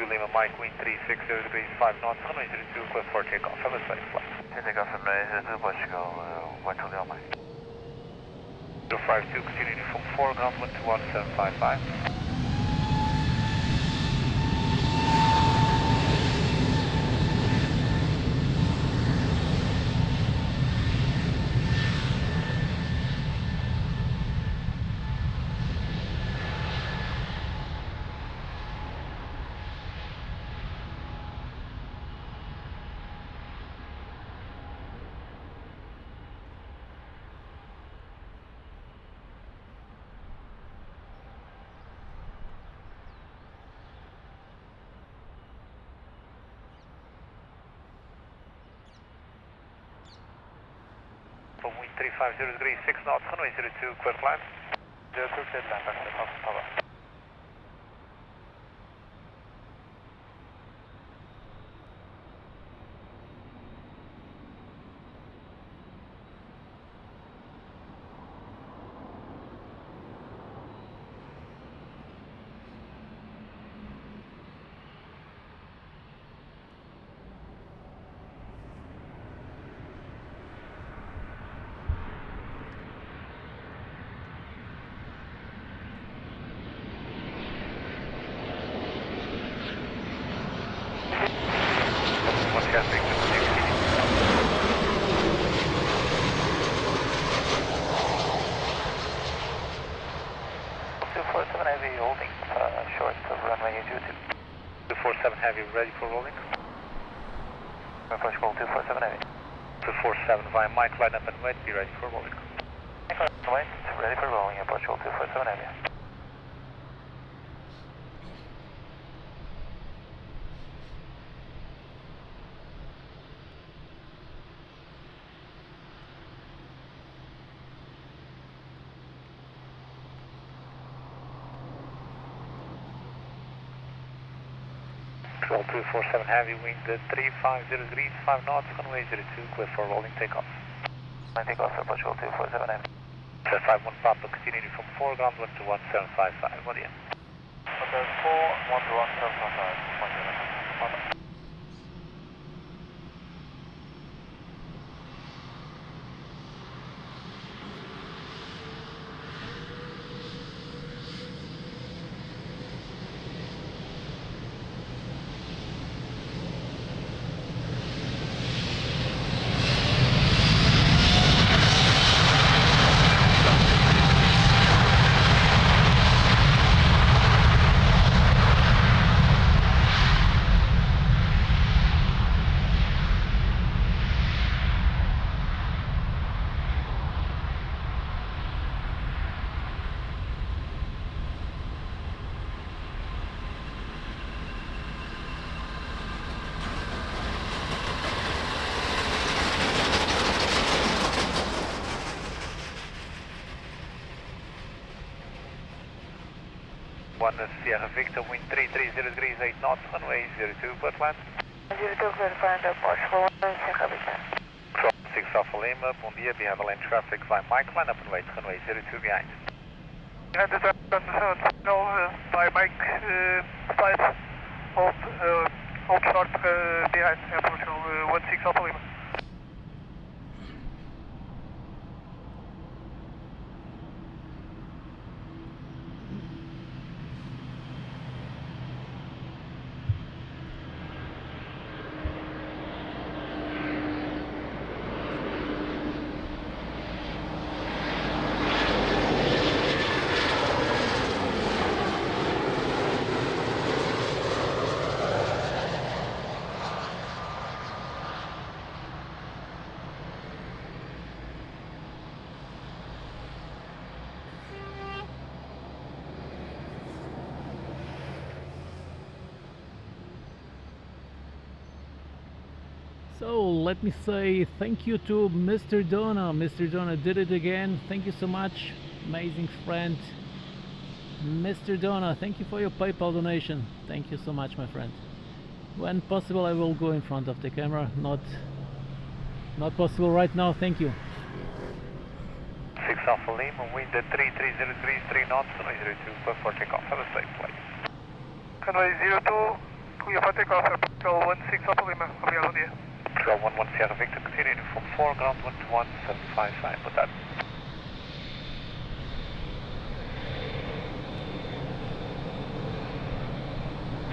Lima Mike, wind 360 degrees, 5 knots, runway 02, clear for takeoff. Have a safe flight. Takeoff from runway 02, Portugal, 120 Mike. 052, continuing from 4, ground wind to 1755. From wind 350 degrees, 6 knots, runway 02, clear to land. 02, clear to land, Papa. Heavy, ready for rolling? Portugal 247 Heavy. 247 via Mike, line up and wait, be ready for rolling. Wait, ready for rolling, Portugal 247 Heavy. Control 247 heavy, wind 350 degrees, 5 knots, runway 02, clear for rolling takeoff. Takeoff for Portugal 247 Heavy. 51 Papa, continuing from 4, ground wind to 1755, what do you? Hotel 4, 1 to 1755, 1 to 1. 1 Sierra Victor, wind 330 degrees, 8 knots, runway 02, but land. 02, clear to find Portugal 1, Sierra Victor. 6 Alpha Lima, bom dia, behind the lane traffic, via Mike, line up and wait, runway 02 behind. Behind the traffic, no, by Mike, slide, hold short behind Portugal 16 Alpha Lima. So let me say thank you to Mr. Donna. Mr. Donna did it again. Thank you so much, amazing friend. Mr. Donna, thank you for your PayPal donation. Thank you so much, my friend. When possible, I will go in front of the camera. Not possible right now. Thank you. 6 Alpha Lima, wind 330 degrees, 3 knots, runway 02, before takeoff. Have a safe flight. Runway 02, clear for takeoff, Portugal 16 Alpha Lima, obrigado, bom dia. Control 11 Sierra Victor, continuing from 4, ground 121, 755, put that.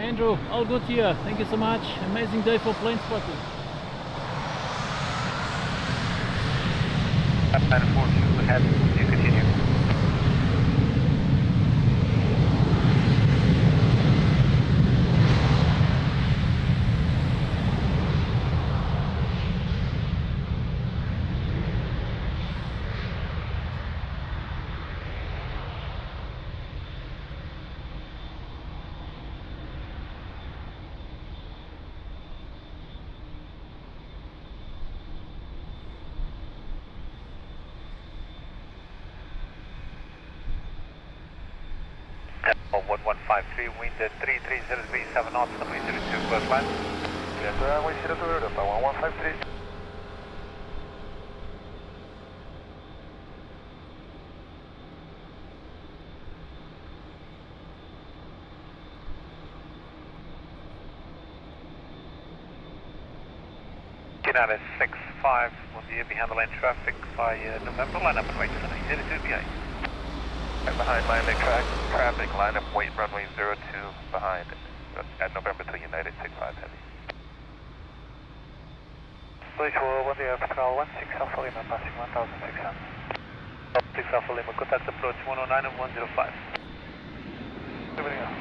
Andrew, all good here. Thank you so much. Amazing day for plane spotting. And 42 ahead, you continue. Tempo 1153, wind 330 degrees, 7 knots, runway 02, first line. Yes, runway 02, Europa, 1153. United 65, bom dia, behind the lane traffic by November, line up and wait, runway 02 behind. Behind line traffic, line up, wait, runway 02 behind at November 3 United 65 Heavy. Lisbon, bom dia, Portugal 16 Alpha Lima, passing 1,600. 6 Alpha Lima, contact approach 109 and 105. Everything else.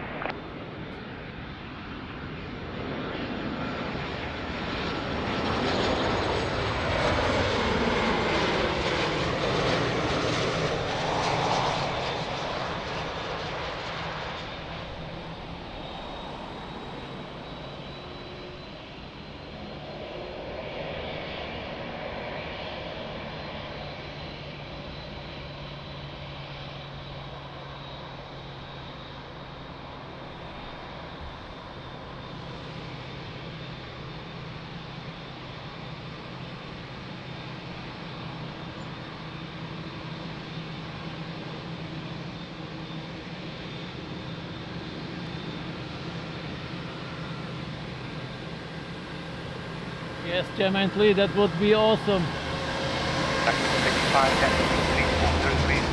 Yes, genuinely, that would be awesome. 65,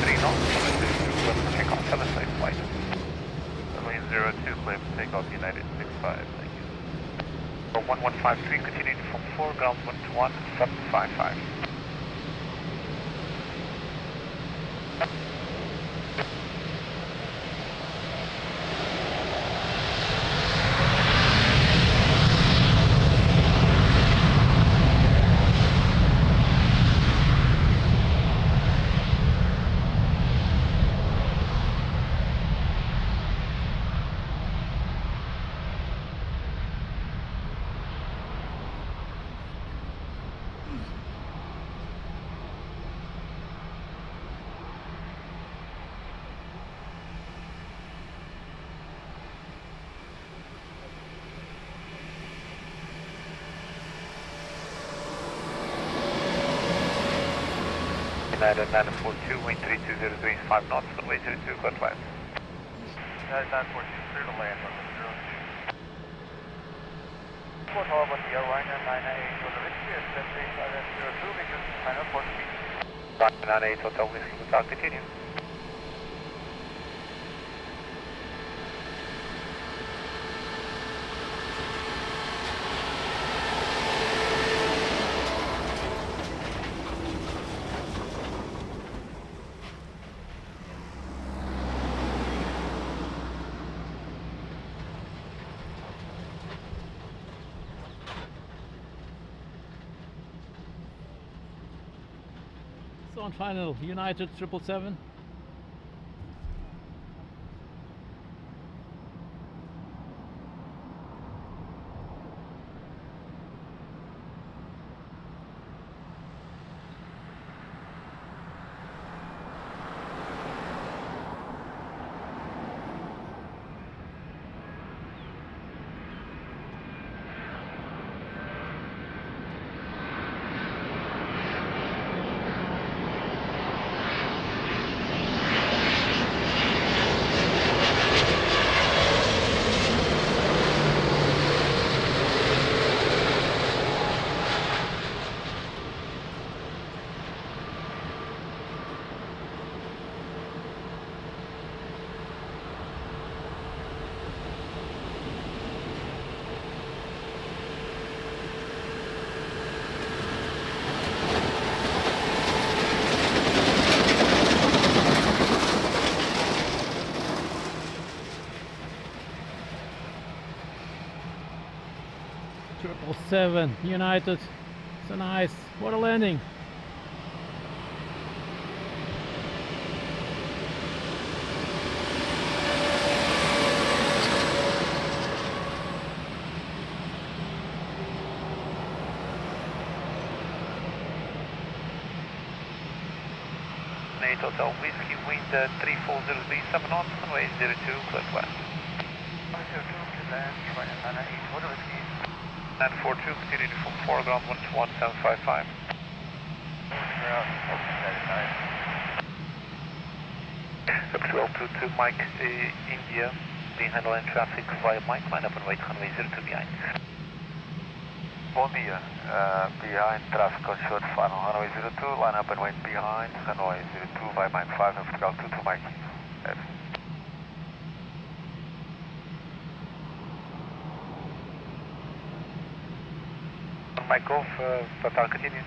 3 knots, check off, have a safe flight. Runway 02, clear for takeoff United 65, thank you. 1153, continuing from 4, ground 121, 755. United 942, wind 3200 degrees, 5 knots, runway 02, clear to land. United 942, clear to land, runway 02. Port Hall, the airliner 98 for the Whiskey, SFA 02, because final port speed. 98 Hotel Whiskey, we'll continue. So on final, United 777. Seven United, so nice. What a landing. Hotel Whiskey, wind 340 degrees, 7 knots, runway 02, clear to land. 02, clear land, United 98 for the Whiskey. 942, continuing from foreground 11755. Actual 22 Mike India, being handling traffic via Mike, line up and wait, runway 02 behind. Bom dia. Behind traffic on short final, runway 02, line up and wait behind, runway 02 by Mike 5 and Vertical 22 Mike. F. Mike off, total continue.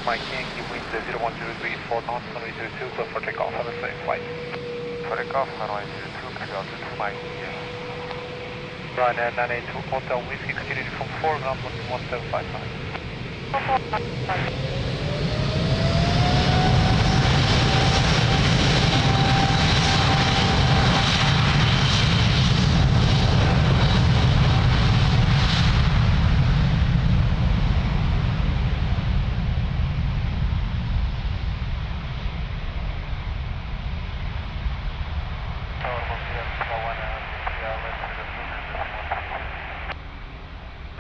Mike Yankee, wind 010 degrees, 4 knots, runway 02, clear for takeoff, have a safe flight. For takeoff, runway 02, clear to Mike. Ryanair 982 Hotel Whiskey, continuing from foreground 11759.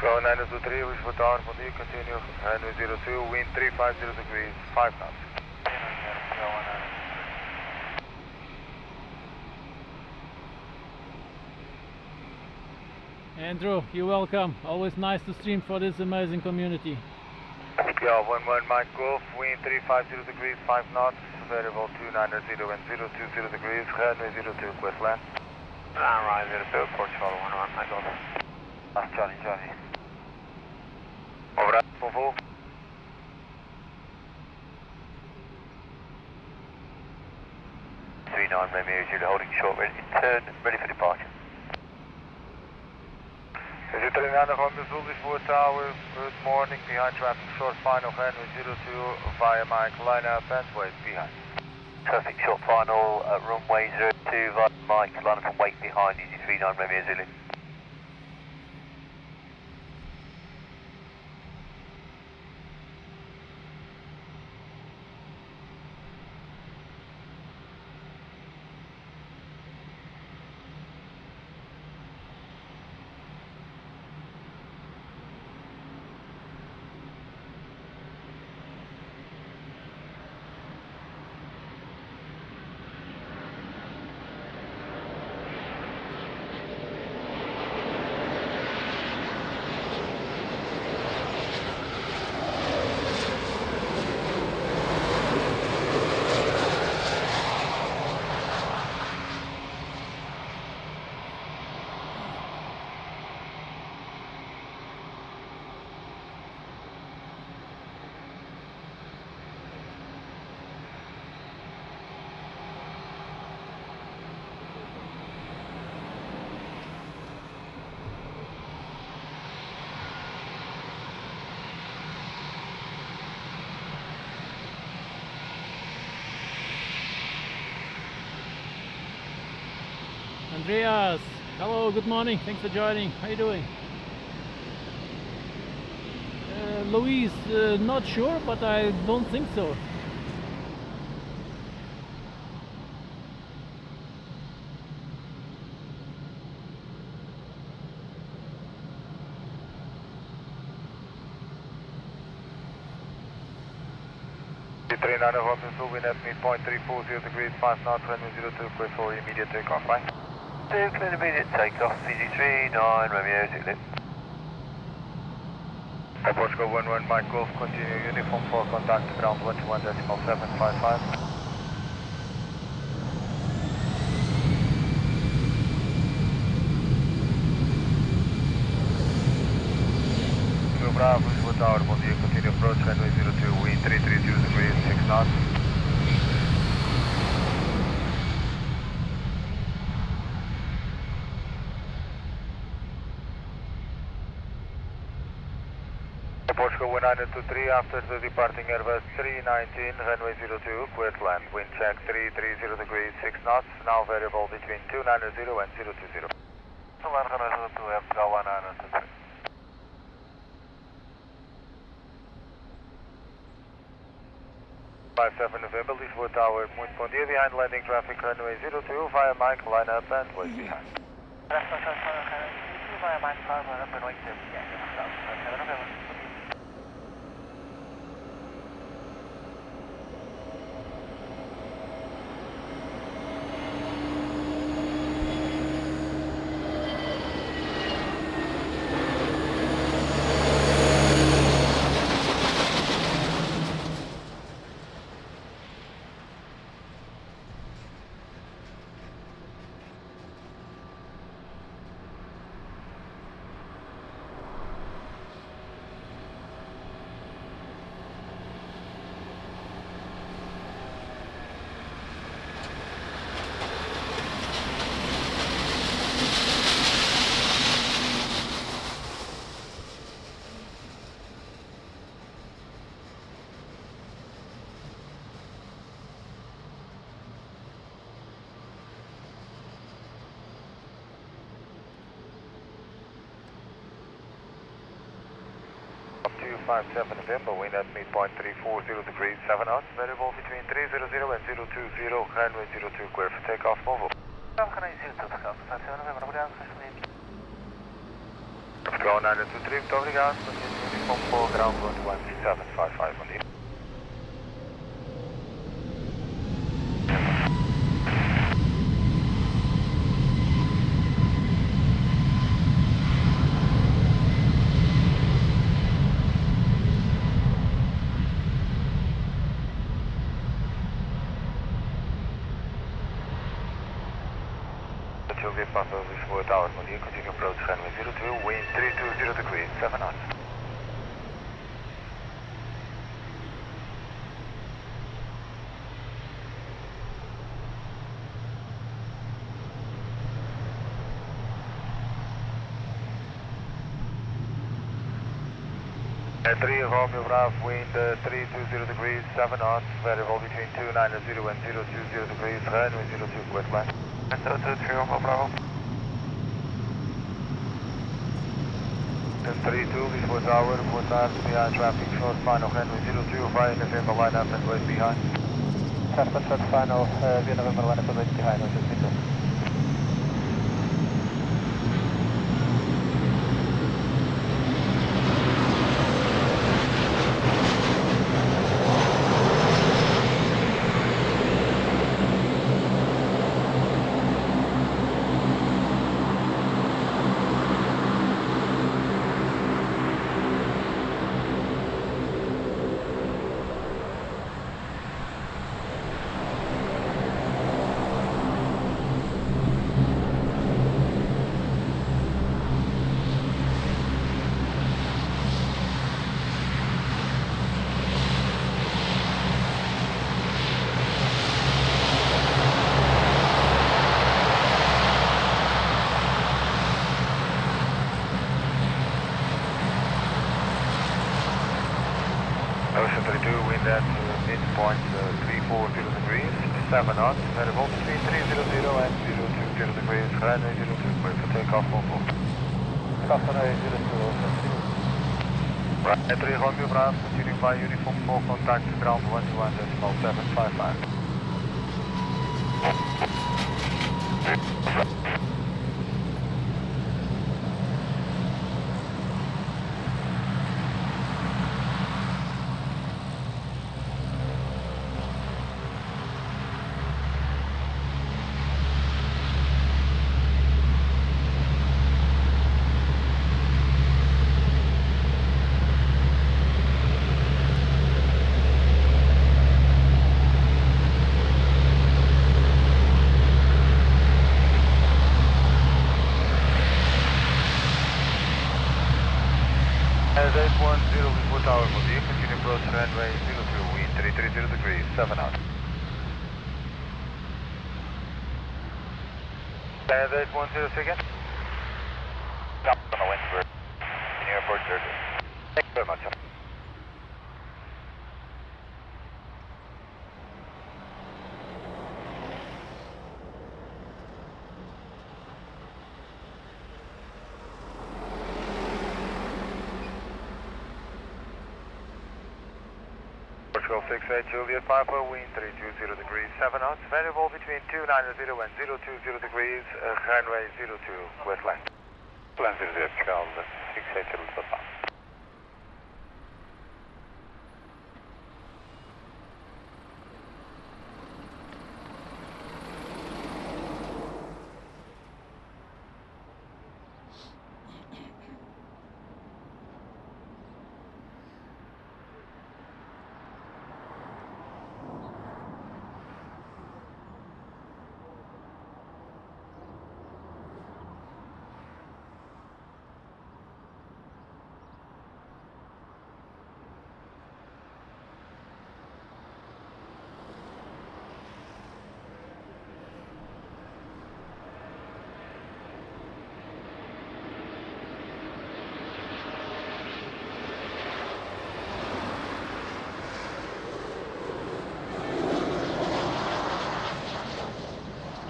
Pro 923, wish for tower, bom dia, continue, runway 02, wind 350 degrees, 5 knots. Andrew, you're welcome. Always nice to stream for this amazing community. Yeah, 11 Mike Golf, wind 350 degrees, 5 knots, variable 290 and 020 degrees, runway 02, quest land. Runway 02, Portugal 11 Mike Golf. That's Johnny. Over, full. 39 Romeo Zulu holding short, ready to turn, ready for departure. Is it 39 on the Zulu Lisbon Tower, good morning, behind traffic, short final, runway 02, via Mike, line up and wait behind. Traffic short final, runway 02, via Mike, line up and wait behind, easy 39 Romeo Zulu. Andreas, hello, good morning, thanks for joining. How you doing? Louise, not sure, but I don't think so. Three nine of Robinson, wind at midpoint 340 degrees, 5 knots, runway 02, clear for immediate takeoff, right? Clear immediate takeoff, easy 39 Romeo Zulu. Portugal 11 Mike Golf, continue uniform for contact ground 121.755. Bravo, Lisbon Tower, bom dia, continue approach, runway 02, wind 330 degrees, 6 knots. Portugal 1923, after the departing Airbus 319, runway 02, clear to land, wind check 330 degrees, 6 knots, now variable between 290 and 020. So land runway 02, Portugal 1923. 57 November, Lisbon Tower, muito bom dia, behind landing traffic, runway 02, via Mike, line up and wait behind. Via Mike, line up and wait behind. Up to 57 November, wind at midpoint 340 degrees, 7 knots, variable between 300 and 020, runway 02, clear for takeoff, move up. Portugal 923, muito obrigado, continue uniform for ground 11755, bom dia. Papa, Lisbon Tower, bom dia, continue approach runway 02, wind 320 degrees, 7 knots. At 3 Romeo Bravo, wind 320 degrees, 7 knots, variable between 290 and 020 degrees, runway 02, quit line. 3 Romeo Bravo. 32, Lisbon Tower, boa tarde, behind traffic, short final, runway 02, via November, line up and wait behind. Transport short final, via November, line up and wait behind, just window. Ocean 32, wind at midpoint 340 degrees, 7 knots, variable between 300 and 020 degrees, runway 02, wait for takeoff, full. Takeoff runway 02, Ocean 3. Right, at 3 Romeo Bravo, continuing by uniform full contact, ground 121.755. As 810 Lisbon Tower, bom dia, continue approach runway 02, wind 330 degrees, 7 knots. As 810 second. Stop on the wind for airport service. Thank you very much, sir. Portugal 68 Juliet Papa, wind 320 degrees, 7 knots, variable between 290 and 020 degrees, runway 02, west line. Plan 00, Portugal 68 Juliet Papa.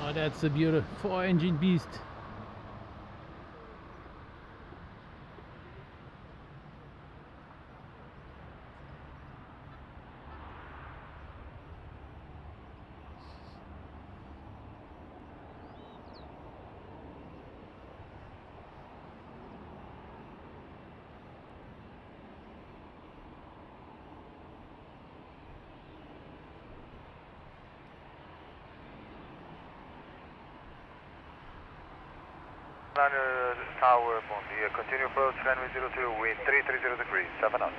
Oh, that's a beautiful 4-engine beast. Tower, bom dia, continue approach runway 02, wind 330 degrees, 7 knots.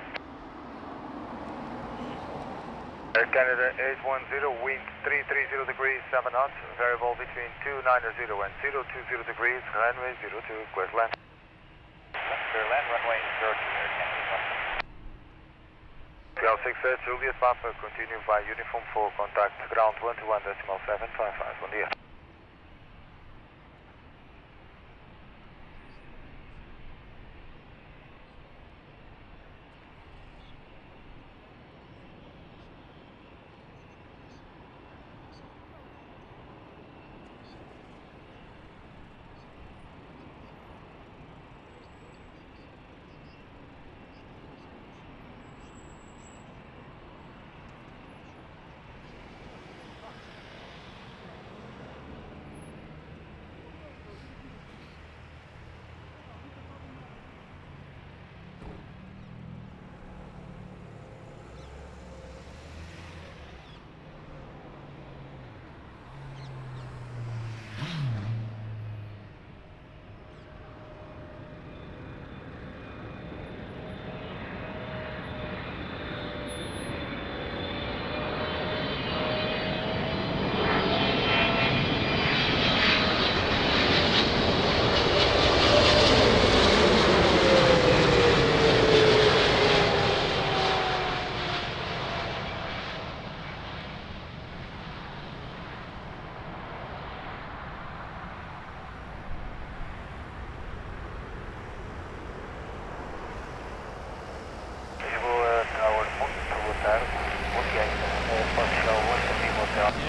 Canada 810, wind 330 degrees, 7 knots, variable between 290 and 020 degrees, runway 02, clear land. Clear land, runway 02, 1268 Juliet Papa, continue by uniform for contact ground 121.755, bom dia.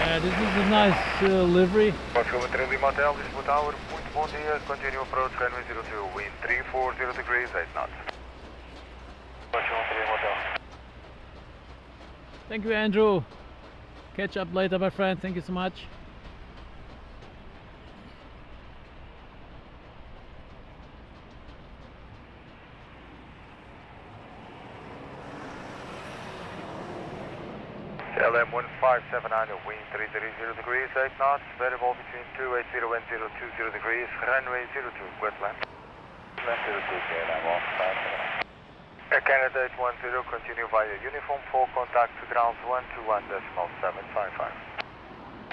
Yeah, this is a nice livery. Portugal Lima Hotel, Lisbon Tower, muito bom dia, continue approach runway 02, wind 340 degrees, 8 knots. Portugal Lima Hotel. Thank you, Andrew. Catch up later, my friend. Thank you so much. LM 1579, wind 330 degrees, 8 knots, variable between 280 and 020 degrees, runway 02, clear land. Land 02, KLM 1579. Air Canada 810, continue via uniform for contact to ground 121.755. 121.755.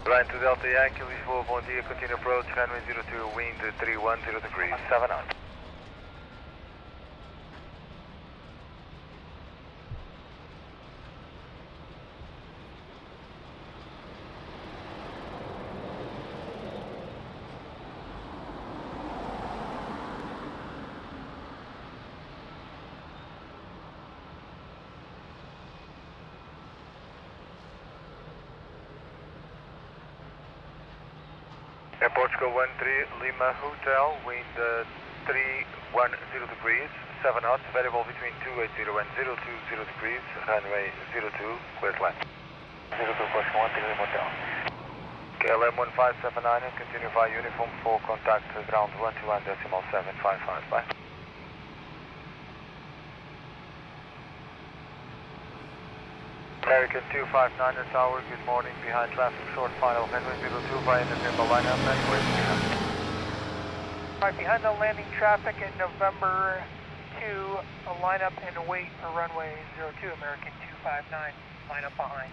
Line to Delta Yankee, Lisboa, bom dia, continue approach, runway 02, wind 310 degrees, 7 knots. Portugal 13 Lima Hotel, wind 310 degrees, 7 knots, variable between 280 and 020 degrees, runway 02, clear land. 02 Portugal 13 Lima Hotel. KLM 1579, continue via uniform for contact ground 121.755, bye. American 259 tower, good morning, behind traffic, short final, runway 02 via November lineup and wait behind. Alright, behind the landing traffic at November 2, a lineup and await for runway 02, American 259, lineup behind.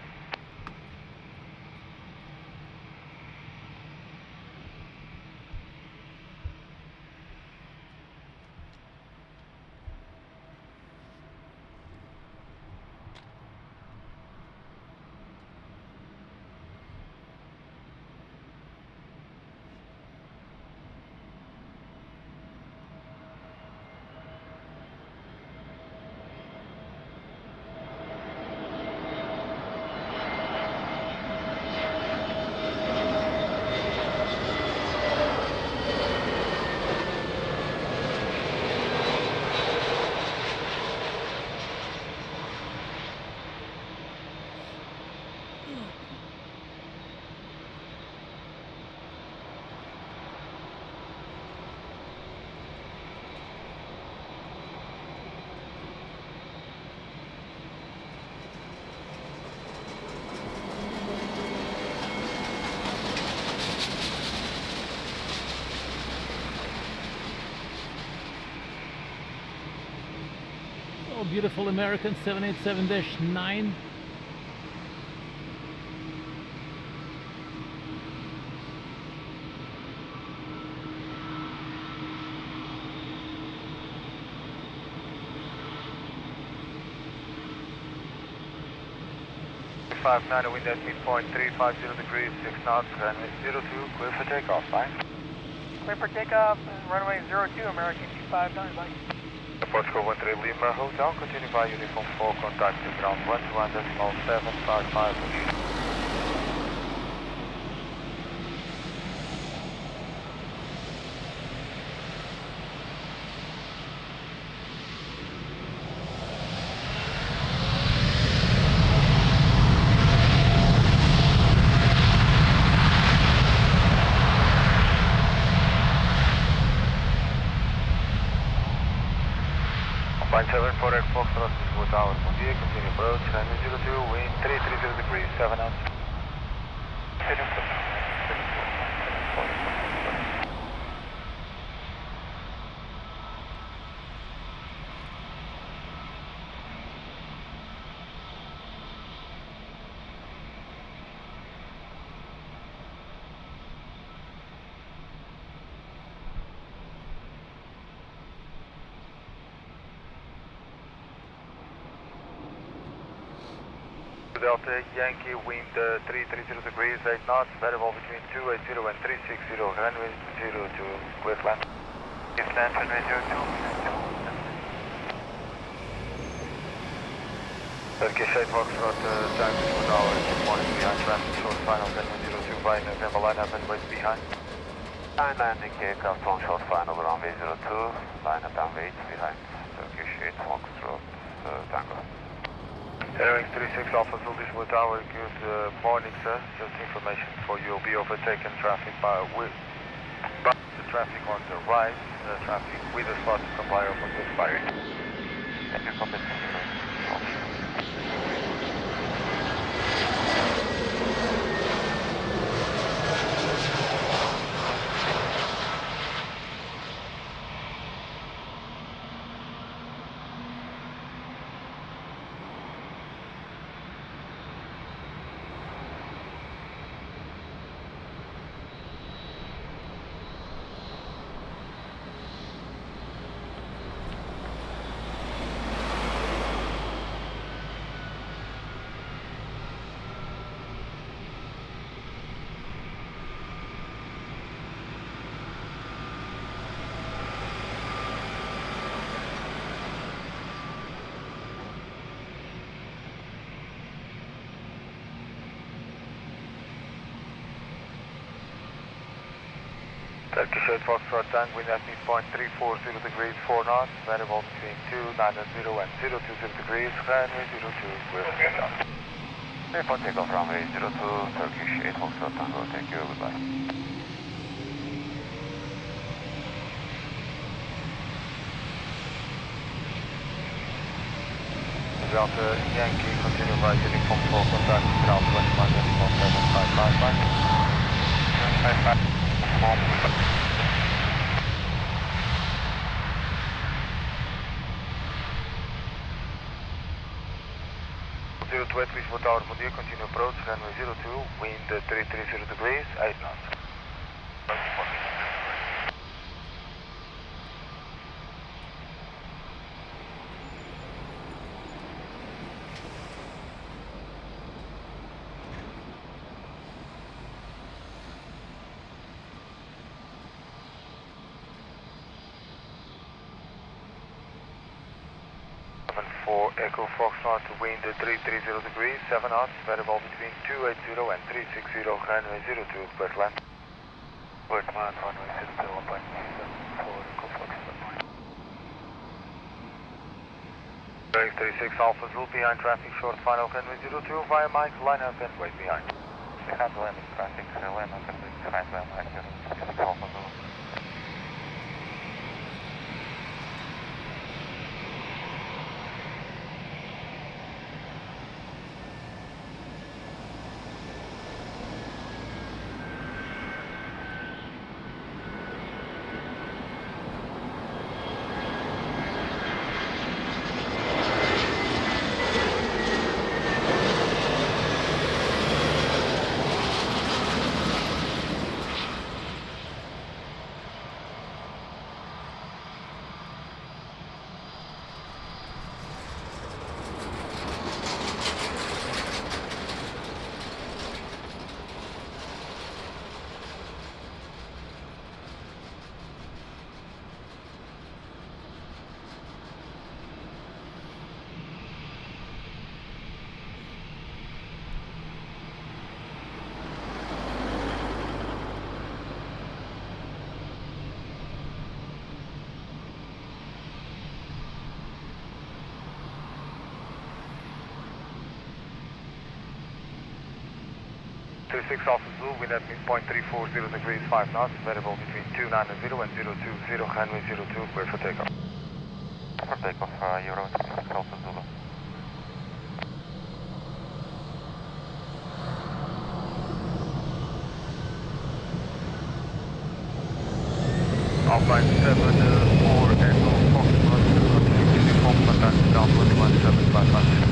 Oh, beautiful American 787-9. Wind at midpoint 350 degrees, 6 knots, runway 02, clear for takeoff, bye. Clear for takeoff, runway 02, American 259, bye. Portugal 13 Lima Hotel, continue by uniform 4, contact to ground 121.755. Line 7 for Air Foxtrot, Lisbon Tower, bom dia, continue approach, runway 02, wind 330 degrees, 7 knots. Delta Yankee, wind 330 degrees, 8 knots, variable between 280 and 360, runway 02, clear to land. Clear to land, runway 02. Turkish 8 Foxtrot, time is 1 hour, good morning, behind traffic, short final, runway 02 by November lineup and wait behind. Time landing, aircraft on short final, runway 02, lineup and wait behind Turkish 8 Foxtrot, Tango. Airwings 36 Alpha Lisbon Tower, good morning sir, just information for you, will be overtaken traffic by the traffic on the right, traffic with a spot to comply over the expiry. Thank you, copy. Turkish 8 Foxtrot Tango, wind at midpoint 340 degrees, 4 knots, variable between 290 and 020 degrees, runway 02, clear for takeoff. Clear for takeoff, runway 02, Turkish 8 Foxtrot Tango, thank you, goodbye. Delta Yankee, continue via uniform for contact ground 21 decimal 7555. 02 Lisbon Tower, bom dia, continue approach, runway 02, wind 330 degrees, 8 knots. For Echo Foxtrot, wind 330 degrees, 7 knots, variable between 280 and 360, runway 02, clear to land. Clear to land, runway 02, 1.7 for Echo Foxtrot. Brave 36 Alpha Zulu behind traffic, short final runway 02 via Mike, line up and wait behind. Behind landing traffic, line up and wait behind via Mike, 36 Alpha Zulu. Six Alpha Zulu, wind at midpoint 340 degrees, 5 knots, variable between 290 and 020, runway 02, clear for takeoff. For takeoff, Euro 6 Alpha Zulu. Alpine 7, 4, Echo Foxtrot, continue uniform, contact ground 21755.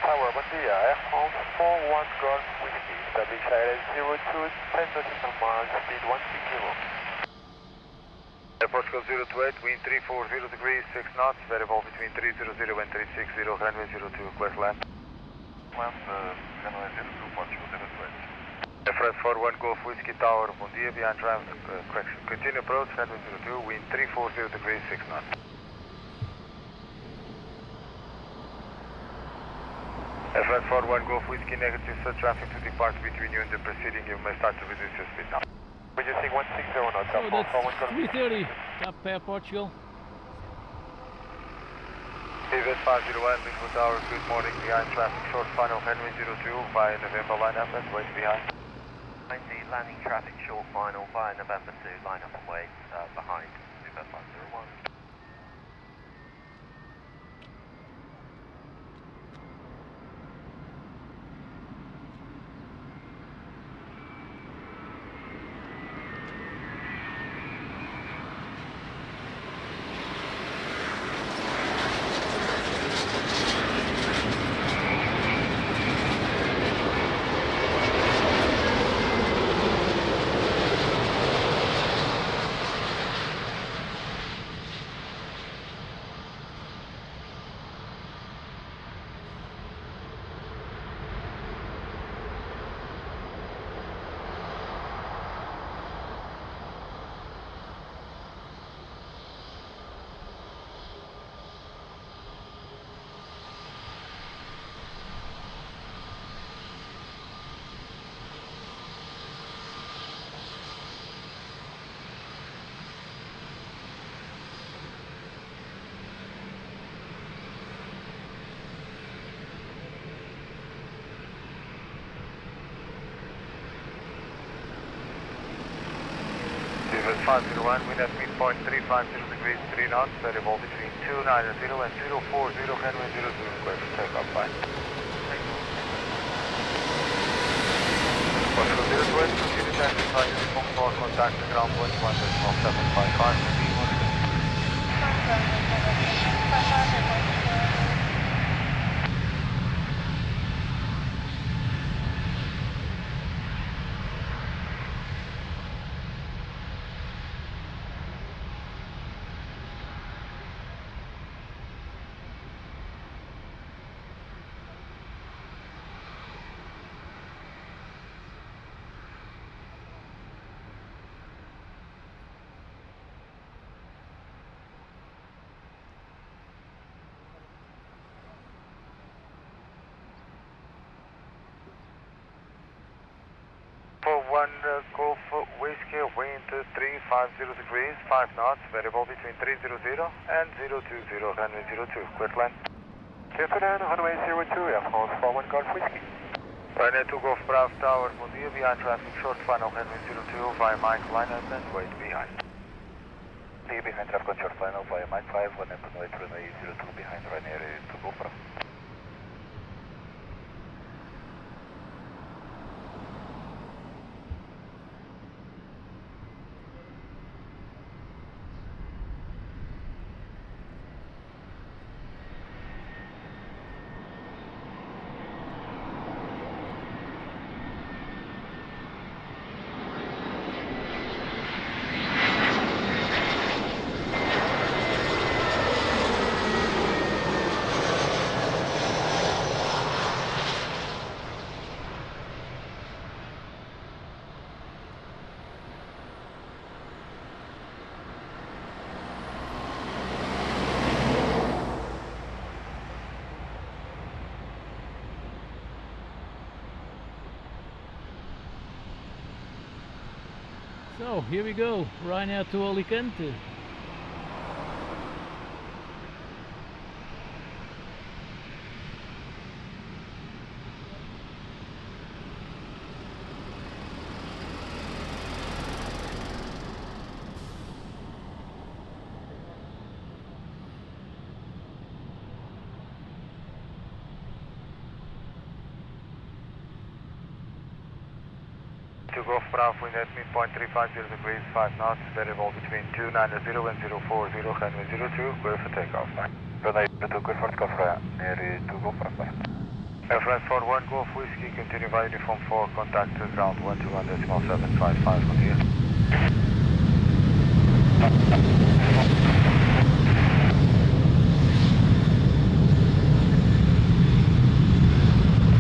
Tower, bom dia. Air France 41 Golf Whiskey, establish ILS 02, 10 nautical miles, speed 160. Portugal 028, wind 340 degrees, 6 knots, variable between 300 and 360, runway 02, clear to land. Land, runway 02, Portugal 028. France 41 Golf Whiskey Tower, bom dia, behind traffic, correction, continue approach, runway 02, wind 340 degrees, 6 knots. France 41 Golf Whiskey, negative, sir, traffic to depart between you and the proceeding, you may start to reduce your speed now. Reducing 160 knots, So that's 330, top Air Portugal. Busiest 501, Lisbon Tower, good morning, behind traffic, short final, runway 02, via November, line up and wait behind. 90, landing traffic, short final, via November 2, line up and wait, behind, Super 501. 501, wind at midpoint 350 degrees, 3 knots, variable between 290 and 040, headwind 02, clear for takeoff, fine. Portugal 02, continue taxi, flying uniform 4, contact the ground 21.755, Golf Whiskey, wind 350 degrees, 5 knots, variable between 300 and 020, runway 02, clear to land. Clear to land, runway 02, Air France 41 Golf Whiskey. Ryanair 2 Golf Bravo Tower, bom dia, behind traffic, short final, runway 02, via Mike, line up and wait behind. Be behind traffic on short final, via Mike 5, line up and wait, runway 02, behind Ryanair 2 Golf Bravo. So here we go, Ryanair to Alicante. Golf Bravo, wind at midpoint 350 degrees, 5 knots, variable between 290 and 040, runway 02, clear for takeoff. Runway 02, clear for takeoff, near 2 Golf Bravo. Air France 41 Golf Whiskey, continue via uniform 4, contact to ground 121.755 on here.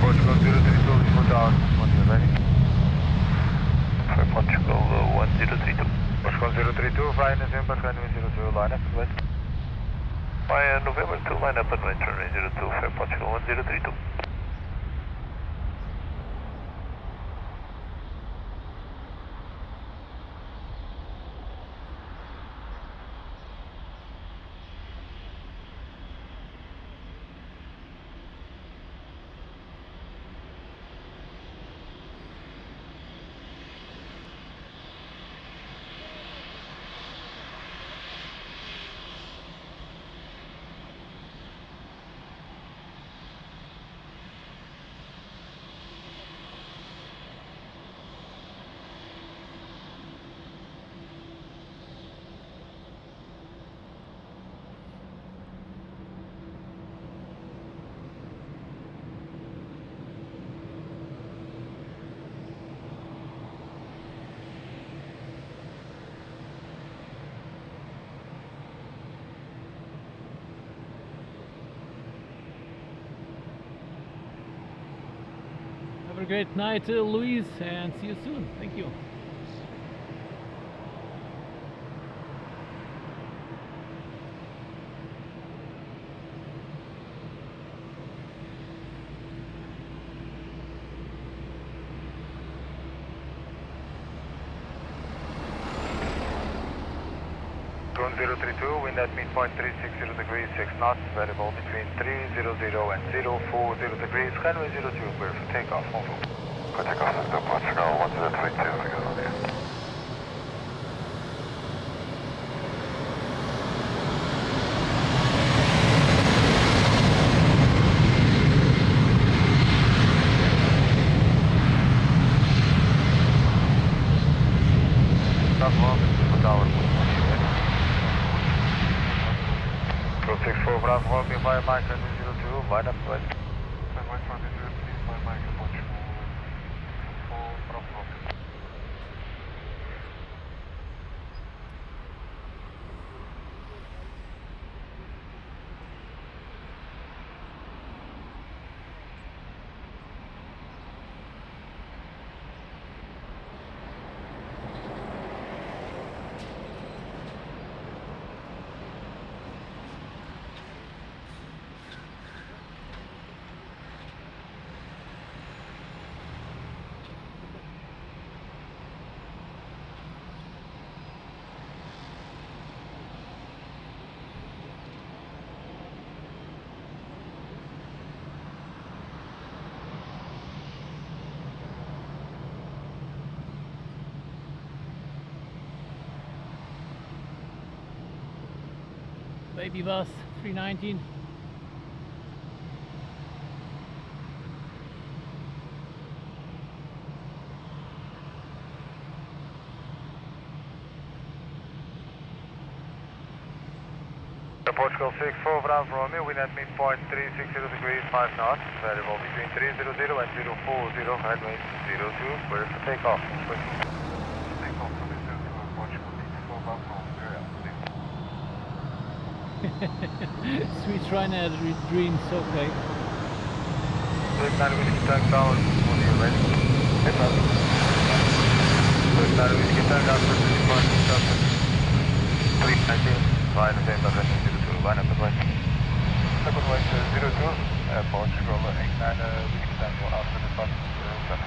Portugal 032, Lisbon Tower, when you're ready. Portugal 1032. Portugal 032, via November, runway 02, line up and wait. Via November 2, line up and wait, runway 02, Fair Portugal 1032. Have a great night, Luis, and see you soon. Thank you. Drone 032, wind at midpoint 360 degrees, 6 knots, variable between 300 and 040 degrees, runway 02, clear for takeoff, move. For takeoff, Portugal 1032, we go on here. Bravo, Lisbon Tower, Pro 64 Bravo, Romeo via Mike 02, line up west. Baby bus 319. Portugal 64 Bravo Romeo, wind at midpoint 360 degrees 5 knots, variable between 300 and 040, headwind 02, clear for takeoff. Takeoff from 02, Portugal 64 Bravo Romeo. Sweet Ryanair dreams, okay. Click 9 Whiskey Tank Tower, when you're ready. Hit up. Click 9 Whiskey Tank after 3.7. 319. Line of same position 02, line up the way. Second way to 02, Portugal 89 Whiskey Tango after the bus 07.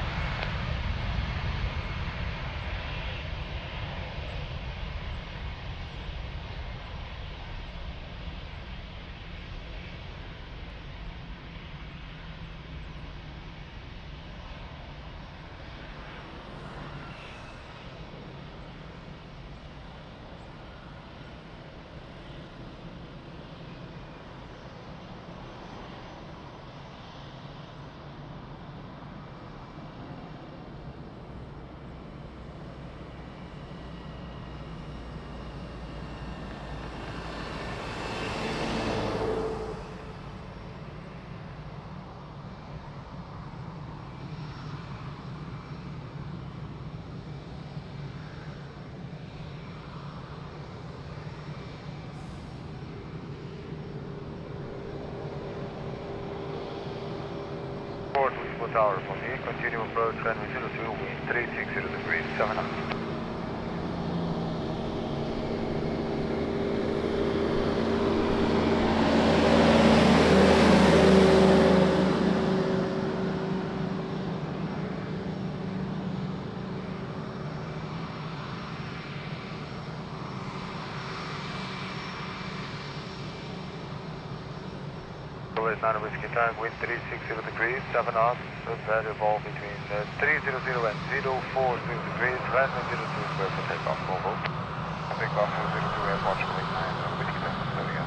Lisbon Tower from here, continue approach runway 02, wind 360 degrees 7 knots. Nine Whiskey Tank, wind 360 degrees, 7 knots, variable between 300 and 040 degrees, runway 02, clear for takeoff, over. Takeoff 02, airport, 9 Whiskey Tank, starting again.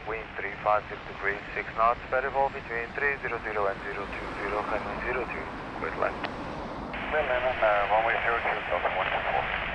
Wind 356 degrees, 6 knots, variable between 300 and 020, headwind 02, quit left. Runway 02, Delta 124.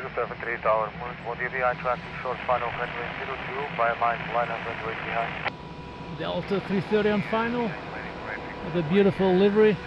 073 Tower, bom dia, behind traffic, short final, runway 02, via Mike, line up and wait behind. Delta 330 on final, with a beautiful livery.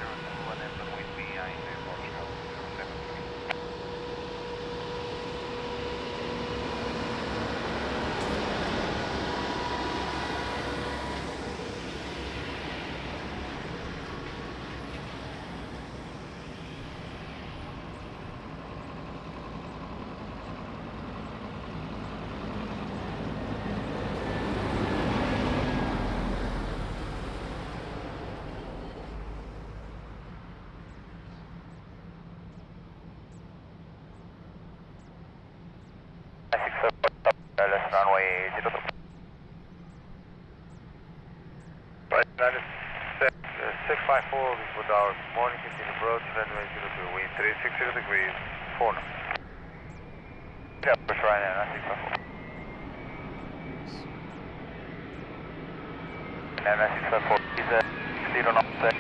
Runway 02. Right, that is 654, Lisbon Tower, morning, continue approach, runway 02, wind 360 degrees, 4 knots. Yeah, push right now, 654. And 654, is 0 knots, right,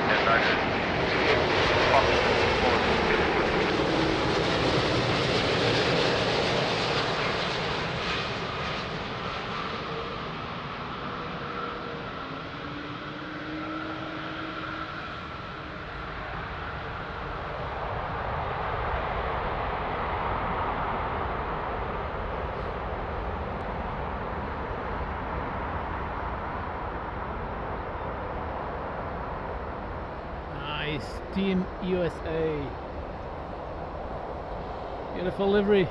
that's Nice, Team USA. Beautiful livery.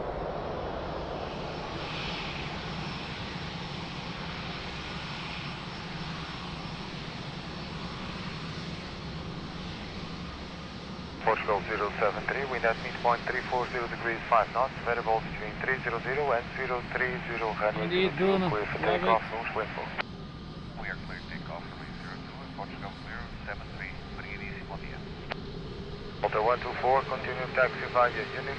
Portugal 073, wind at midpoint 340 degrees 5 knots, variable between 300 and 030, runway Indeed, 02, Bruno. clear for Love takeoff, it. nose wind full. We are clear takeoff, runway 02, Portugal 073, bring it easy, bom dia. Delta 124, continue taxi via unit.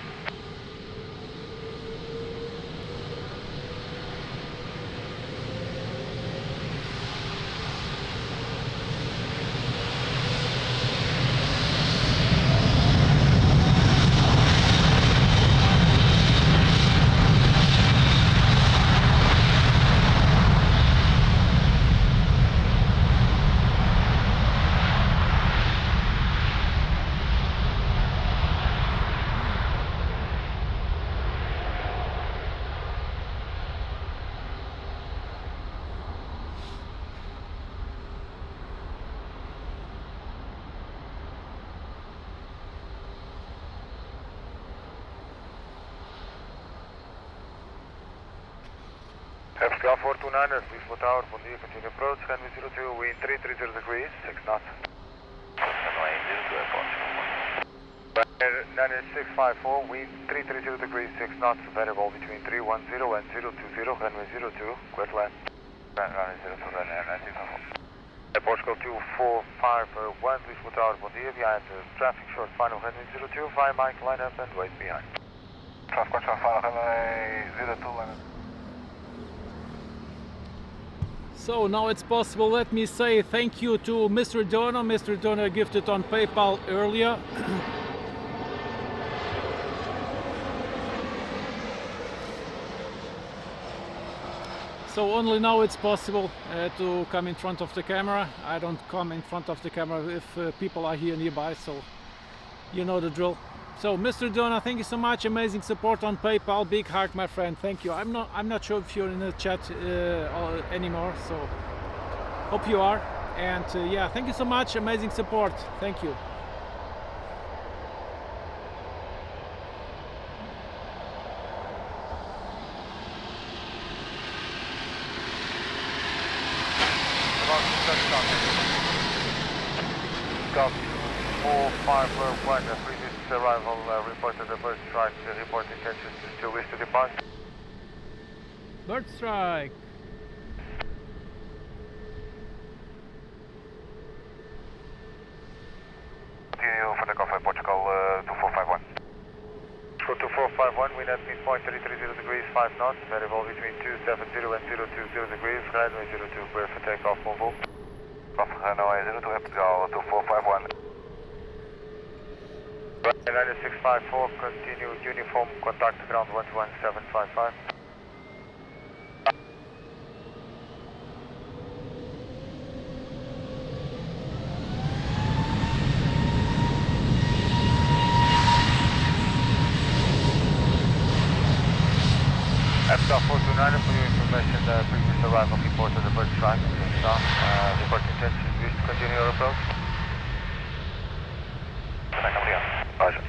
F 429ers, Lisbon Tower, bom dia, continue approach, runway 02, wind 330 degrees, 6 knots. Runway 02, Portugal 9 654, wind 330 degrees, 6 knots, variable between 310 and 020, runway 02, clear to land. Runway 02, runway 964. Portugal 245, Lisbon Tower, bom dia, behind traffic short final, runway 02, via Mike, line up and wait behind. Traffic short final, runway 02, line up. So now it's possible. Let me say thank you to Mr. Dono. Mr. Dono gifted on PayPal earlier. So only now it's possible to come in front of the camera. I don't come in front of the camera if people are here nearby, so you know the drill. So Mr. Dono, thank you so much. Amazing support on PayPal. Big heart, my friend. Thank you. I'm not sure if you're in the chat anymore, so hope you are. And yeah, thank you so much. Amazing support. Thank you. Stop 451, previous arrival reported the first strike, report intentions to still wish to depart. Bird strike. Continue for the coffee, Portugal 2451. For 2451, wind at midpoint 330 degrees, 5 knots, variable between 270 and 020 degrees, runway 02, clear for takeoff, move up. Runway 02, Portugal 2451. 9654, continue uniform contact ground 11755. Star 429, for your information, the previous arrival reported a bird strike in Star. Report intention, wish to continue your approach? Roger.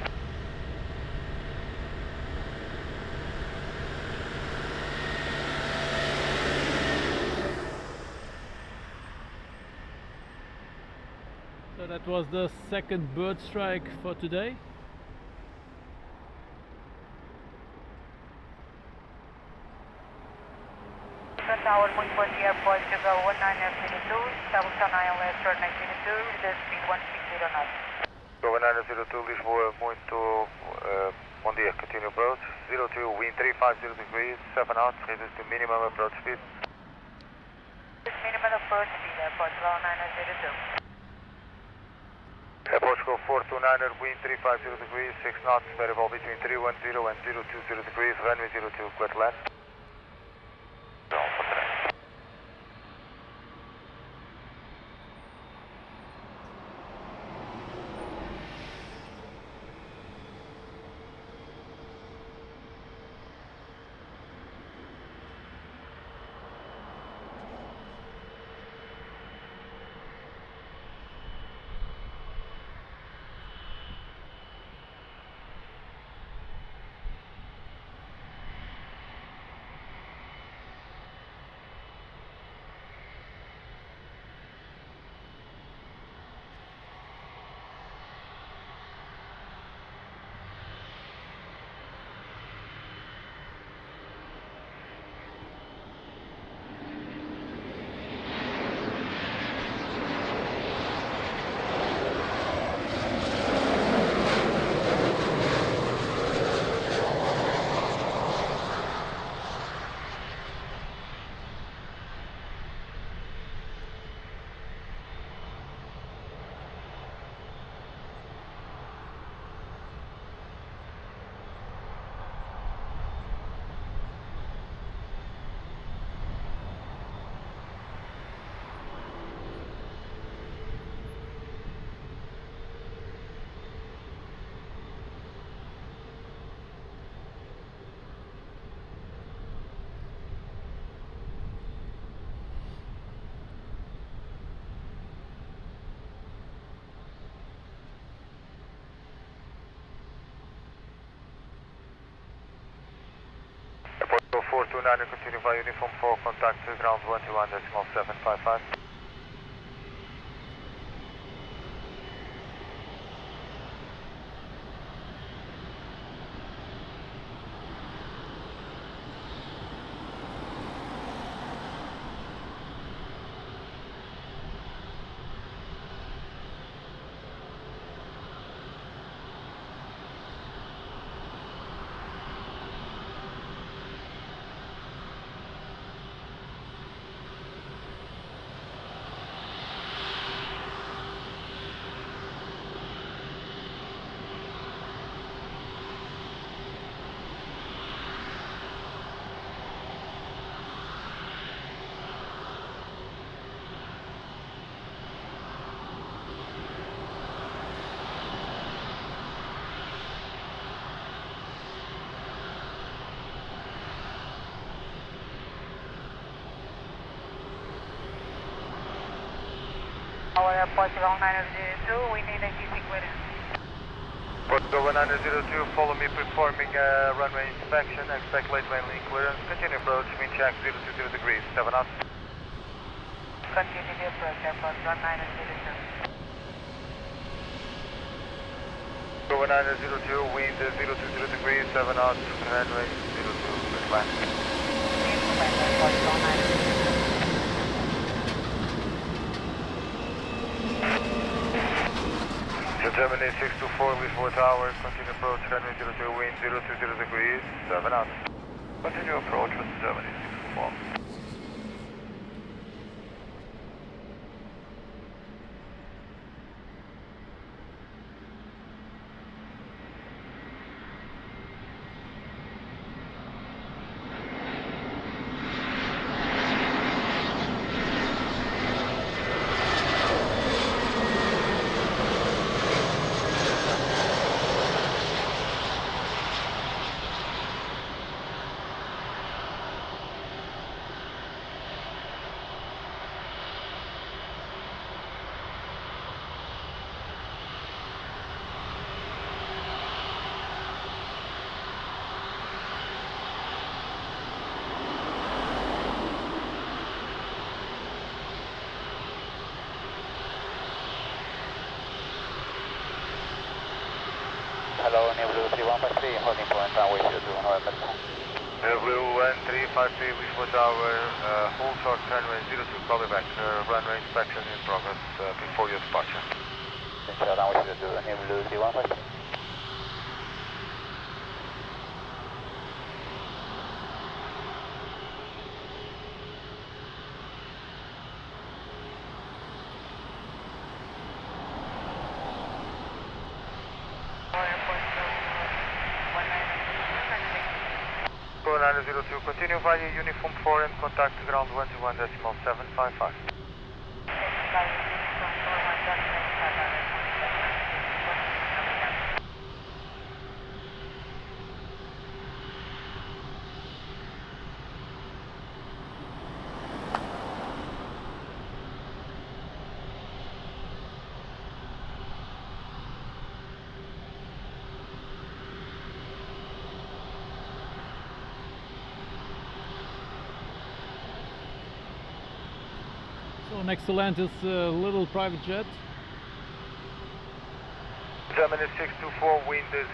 So that was the second bird strike for today. Tower, muito bom dia, Portugal 1902, establish on ILS short 902, the speed 160 knots. 1902, Lisboa, muito bom dia, continue approach, 02, wind 350 degrees, 7 knots, reduce to minimum approach speed. Minimum approach speed, Portugal 1902. Portugal 429er, wind 350 degrees, 6 knots, variable between 310 and 020 degrees, runway 02, clear to land. Portugal 429, continue via uniform 4, contact to ground 121.755. Portugal 902, we need a TC clearance. Portugal 902, follow me performing runway inspection, expect late landing clearance, continue approach, wind check 020 degrees, 7 knots. Continue the approach, Portugal 902. Portugal 902, wind 020 degrees, 7 knots, runway 02, clear to land. Portugal 902. Germany 624, Lisbon Tower, continue approach, runway 02, wind 020 degrees, 7 knots. Continue approach with Germany 624. Hello, New Blue 3153, holding point runway 02, November. New Blue 1353, Lisbon Tower, hold short runway 02, call back. Runway inspection in progress before your departure. Runway 02, New Blue 3153. Go 902, continue via uniform 4 and contact ground 121.755. So next to land is a little private jet. Germany 624, wind 010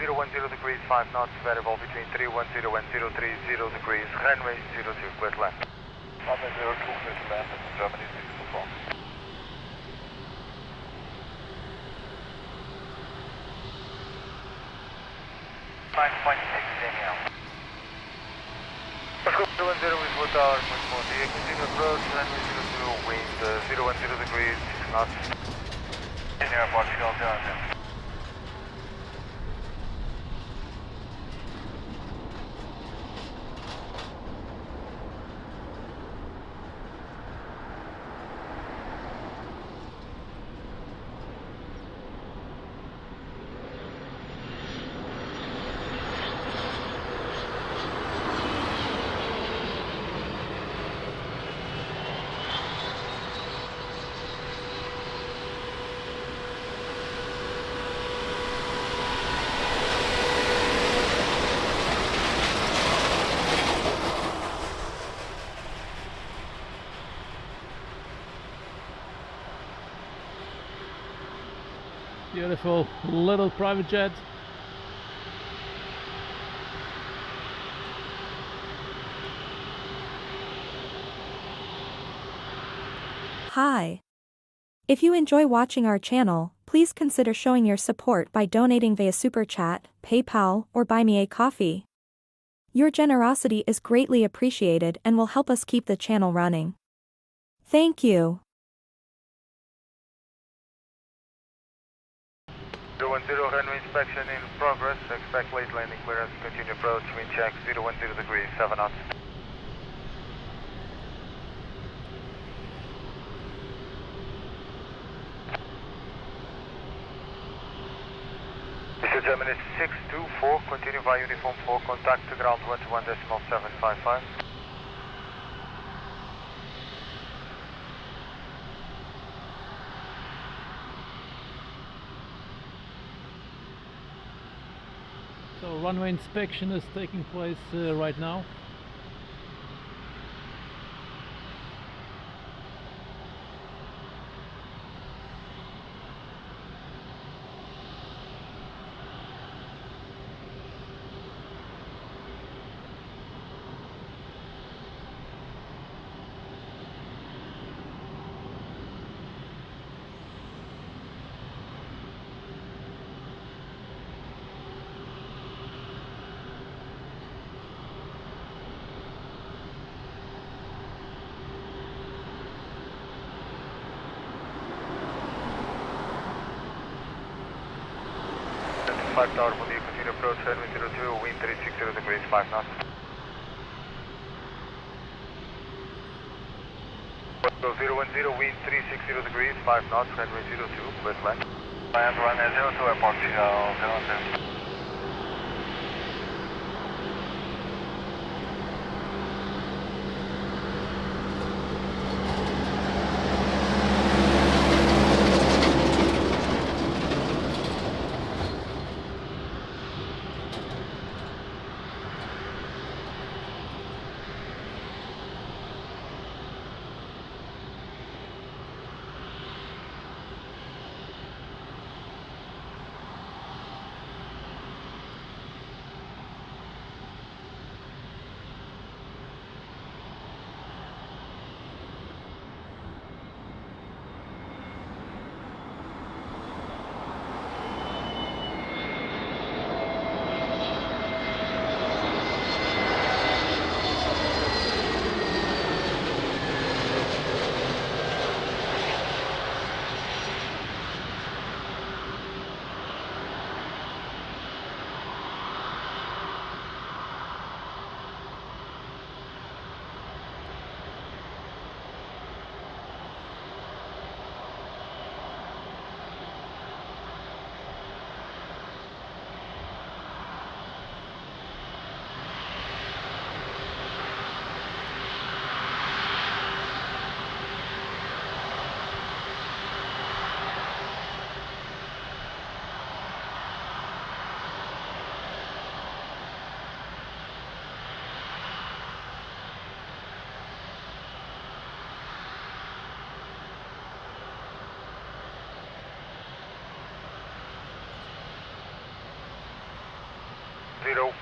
degrees, 5 knots, variable between 310 and 030 degrees, runway 02, clear to land. Runway 02, clear to land, Germany 624. Oscar 010 is what our continue approach, runway 02, wind 010 degrees, 6 knots. In airport, Chicago 010. Beautiful little private jet. Hi. If you enjoy watching our channel, please consider showing your support by donating via Super Chat, PayPal, or Buy Me a Coffee. Your generosity is greatly appreciated and will help us keep the channel running. Thank you. 010 runway inspection in progress, expect late landing clearance, continue approach, wind check 010 degrees, 7 knots. This is Germany 624, continue via uniform 4, contact ground 121.755. So runway inspection is taking place right now. Tower, continue approach, runway 02, wind 360 degrees, 5 knots. So 010, wind 360 degrees, 5 knots, runway 02, clear to land. Land runway 02, airport, Chicago 010.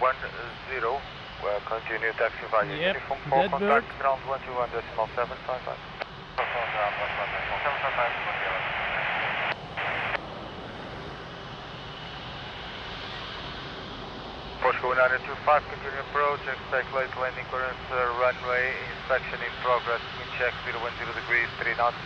10. We'll continue taxi via Yep, uniform that 4, bird. contact ground 121.755. Porsche 925, continue approach, expect late landing current, runway, inspection in progress, wind check 010 degrees, 3 knots.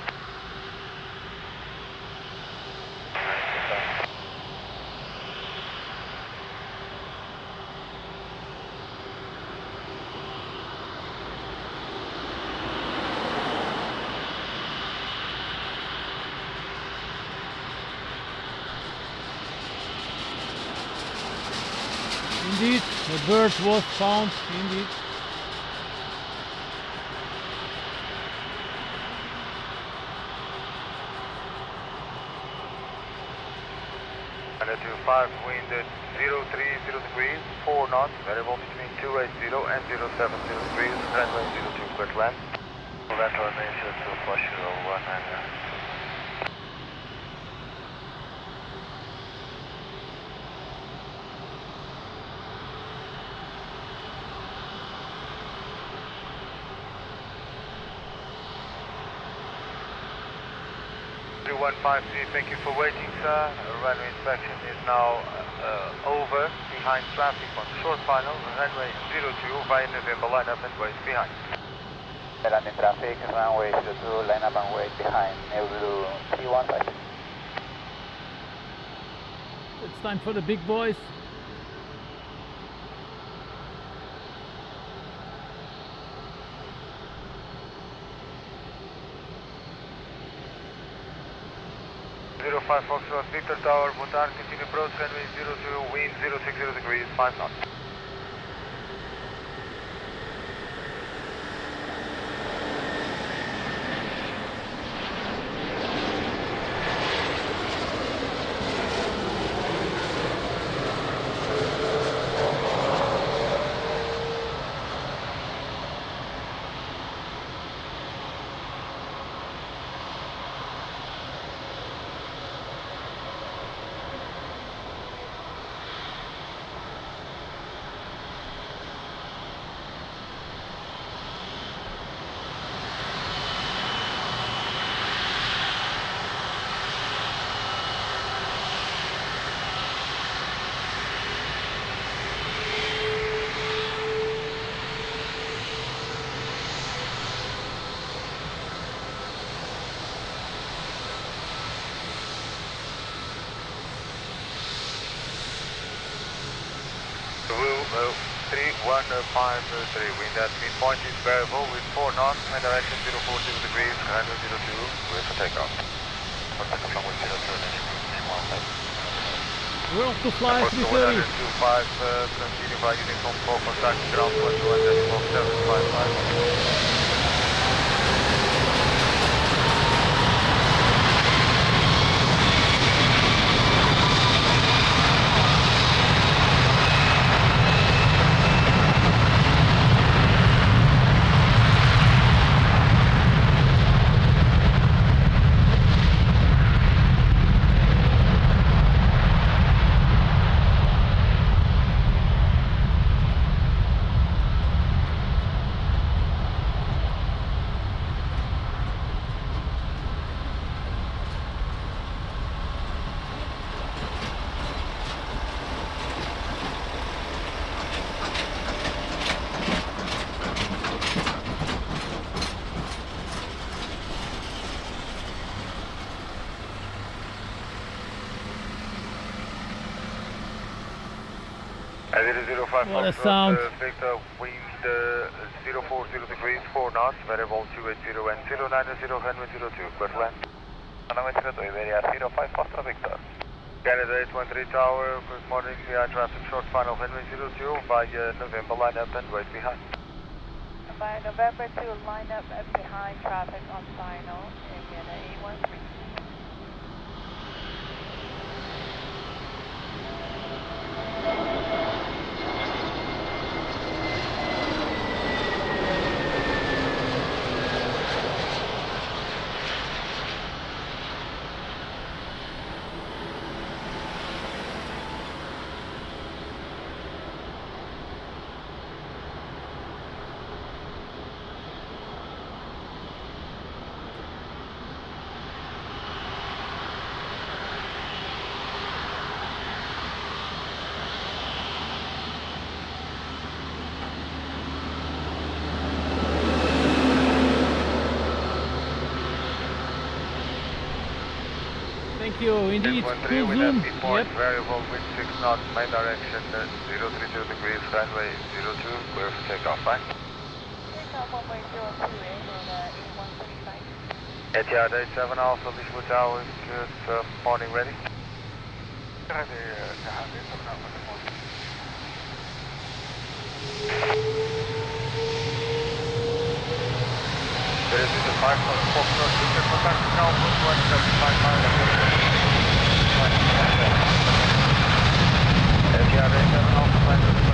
Indeed, the bird was found, indeed. And 25, wind at 030 degrees, 4 knots, variable between 280 and 070 degrees, runway 02, clear to land. Ventral Indonesia to Porsche 190. Thank you for waiting, sir. Runway inspection is now over, behind traffic on short final, runway 02 via November, line up and wait behind. Landing traffic, runway 02, line up and wait behind, Blue 315. It's time for the big boys. Foxtrot, Victor Tower, boa tarde, continue approach, runway 02, wind 060 degrees, 5 knots. Blue 3153, wind at midpoint is variable with 4 knots, main direction 040 degrees, runway 02, clear for takeoff. Contact from with 02, We're off to fly 330. 125, continue by uniform 4, contact ground 121.755. What a sound. Victor, wind 040 degrees, 4 knots, variable 280 and 090, runway 02, clear to land. Runway 02, Iberia 05, Foxtrot Victor. Canada 813 Tower, good morning, air traffic short final, runway 02, via November, line up and wait behind. By November 2, line up and behind traffic on final, Indiana 813. Thank you, indeed. 10.3 Cool with zoom. empty port, Yep. variable wind 6 knots, main direction 032 degrees, runway 02, clear for takeoff, bye. Takeoff runway 02, airfield 8135. Etihad 87 Alpha, Lisbon Tower, good morning, ready? Ready, Etihad 87 Alpha, good morning. There is a 5 knots, 4 knots, Victor, contact now, 175 miles. Etihad 87 Alpha, flight to the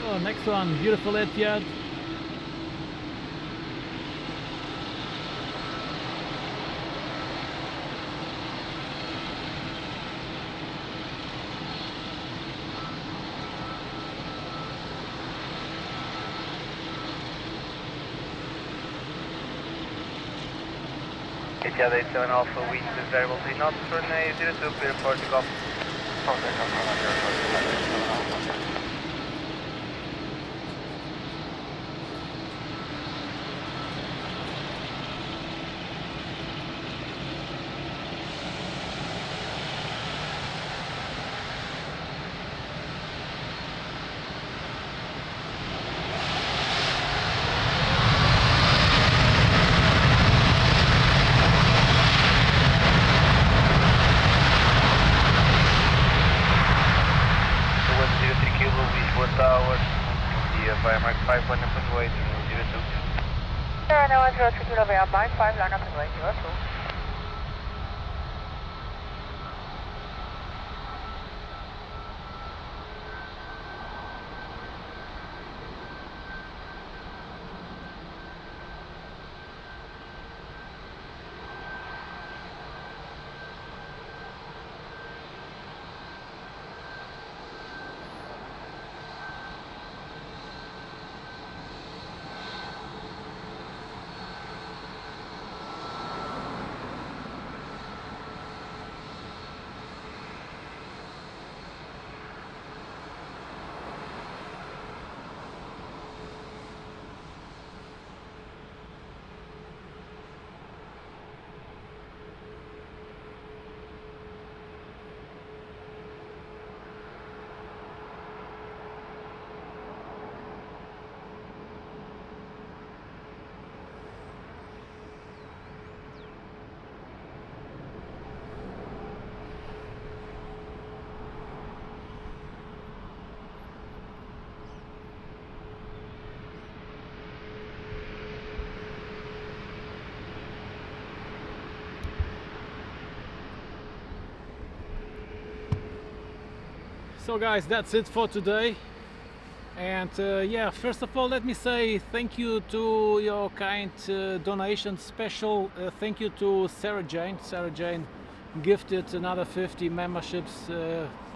So next one, beautiful Etihad. Etihad 87 Alpha, wind is variable 3 knots, runway 02, clear for takeoff. For takeoff, via Mike 5, line up and wait, 02. Sierra 103 kilo via Mike 5, line up and wait, 02. So guys, that's it for today. And yeah, first of all, let me say thank you to your kind donation. Special thank you to Sarah Jane. Sarah Jane gifted another 50 memberships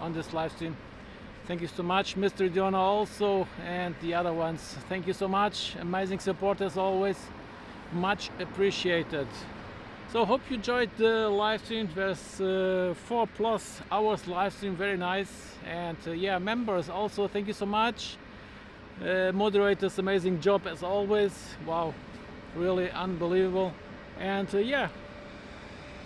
on this live stream. Thank you so much. Mr. Diona also, and the other ones. Thank you so much. Amazing support as always. Much appreciated. So hope you enjoyed the live stream. There's 4+ hours live stream, very nice. And yeah, members also, thank you so much. Moderators, amazing job as always. Wow, really unbelievable. And yeah,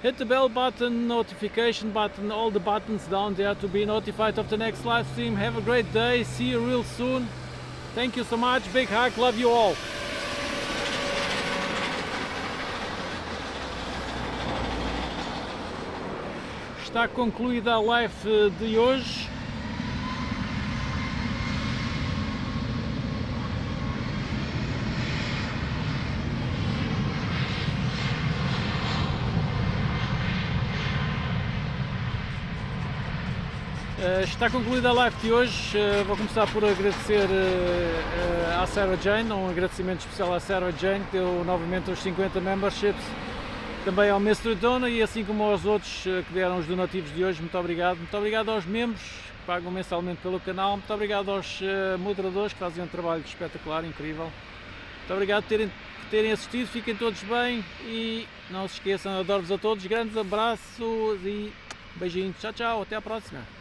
hit the bell button, notification button, all the buttons down there to be notified of the next live stream. Have a great day, see you real soon. Thank you so much, big hug, love you all. Está concluída a live de hoje. Está concluída a live de hoje. Vou começar por agradecer à Sarah Jane, um agradecimento especial à Sarah Jane, que deu novamente os 50 memberships, também ao Mr. Dona e assim como aos outros que deram os donativos de hoje. Muito obrigado aos membros que pagam mensalmente pelo canal, muito obrigado aos moderadores que fazem um trabalho espetacular, incrível. Muito obrigado por terem assistido, fiquem todos bem e não se esqueçam, adoro-vos a todos, grandes abraços e beijinhos, tchau, tchau, até à próxima.